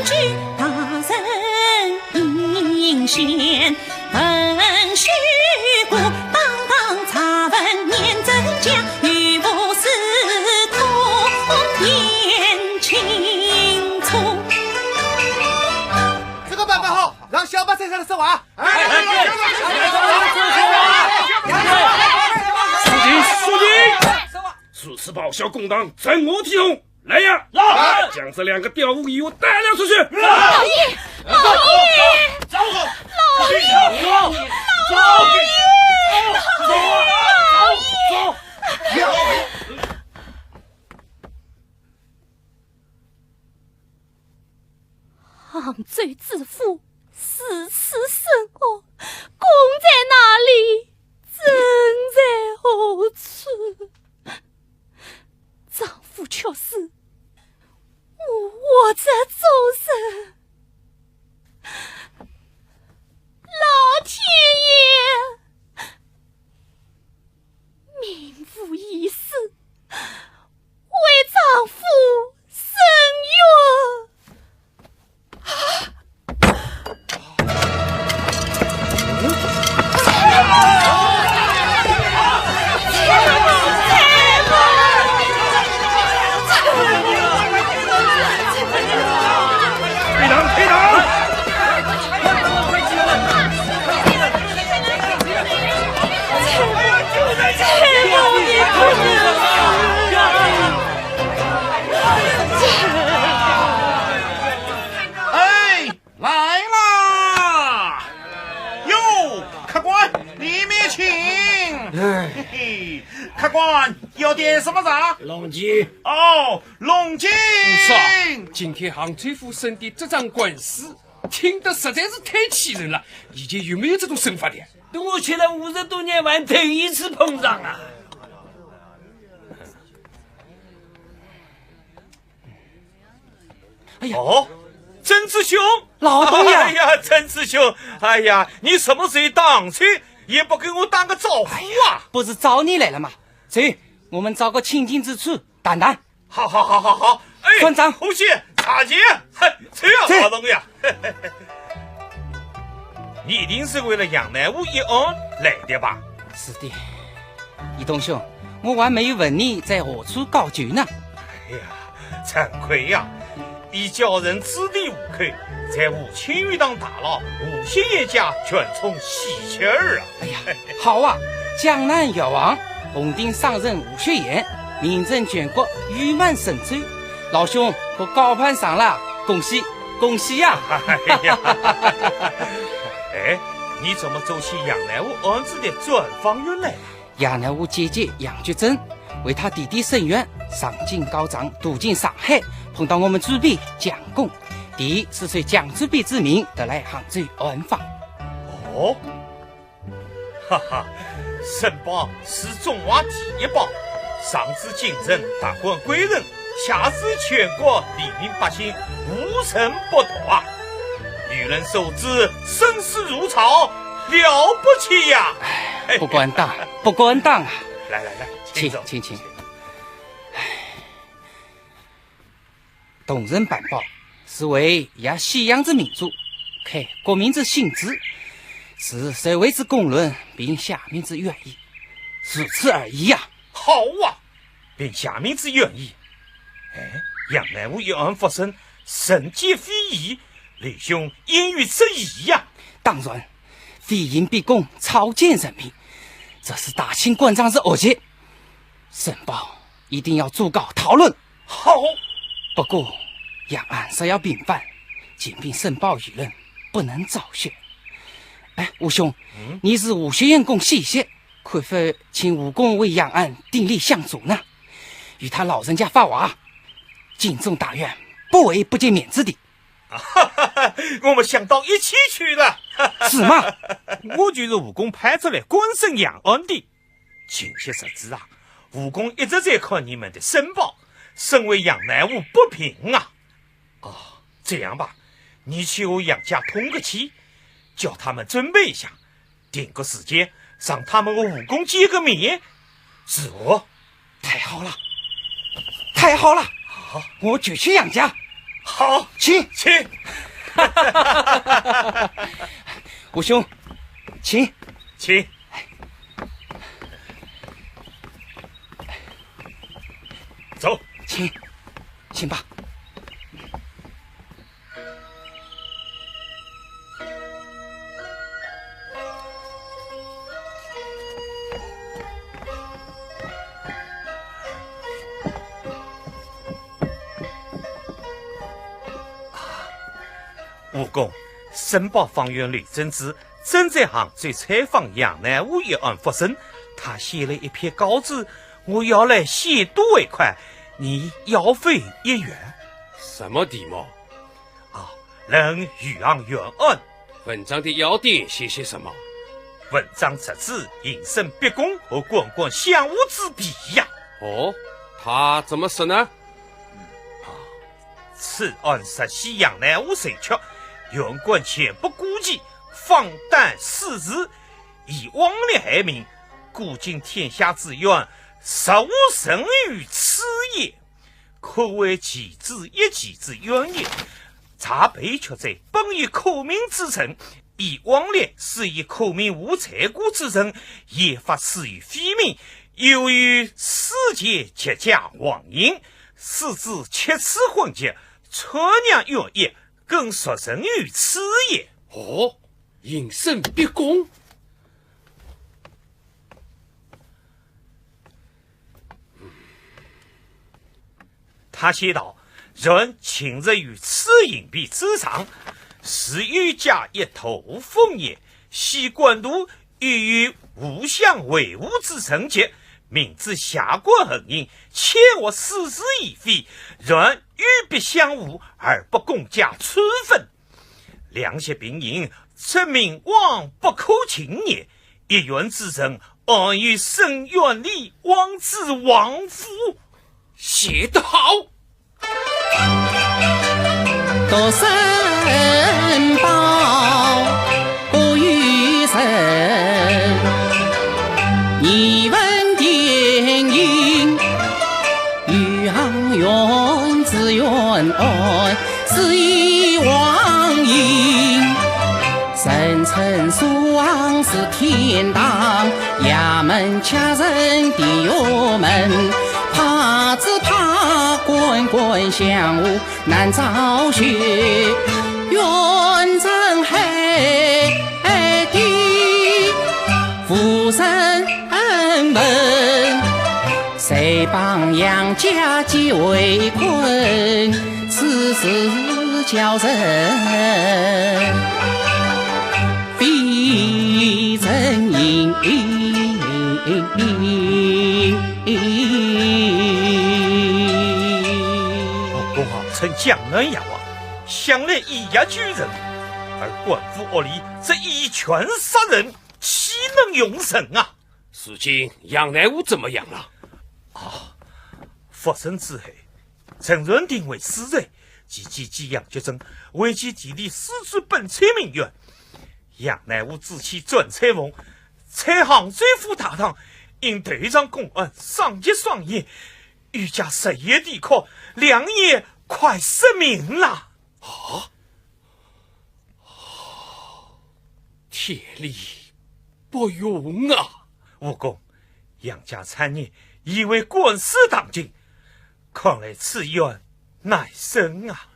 据，大人应选问虚故，当当查问验真假，与无私通辨清。身上的手啊！肃静，肃静！如此报效公党，整我提供。来呀！来！将这2个吊物义务带了出去。老爷，老爷，走！老爷，老爷，杭州知府四次审我，功在哪里？正在何处？丈夫却是我这终身。老天爷，命妇已死，为丈夫伸冤。客官要点什么茶？龙井。哦，龙井。是啊，今天杭州府审的这桩官司，听得实在是太气人了。以前有没有这种审法的？我吃了50多年饭，头一次碰上啊！哎呀，哦，曾志兄，老东家，哎呀，曾志兄，哎呀，你什么时候当去？也不跟我打个招呼啊！不是找你来了吗？走，我们找个清静之处谈谈。好，哎，团长，红喜，茶姐，这样好东呀！你一定是为了杨乃武一案来的吧？是的，一东兄，我还没有问你在何处高就呢。哎呀，惭愧呀！一家人子弟5口，在吴清玉当大佬，吴兴业家全从喜气儿啊！哎呀，好啊！江南药王，红顶上任吴学言，名震全国，誉满神州。老兄可高攀上了，恭喜恭喜呀！哎，你怎么走起杨乃武儿子的专访员来了？杨乃武姐姐杨觉珍为他弟弟申冤，上京告状，途经上海，碰到我们主笔蒋公，弟是随蒋主笔之名得来杭州安访。哦，哈哈，申报是中华第一报，上至京城达官贵人，下至全国黎民百姓，无尘不夺啊！女人手指生死如草，了不起呀！不敢当，不敢当啊！来，请走，请。同人办报是为压西洋之民主，开国民之心智，是社会之公论，并下民之愿意，如此而已呀！好啊，并下民之愿意。哎，杨乃武一案发生，甚皆非议，雷兄言语质疑呀！当然，非因必公，草菅人命，这是大清官场之恶习。申报一定要逐稿讨论。好，不过杨案是要平反，仅凭申报舆论不能昭雪。哎，吴兄，你是吴学院公细节，可否请吴公为杨案鼎力相助呢？与他老人家发话，京中大院不为不见面子的。我们想到一起去了。是吗？我就是吴公派出来官审杨案的。清晰实质啊，吴公一直在看你们的申报，身为杨乃武不平啊。哦，这样吧，你去和杨家通个气，叫他们准备一下，定个时间让他们和吴公见个面。是哦，太好了，太好了！好，我就去杨家。好，请。吴兄，请。走，请吧。武功，申报方院吕正之正在杭州采访杨乃武一案发生，他写了一篇稿子，我要来写读为快，你要费1元。什么题目？论余杭原案。文章的要点写些什么？文章直指隐身逼供和滚滚相互之弊呀。哦，他怎么说呢？此案实系杨乃武手脚，原官前不顾忌，放胆肆事，以妄立害民，古今天下之冤，实无甚于此也，可谓其之一己之冤也。查被却在本以口名之臣，以妄立是以口名无财过之人，也发施于非民，由于世界结家亡淫，使之七次婚结，错酿冤业，更属人于此也。哦，隐身逼供。他写道：人侵入于此隐蔽之上，是欲加一头风也。西官奴欲于无相为伍之成节，明知下官横淫，切我私之以非，人欲必相侮而不公加处分。良血并淫，则民望不可轻也。一冤之人，安于深渊里望之亡夫。写得好。读申报不与神，疑问电影，余杭冤之冤案，是以妄淫。神称苏杭是天堂，衙门掐人的衙门，怕只怕滚滚相互难找寻，冤正黑的浮生门，谁帮杨家既围困，此事叫人非正淫。趁江南야王，向来以牙拒人，而官府恶里则以权杀人，岂能容忍啊？如今杨乃武怎么样了？发生之后，曾认定为死罪，即寄杨决正为其弟弟私自本册名媛。杨乃武自其转彩梦，在杭州府大堂因队长公案上级双眼，欲加10夜抵抗，2夜快失明了。铁力不容啊！武功，杨家残孽以为官司当尽，看来此冤乃深啊！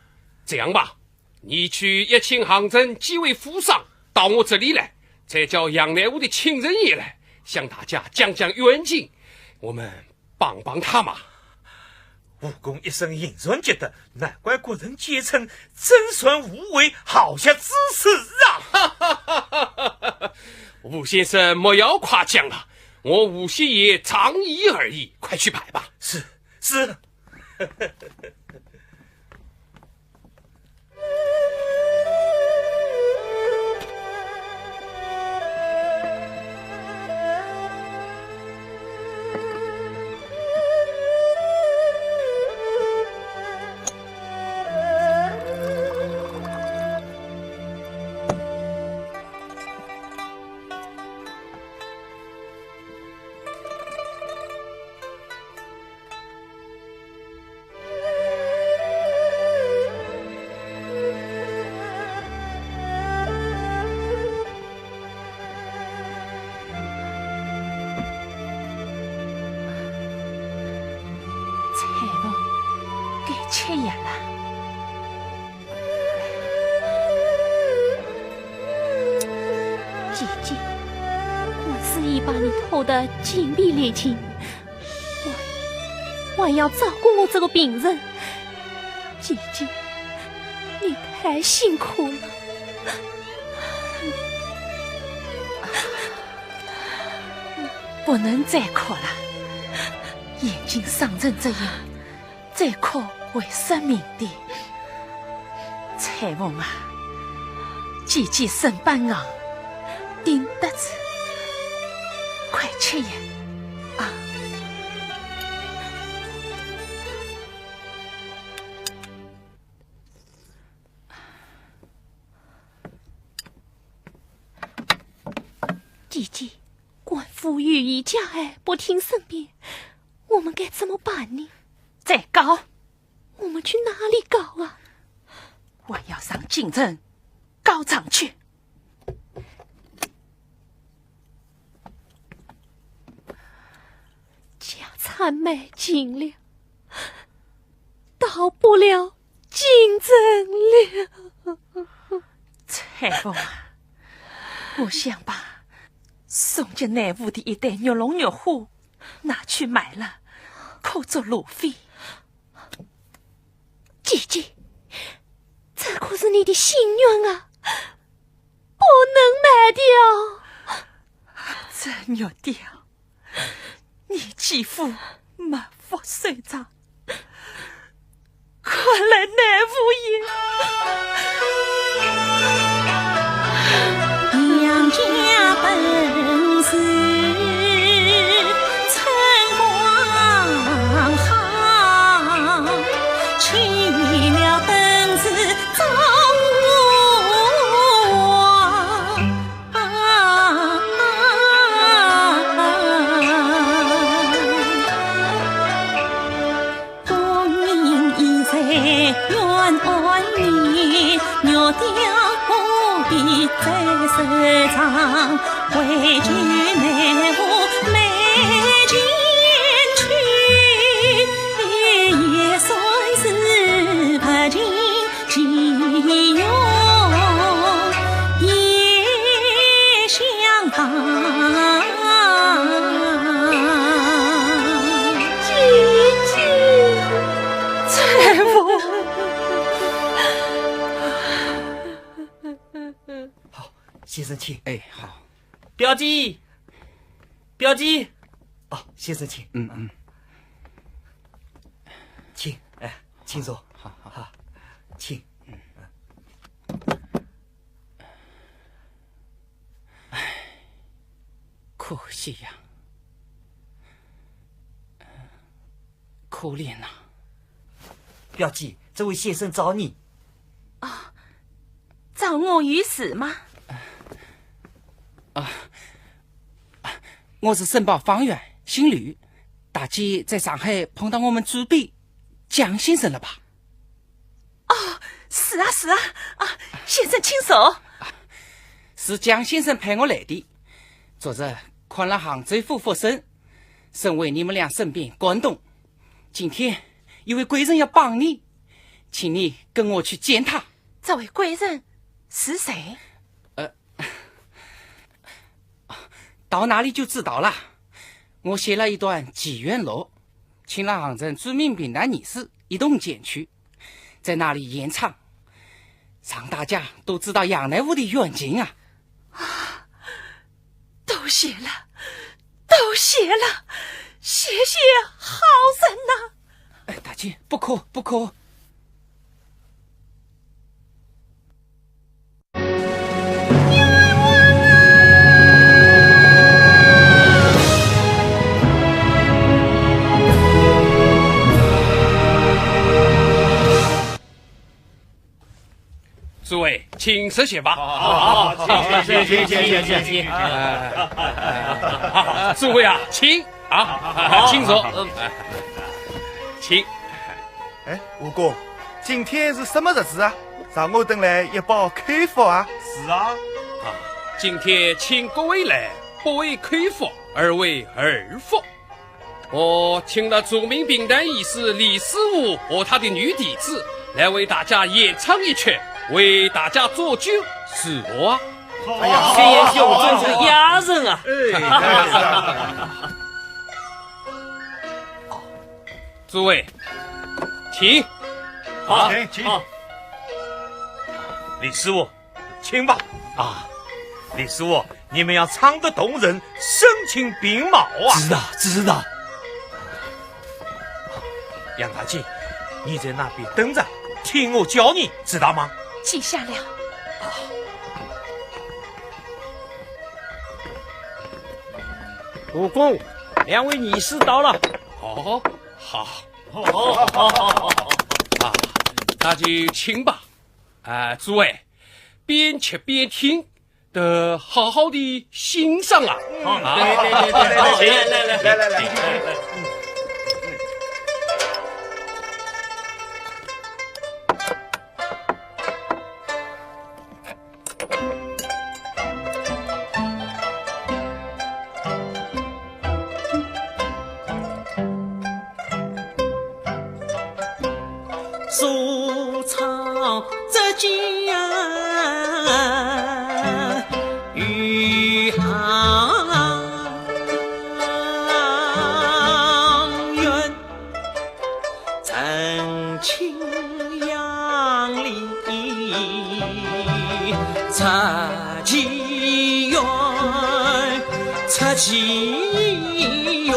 这样吧，你去一请杭州几位府上到我这里来，再叫杨乃武的亲人也来，向大家讲讲冤情，我们帮帮他嘛。武功一生隐忍积德，难怪国人皆称真传无为，好下之词啊！吴先生莫要夸奖了，我吴先爷仗义而已，快去摆吧。是。7夜了，姐姐，我是已把你偷得精疲力尽，我还要照顾我这个病人。姐姐，你太辛苦了。不能再哭了，眼睛伤成这样，再哭会失明的。彩凤啊，姐姐身板硬，顶得住，快吃呀！啊！姐姐，官府予以加害，不听申辩，我们该怎么办呢？再告，我们去哪里告啊？我要上京城告状去。家产买尽了，到不了京城了。彩凤啊，我想把宋家内务的一袋玉龙玉虎拿去卖了，可做路费。姐姐，这可是你的心愿啊，不能卖掉。这玉雕，你继父没福收场，快来内务爷，杨家本是春光好，去了灯子照多年以在愿爱你，玉雕不必再收藏，回去内务没进去，也算是不尽其用，也相当。彩凤，好，先生请。哎，好。表姐，表姐，哦，先生请。请，哎，请坐。好，请。可惜呀，可怜呐。表姐，这位先生找你。找我有事吗？我是申报方员，姓吕，大姐在上海碰到我们主笔蒋先生了吧？是啊，先生请坐。是蒋先生派我来的。昨日看了杭州府复审，身为你们俩身边关东，今天有位贵人要帮你，请你跟我去见他。这位贵人是谁？到那里就知道了。我写了一段祈愿录，请了杭州著名殡坛艺师一同前去，在那里演唱，让大家都知道杨乃武的远近啊！都谢了，谢谢好人呐！哎，大姐，不可。诸位，请设席吧。好，请。诸位啊，请啊，请坐。请。哎，武功，今天是什么日子啊？让我等来一包口福啊！是啊，今天请各位来，不为口福，而为儿福。我请了著名殡坛艺师李师傅和他的女弟子来为大家演唱一曲，为大家做酒是我啊。哎呀，薛爷兄真是雅人啊！诸位，请。请。李师傅，请吧。啊，李师傅，你们要唱得动人，声情并茂啊！知道。杨大姐，你在那边等着，听我教你，知道吗？记下了。武功，两位女士到了。哦，好，好。啊，那就请吧。诸位，边吃边听，得好好的欣赏啊。对，来。树草浙江余杭远，真情杨里出奇缘，出奇缘。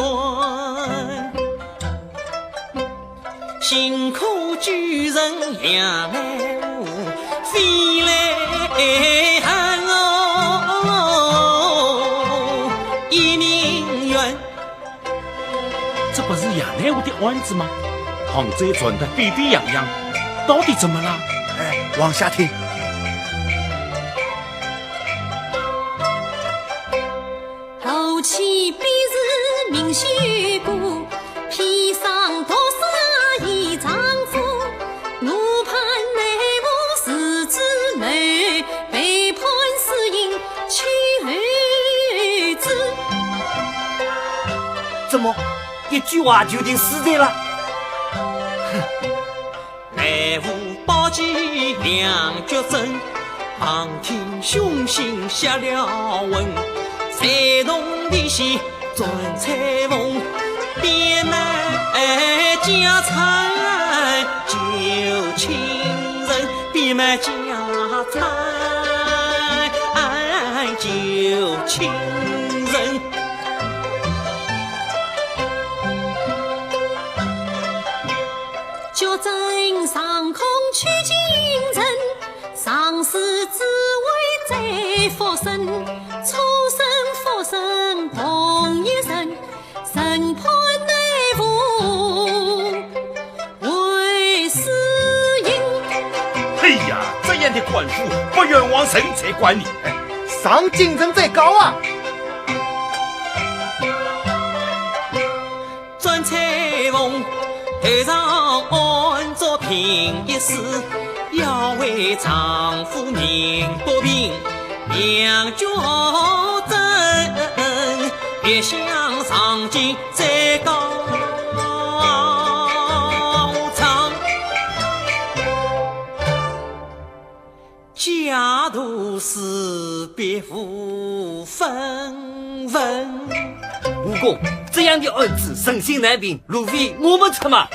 辛苦巨人杨来武，飞来汉哦，一命缘。这不是杨来武的案子吗？杭州传得沸沸扬扬，到底怎么了？往下听。后期必是名须故，披上毒杀一丈夫。怒判内务是子内，被判死刑去儿子。怎么一句话就定死罪了？内务宝剑两绝真，旁听凶心下了文。山东的戏转彩凤，边来家产救亲人，边来家产救亲人。脚正上空取精神，上世只为再复生，出生复生同一生，审判内务为私隐。哎呀，这样的官府不冤枉神才怪你，上京城再高啊！转彩凤头上按着平一事，要为丈夫鸣不平，两脚正，别想上京再高唱。家徒四壁无分文。武功，这样的案子身心难平，路费我们出嘛。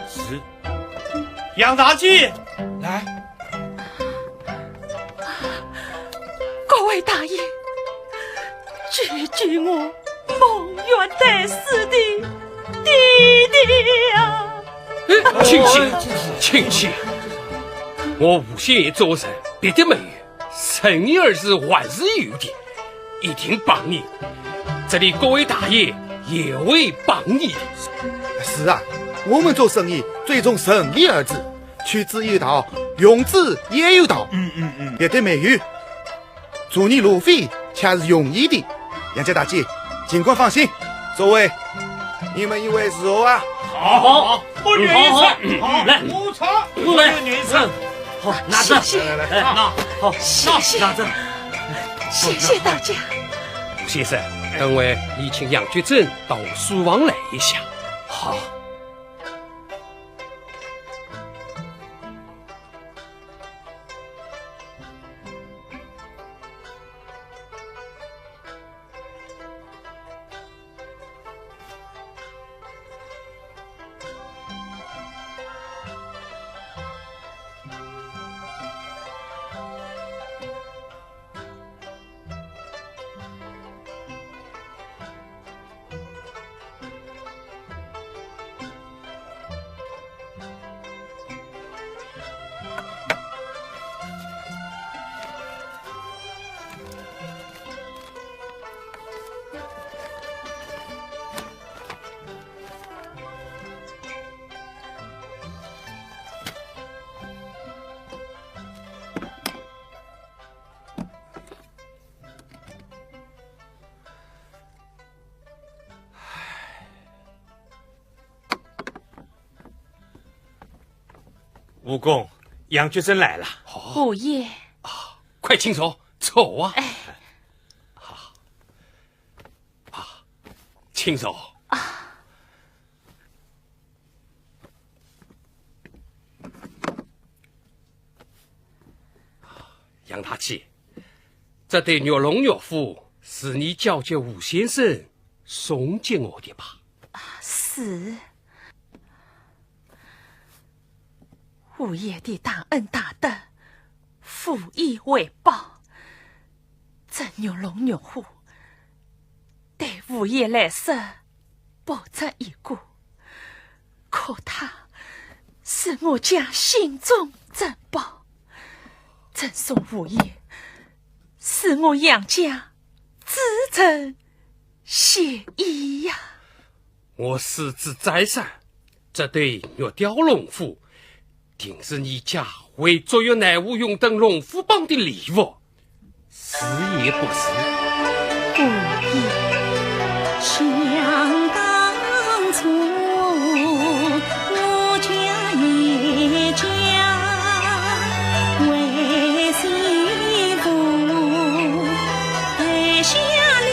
是。杨大姐，来。各位大爷，救救我梦远待死的弟弟呀！亲戚，我吴县爷做人别的没有，生意儿是万事有的，一定帮你。这里各位大爷也会帮你的。是啊，我们做生意最重生意二字，取之有道，用之也有道。别的没有，祝你路费恰是容易的。杨家大姐，尽管放心，诸位，你们一位是我啊。好，不愿意吃，来，不茶，不愿意吃。好，拿着，谢谢来，拿，好，谢谢拿着。谢谢大家。吴先生，等会你请杨觉珍到书房来一下。好。武公，杨觉生来了。五爷，快请坐，坐啊！请坐。杨大姐，这对玉龙玉虎是你叫叫吴先生送给我的吧？是。五爷的大恩大德，父以为报。这玉龙玉虎对五爷来说不值一顾，可他是我家心中珍宝，赠送五爷是我杨家至诚谢意呀。我实之再三，这对玉雕龙虎定是你家为作为内务用等龙虎榜的礼物，是也不是？五爷，想当初我家一家为媳妇配下了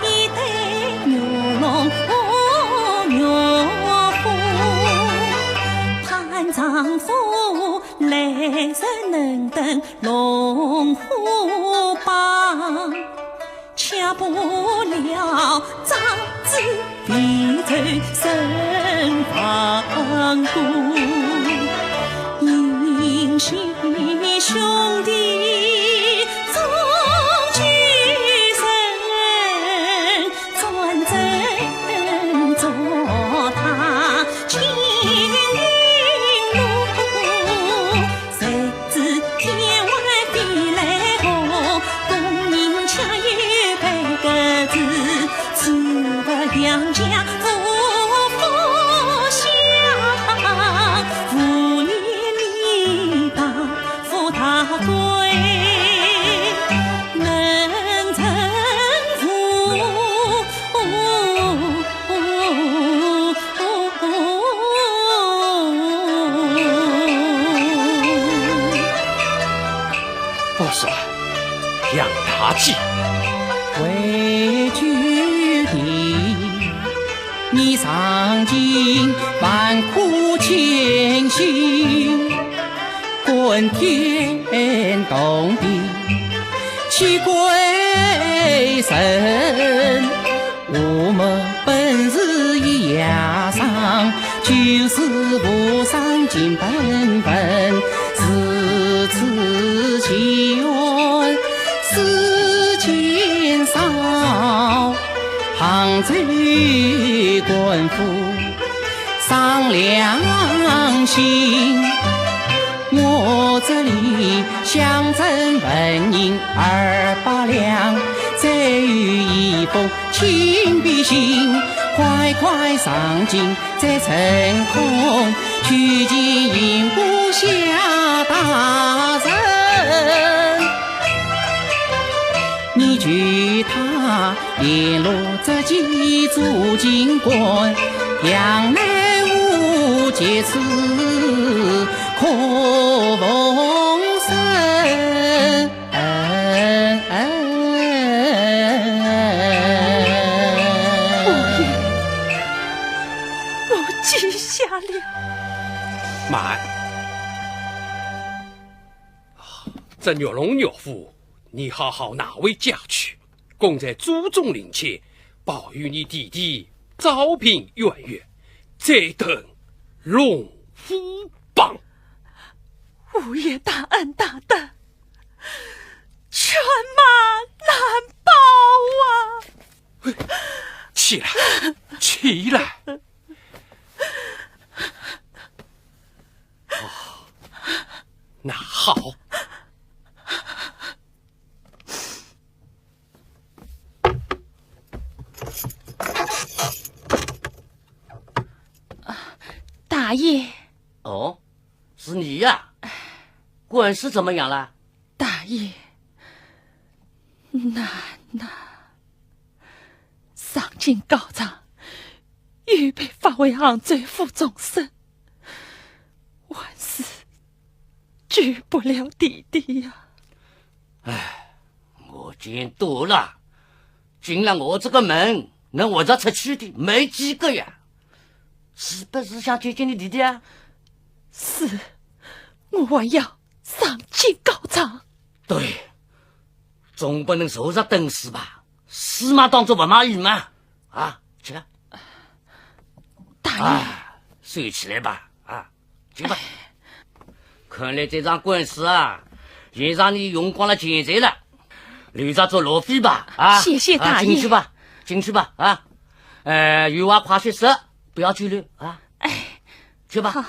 一对玉龙玉虎，盼丈夫来生能登龙虎榜，恰不料长子必走身亡故，因系兄弟终聚身，专政做他青云路，谁知天外飞来鸿，功名恰有百个字，此不杨家不福相，父业理当负大贵，能成福。不说，杨大姐，为居地，你尝尽万苦艰辛，滚天动地去归神。我们本是一牙伤，就是不伤尽本分，是此情缘世间少，杭州官府伤良心。我这里乡镇文银200两，再有一封亲笔信，快快上京再成空，去见银部夏大人。你据他联络这几组京官，杨乃武借此可逢生。我记下了。慢，这玉龙玉虎你好好拿回家去，供在祖宗灵前，保佑你弟弟早平圆月，再等龙虎榜。五爷大恩大德，犬马难报啊！起来，起来！那好。大爷。哦，是你呀？官司怎么样了？大爷，难呐！上京告状，预备发回杭州府总审，还是救不了弟弟呀。我见多了，进了我这个门能活着出去的没几个呀。是不是想救救你弟弟啊？是，我还要上京告状。对，总不能坐着等死吧？死嘛当做不骂鱼嘛？啊，去了。大爷，睡起来吧，啊，去吧。看来这场官司啊，也让你用光了钱财了，留着做路费吧，啊！谢谢大爷。进去吧，进去吧，啊！有话快些说，不要拘留啊！哎，去吧。好。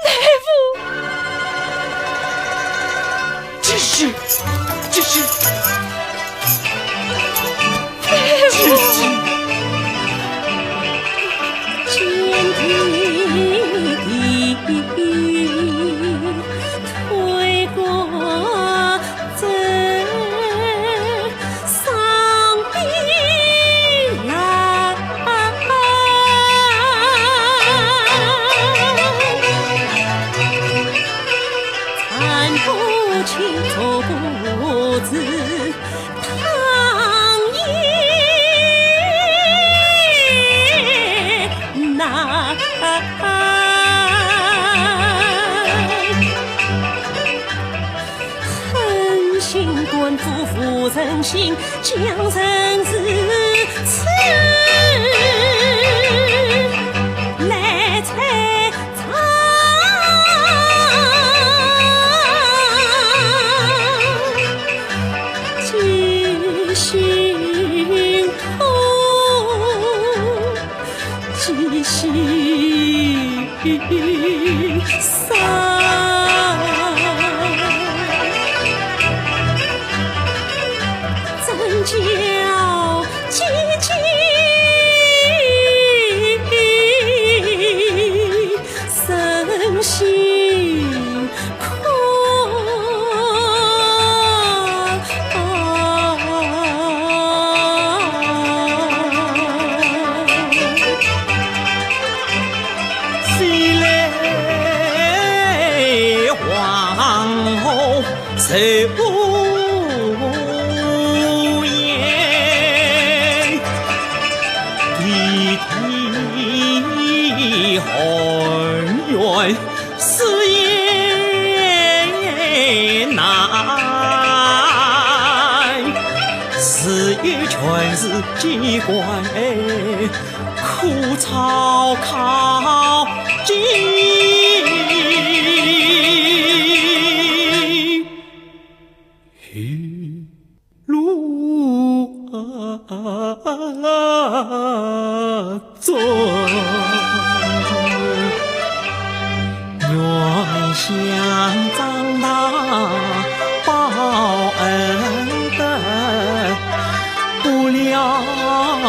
来福，继续，继续，来福。推过这伤悲来，看不清楚不知唐寅难。狠心官府负人心，将人之耻来猜藏。记心痛，记心伤。叫姐姐身心空，谁来皇后谁事业难，事业全是机关苦草考尽，一路走。愿想长大报恩德，不了梦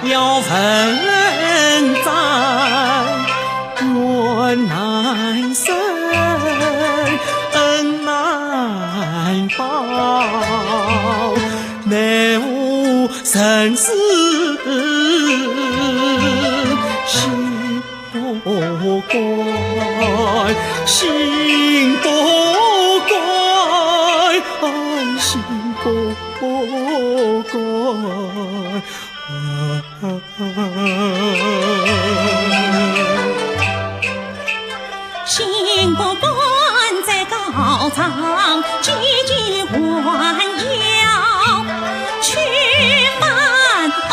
要奋战，愿难伸恩难报，难无生死心不改，心不改，心不改。心不管在高涨，几句还要去翻案。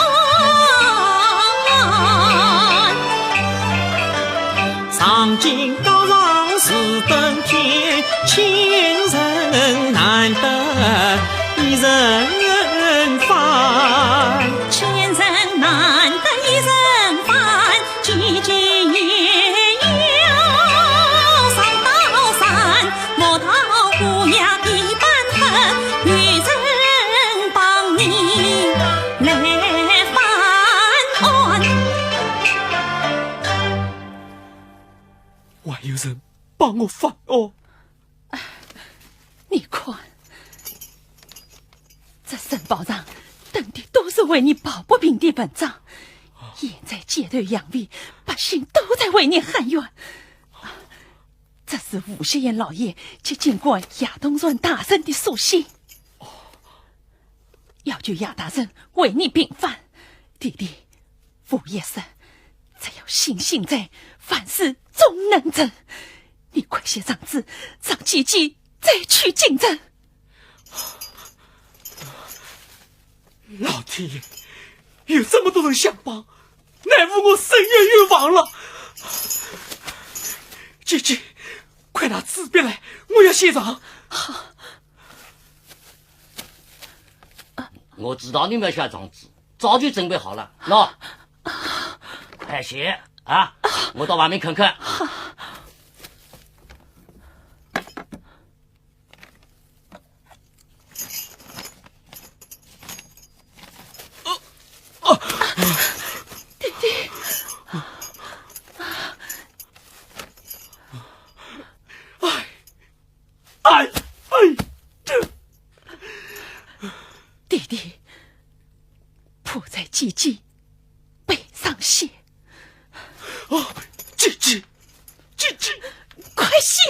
上京高上是登天，千人难得一人翻。千人难得一人翻，几句也要上刀山，磨刀不要一般恨，女人帮你来翻案。还有人帮我翻案？你看，这申报上登的都是是为你抱不平的文章。现在街头养卫，百姓都在为你喊冤。这是吴学言老爷接见过亚东润大人的书信，要求亚大人为你平反。弟弟，吴先生只要信心在，凡事总能成。你快些上旨，让姐姐再去进城。老天爷，有这么多人相帮，奈何我生也冤枉了。姐姐，快拿纸笔来，我要写上。我知道你们要写张纸，早就准备好了。喏，快写啊！我到外面看看。弟弟，弟弟，迫在姐姐背上写。姐姐，姐姐，快写！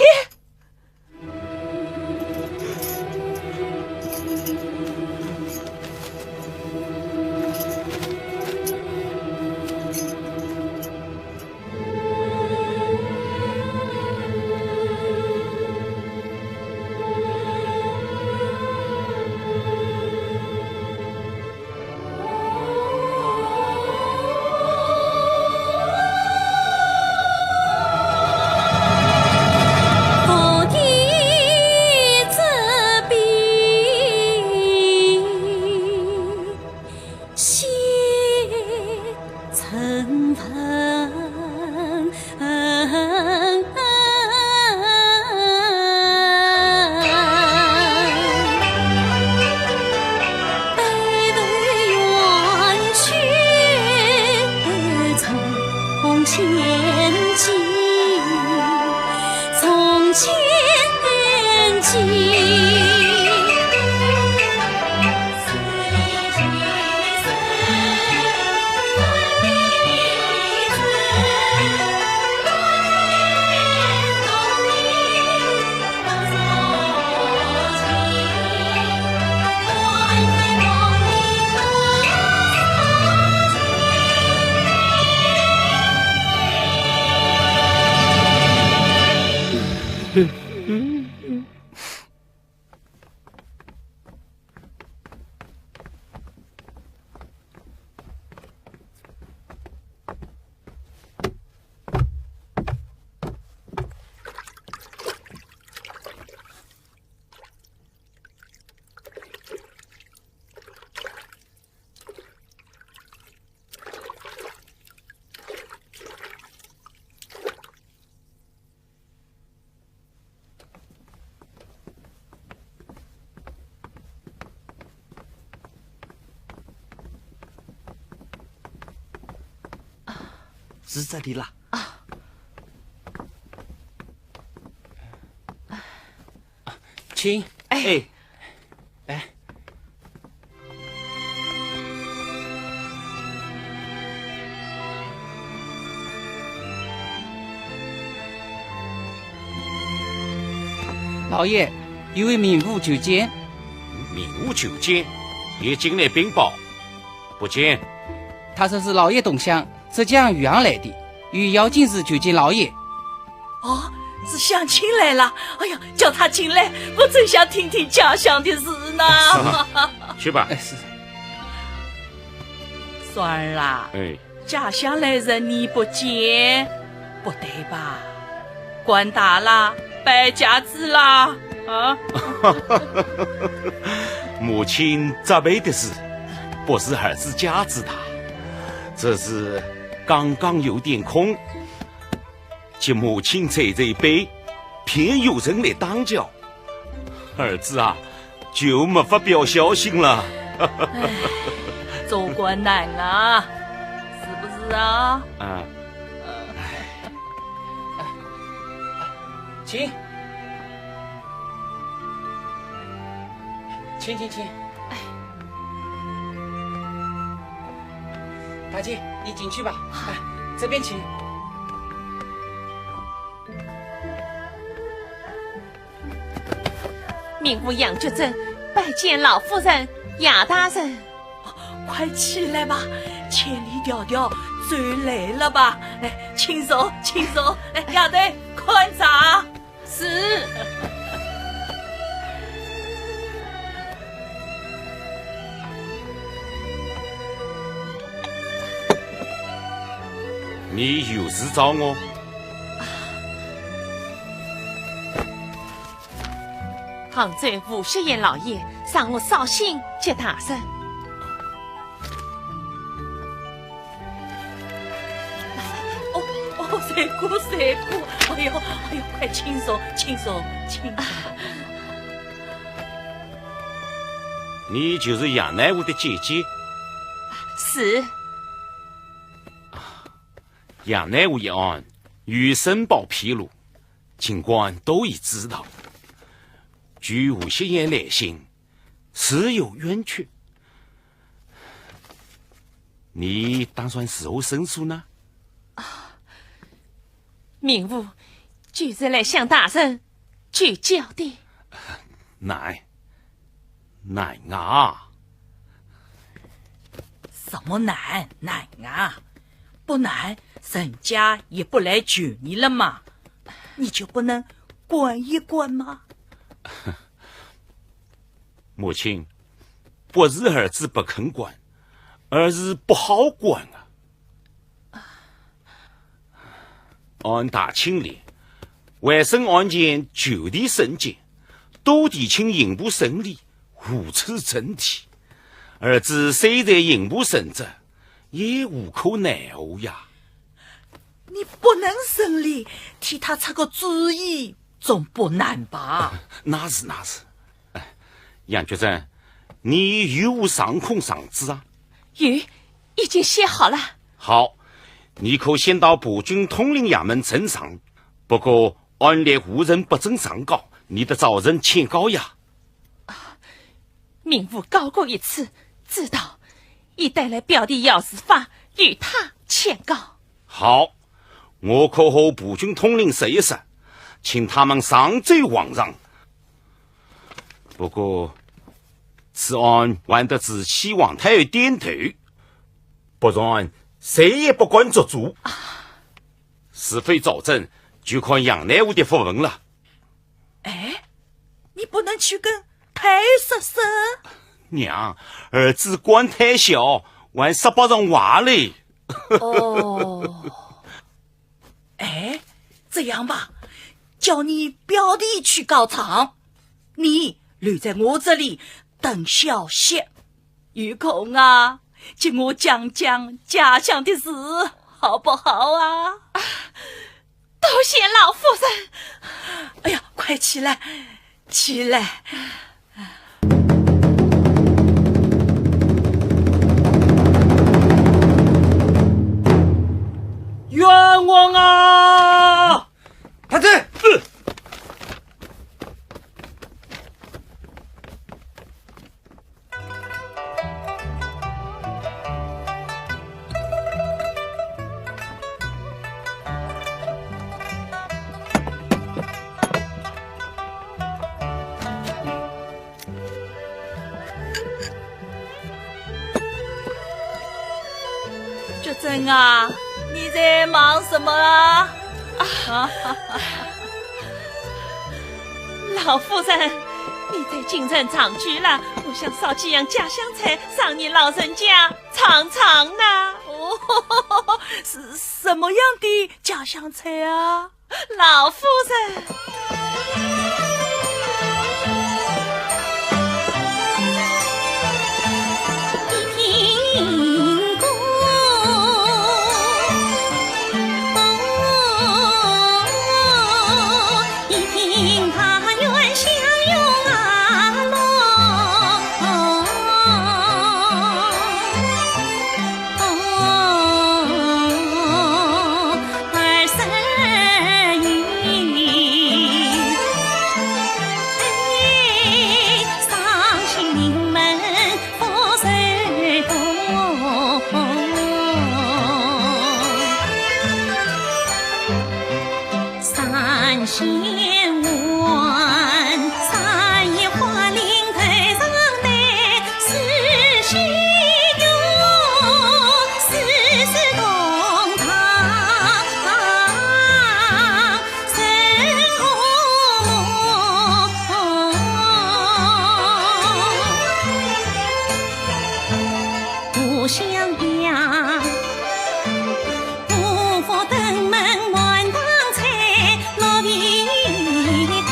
是这里了。请。哎，来。老爷，有位名户求见。名户求见，也进来禀报。不见。他说是老爷同乡浙江余杭来的，与姚进士求见老爷。哦，是相亲来了。哎呀，叫他进来，我真想听听家乡的事呢。去吧。是。双儿啊，哎，家乡来人你不见，不对吧？官大了，败家子啦！啊！母亲责备的是，不是儿子家子的，这是刚刚有点空，见母亲在这一杯，偏有人来挡脚，儿子啊，就没法表孝心了。做官难啊，是不是啊？啊。请。请。大姐，你进去吧。来，这边请。民妇杨觉珍拜见老夫人、杨大人。快起来吧，千里迢迢追来了吧？来，请坐，请坐。来，丫头，快茶。是。你有事找我？杭州吴学言老爷让我捎信接大人。谁哭谁哭！哎呦，快请坐，请坐，请坐。你就是杨乃武的姐姐？是。杨乃武一案与申报披露，警官都已知道。据吴学言来信，是有冤屈。你打算事后申诉呢？民妇就是来向大人聚焦的。奶啊！什么奶啊？不奶，人家也不来救你了嘛，你就不能管一管吗？母亲，不是儿子不肯管，而是不好管啊。按大清例，外省案件就地审结，都地请刑部审理，无处争题。儿子虽在刑部审着，也无可奈何呀。你不能审理，替他出个主意，总不难吧？那是。杨觉珍，你有无上空上旨啊？有，已经写好了。好。你可先到步军统领衙门呈上，不过案例无人不准上告，你得找人签告呀。民妇告过一次，知道，已带来表弟姚世发与他签告。好，我可和步军统领说一声，请他们上奏皇上。不过此案还得自西王太后点头，不然谁也不敢做主。是非找证就看杨乃武的福分了。哎，你不能去跟太叔说。娘，儿子官太小，还说不上话嘞。哦，哎，这样吧，叫你表弟去告状，你留在我这里等消息。有空啊，请我讲讲家乡的事，好不好啊？多谢老夫人。哎呀，快起来，起来！冤枉啊！太子，觉珍啊，你在忙什么啊？老夫人，你在京城长居了，我想烧几样家乡菜让你老人家尝尝呢。哦，是什么样的家乡菜啊？老夫人。襄阳。五福登门万当彩，六vị灯，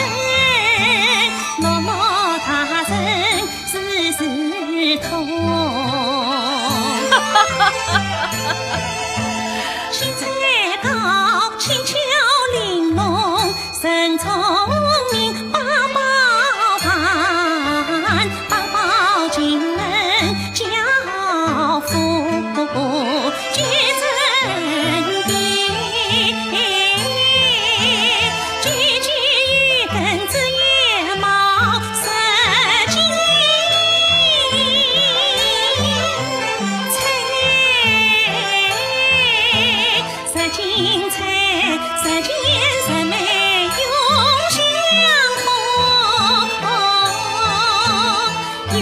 落落大人事事通。现在到轻巧玲珑，神聪明八宝盘，八宝进门交付举真谛，句句与根子叶茂色精彩，色精彩，色精色美永相逢，永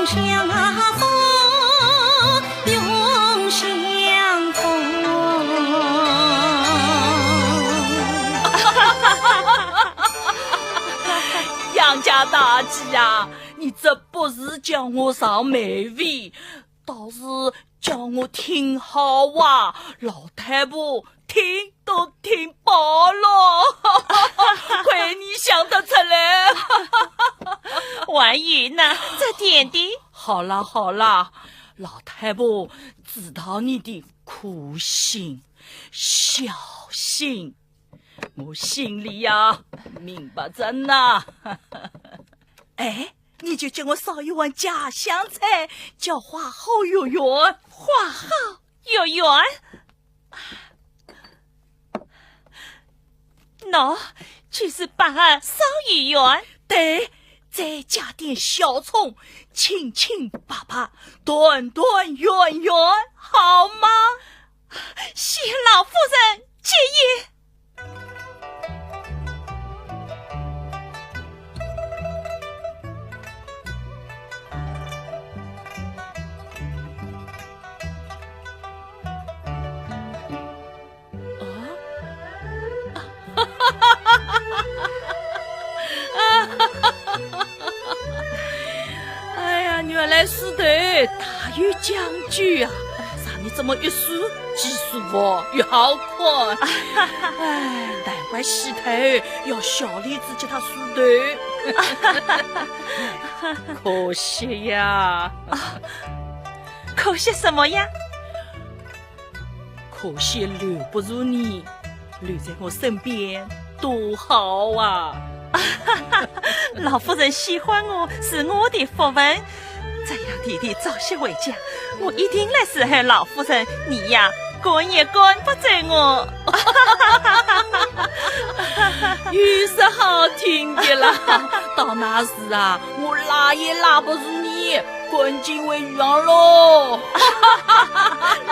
相逢，永相逢。杨家大姐啊，你这不是叫我上美味，倒是叫我听好话，老太婆听都听饱了，亏你想得出来。婉瑜呢？这点点。好啦好啦，老太婆知道你的苦心小心，我心里呀明白着呢。哎，你就叫我烧一碗家乡菜，叫花好月圆。花好月圆，喏，就是把烧鱼圆。对，再加点小葱，轻轻拔拔，短短圆圆，好吗？谢老夫人介意。哎呀，原来是的，大有讲究啊！让你这么一数，技术越好看。哎，难怪洗头要小李子给他梳头。可惜呀，可惜什么呀？可惜留不住你，留在我身边多好啊！老夫人喜欢我是我的福分，这样弟弟早些回家，我一定来伺候老夫人。你呀，管也管不着我。有什好听的啦？到那时啊，我拉也拉不住你，滚进为鱼儿喽！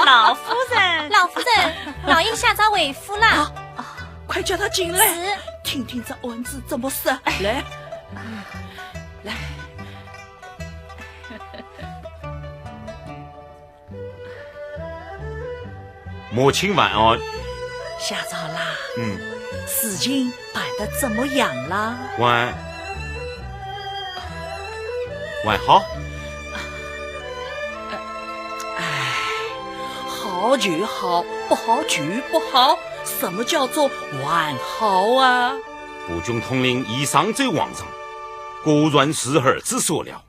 老夫人，老夫人，老爷下早回府啦。快叫他进来，听听这丸子怎么说。来，来，母亲晚安。下早啦。事情办得怎么样啦？晚好。好就好，不好就不好。什么叫做完好啊？部军统领以上奏皇上，果然是儿子所料。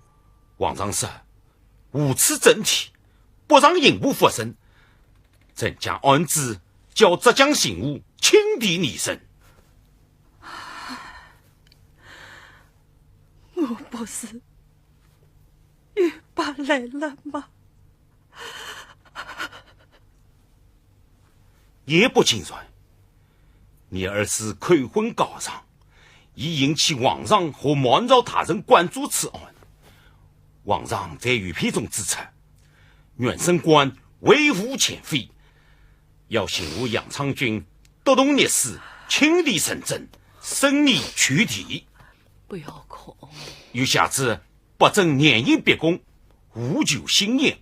皇上说，无此正题，不让引武发生。朕将案子交浙江刑务亲敌拟审。我不是又把来了吗？也不尽然，你儿子口昏高涨，已引起皇上和满朝大臣关注此案。皇上在御批中指出，原审官为无前非，要刑务杨昌军督动烈士亲力审证，审理取缔。不要哭，有下子不准年营别宫，无求新言。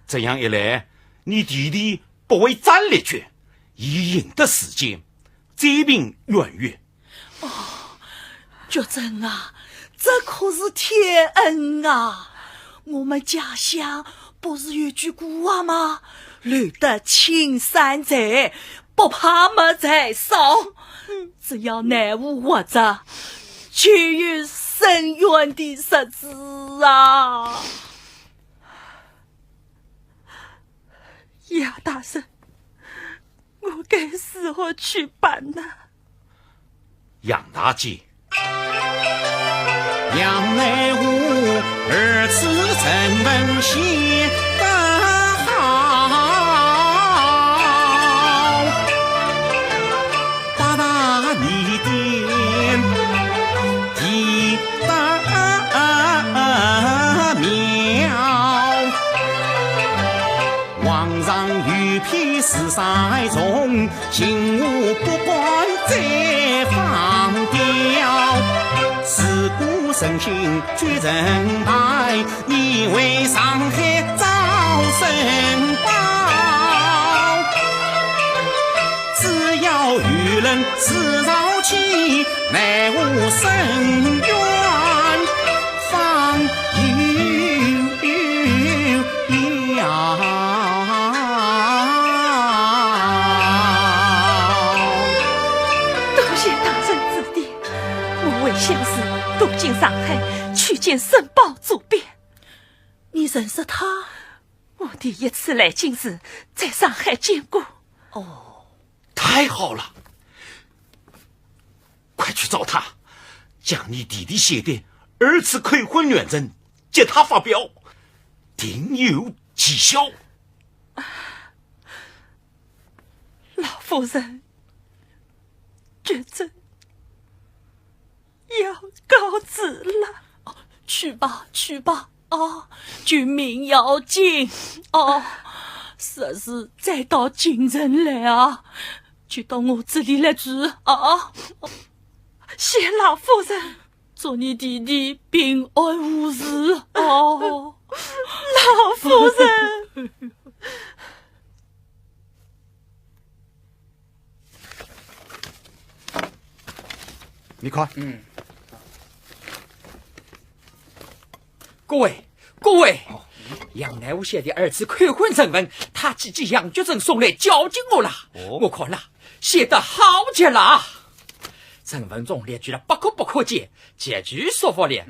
这样一来，你弟弟不会再立决，以赢得时间，灾病远越。觉珍啊，这可是天恩啊！我们家乡不是有句古话吗？留得青山在，不怕没柴烧。只要南无活着，就有深远的日子啊！杨大人，我该如何去办呢？杨大姐，杨乃武儿子陈文写得好，八大米店地大苗，皇上御批是塞中，请我不管再放掉。自古圣心居人牌，你为上海造神宝。只要有人自造起，乃无深渊放多谢大人指点，我会想事渡进上海，去见申报主编。你认识他？我第一次来京时，在上海见过。哦，太好了，快去找他，将你弟弟写的二次悔婚论证借他发表，定有绩效。老夫人决定要告辞了。去吧，去吧。救命要紧这是再到京城来啊，就到我这里来住啊！谢老夫人，祝你弟弟平安无事老夫人。你看，各位，杨乃武写的儿子悔婚成文，他自己杨觉正送来交给我了。我看了，写得好极了。成文中列举了不可不可解，结局说法了。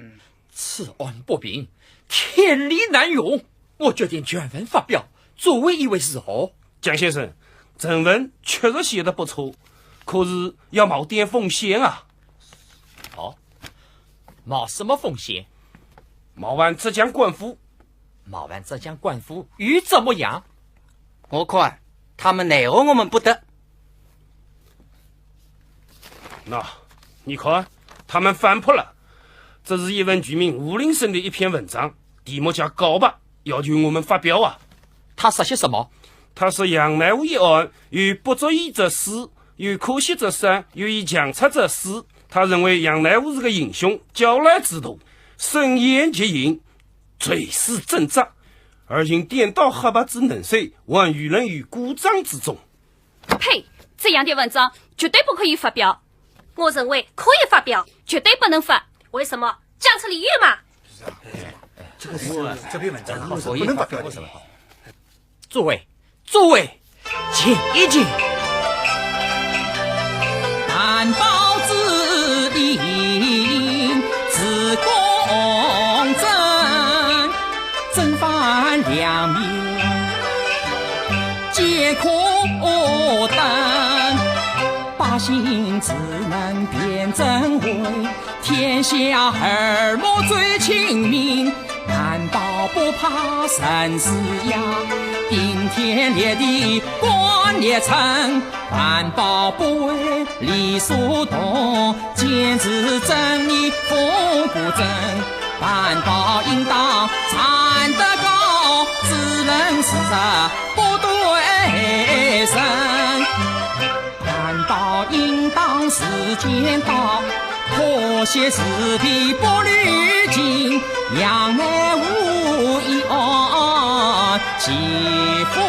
此案不平，天理难容。我决定全文发表，作为一位示好。蒋先生，成文确实写得不错，可是要冒点风险啊。冒什么风险？冒完浙江官府又怎么样？我看他们奈何我们不得。那你看他们反扑了。这是一文居民吴林生的一篇文章，题目叫告白，要求我们发表啊。他说些什么？他说杨乃武一案有不足以则死，有可惜则善，有以强出则死。他认为杨乃武是个英雄，骄来之徒，深言极隐，罪死挣扎，而今颠倒黑白之能水，还舆论于鼓掌之中。呸！这样的文章绝对不可以发表。我认为可以发表，绝对不能发。为什么？讲出理由嘛。这篇文章不能发表的。诸位，请一请。担保自立，自公正，正反两面皆可等，百姓只能辨真伪，天下耳目最清明。难保不怕生死呀，顶天立地观列成，万宝不为理所动，坚持正义风不正，万宝应当站得高，只能是不对声，万宝应当时间到，妥协是的不滤镜，杨乃武一案极复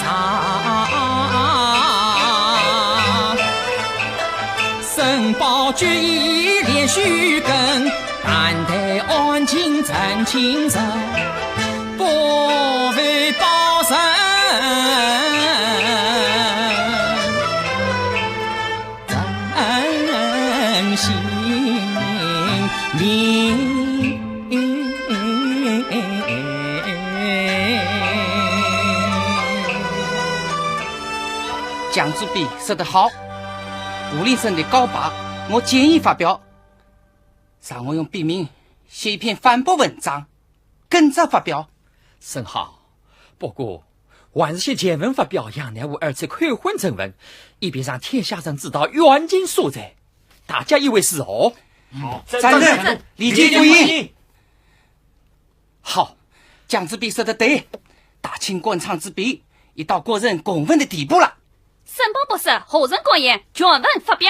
杂，申报决议连续更，但待案情真清楚，不神真心明。蒋主笔说得好，武林生的告白，我建议发表，让我用笔名写一篇反驳文章，跟着发表。甚好，不过还是先前文发表杨乃武二次悔婚正文，以便让天下人知道冤情所在。大家以为是哦？好，赞成，立即复议。好，蒋主笔说得对，大清官场之笔已到国人公愤的地步了。申报不实，后人过言，全文发表，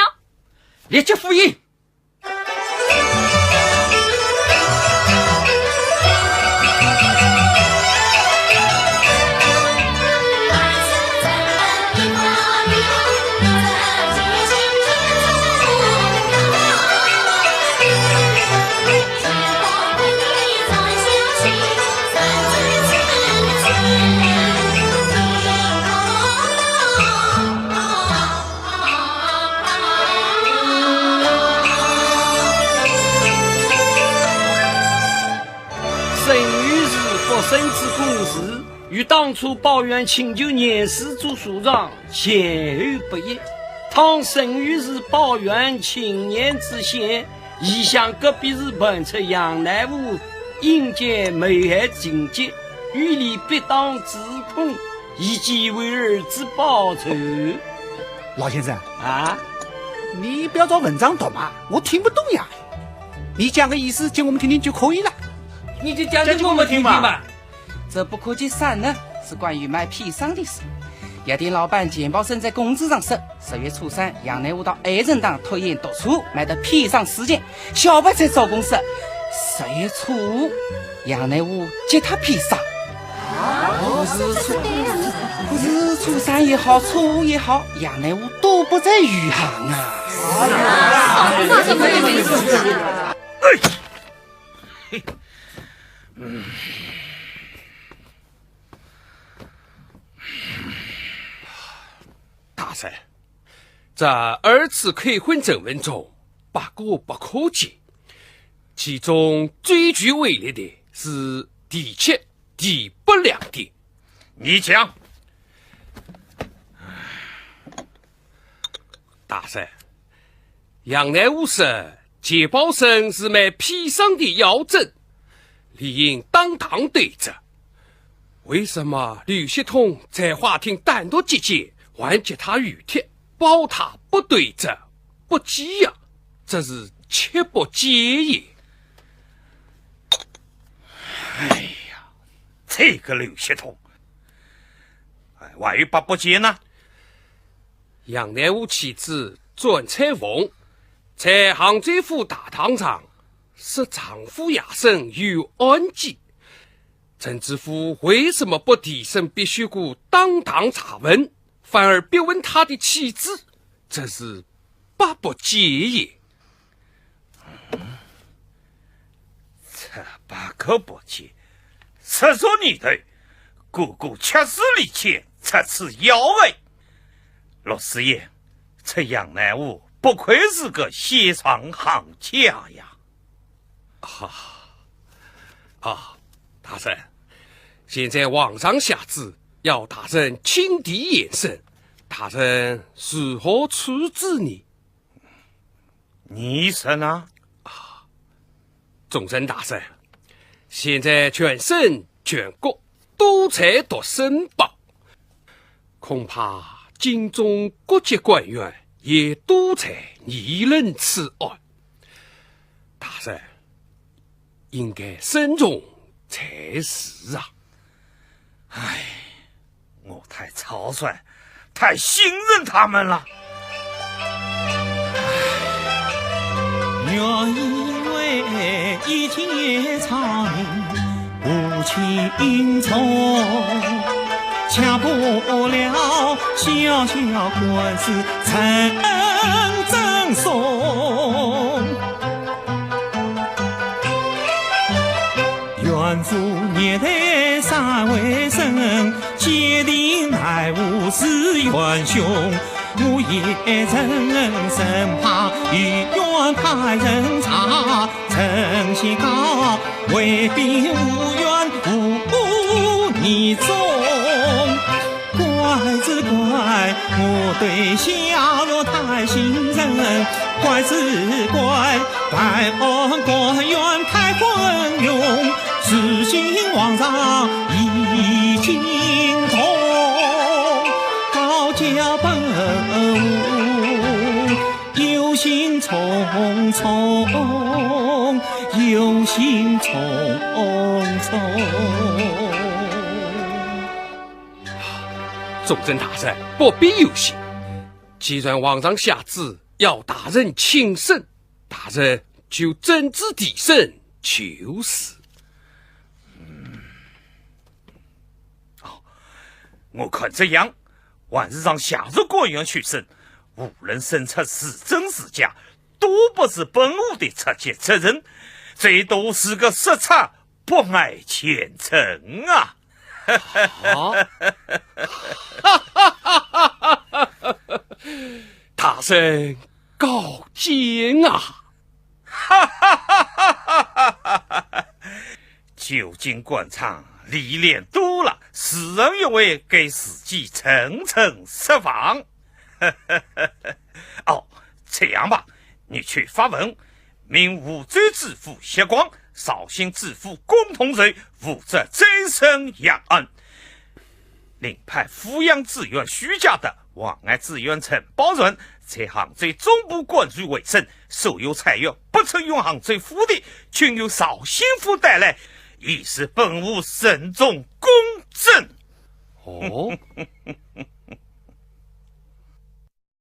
立即复议。生之公事与当初抱怨请求年事做署长前后不一。倘生于是抱怨青年之嫌，已向隔壁日本出杨乃武应见美害情节，予以必当指控，以及为儿之报仇。老先生啊，你不要找文章读嘛，我听不懂呀。你讲个意思，叫我们听听就可以了。你就讲给我们听听吧。这不可及3呢，是关于卖砒霜的事。约定老板钱宝生在公纸上说，10月初3，杨乃武到爱人堂拖延读书，买的砒霜事件，小白才招公说10月初5，杨乃武接他砒霜。可是初3也好，初5也好，杨乃武都不在余杭啊。大神，在二次悔婚正文中8个不可解，其中最具威力的是第7、第8两点。你讲。大神，杨乃武说钱宝生是卖砒霜的要证，理应当堂对质。为什么吕协同在法庭单独接见，还接他语帖，保他不对质、不羁呀？这是切不解也。哎呀，这个吕协同，万一不解呢？杨乃武妻子转彩凤在杭州府大堂上说丈夫亚生有案件，陈知府为什么不提审必须过当堂查问，反而逼问他的妻子？这是不解也。这8个不解，实属你对，个个确实力切，这次要为。陆师爷，这杨乃武不愧是个鞋床行家呀！大人，现在皇上下旨要大人亲提言审，大人如何处置呢？你说呢？众人大人，现在全省全国都在读申报，恐怕京中各级官员也都在议论此案，大人应该慎重才是啊！我太草率，太信任他们了。原以为一介长命无情从，恰不了小小官司成正讼。怨妇年代尚未生，决定乃吾是元凶。我也曾身旁与元太人茶，曾先告为兵无怨无你中。怪只怪我对小若太信任，怪只怪拜恩官员太昏庸，事情皇上已经通，告教本无忧心忡忡，忧心忡忡。众人大人不必忧心，既然皇上下旨要大人亲审，大人就真知地审就是。我看这样，还是让下入官员去审，无论审出是真是假，都不是本务的直接责任，最多是个失策，不碍前程啊！大人高见啊！就近官场历练多了，世人认为给自己层层释放。哦，这样吧，你去发文，命梧州知府谢光、绍兴知府龚同瑞负责追审杨案，另派阜阳知县徐家的、望安知县陈宝润在杭州总部管理卫生，所有菜肴不曾用杭州府的，均由绍兴府带来，以示本务慎重公正。哦。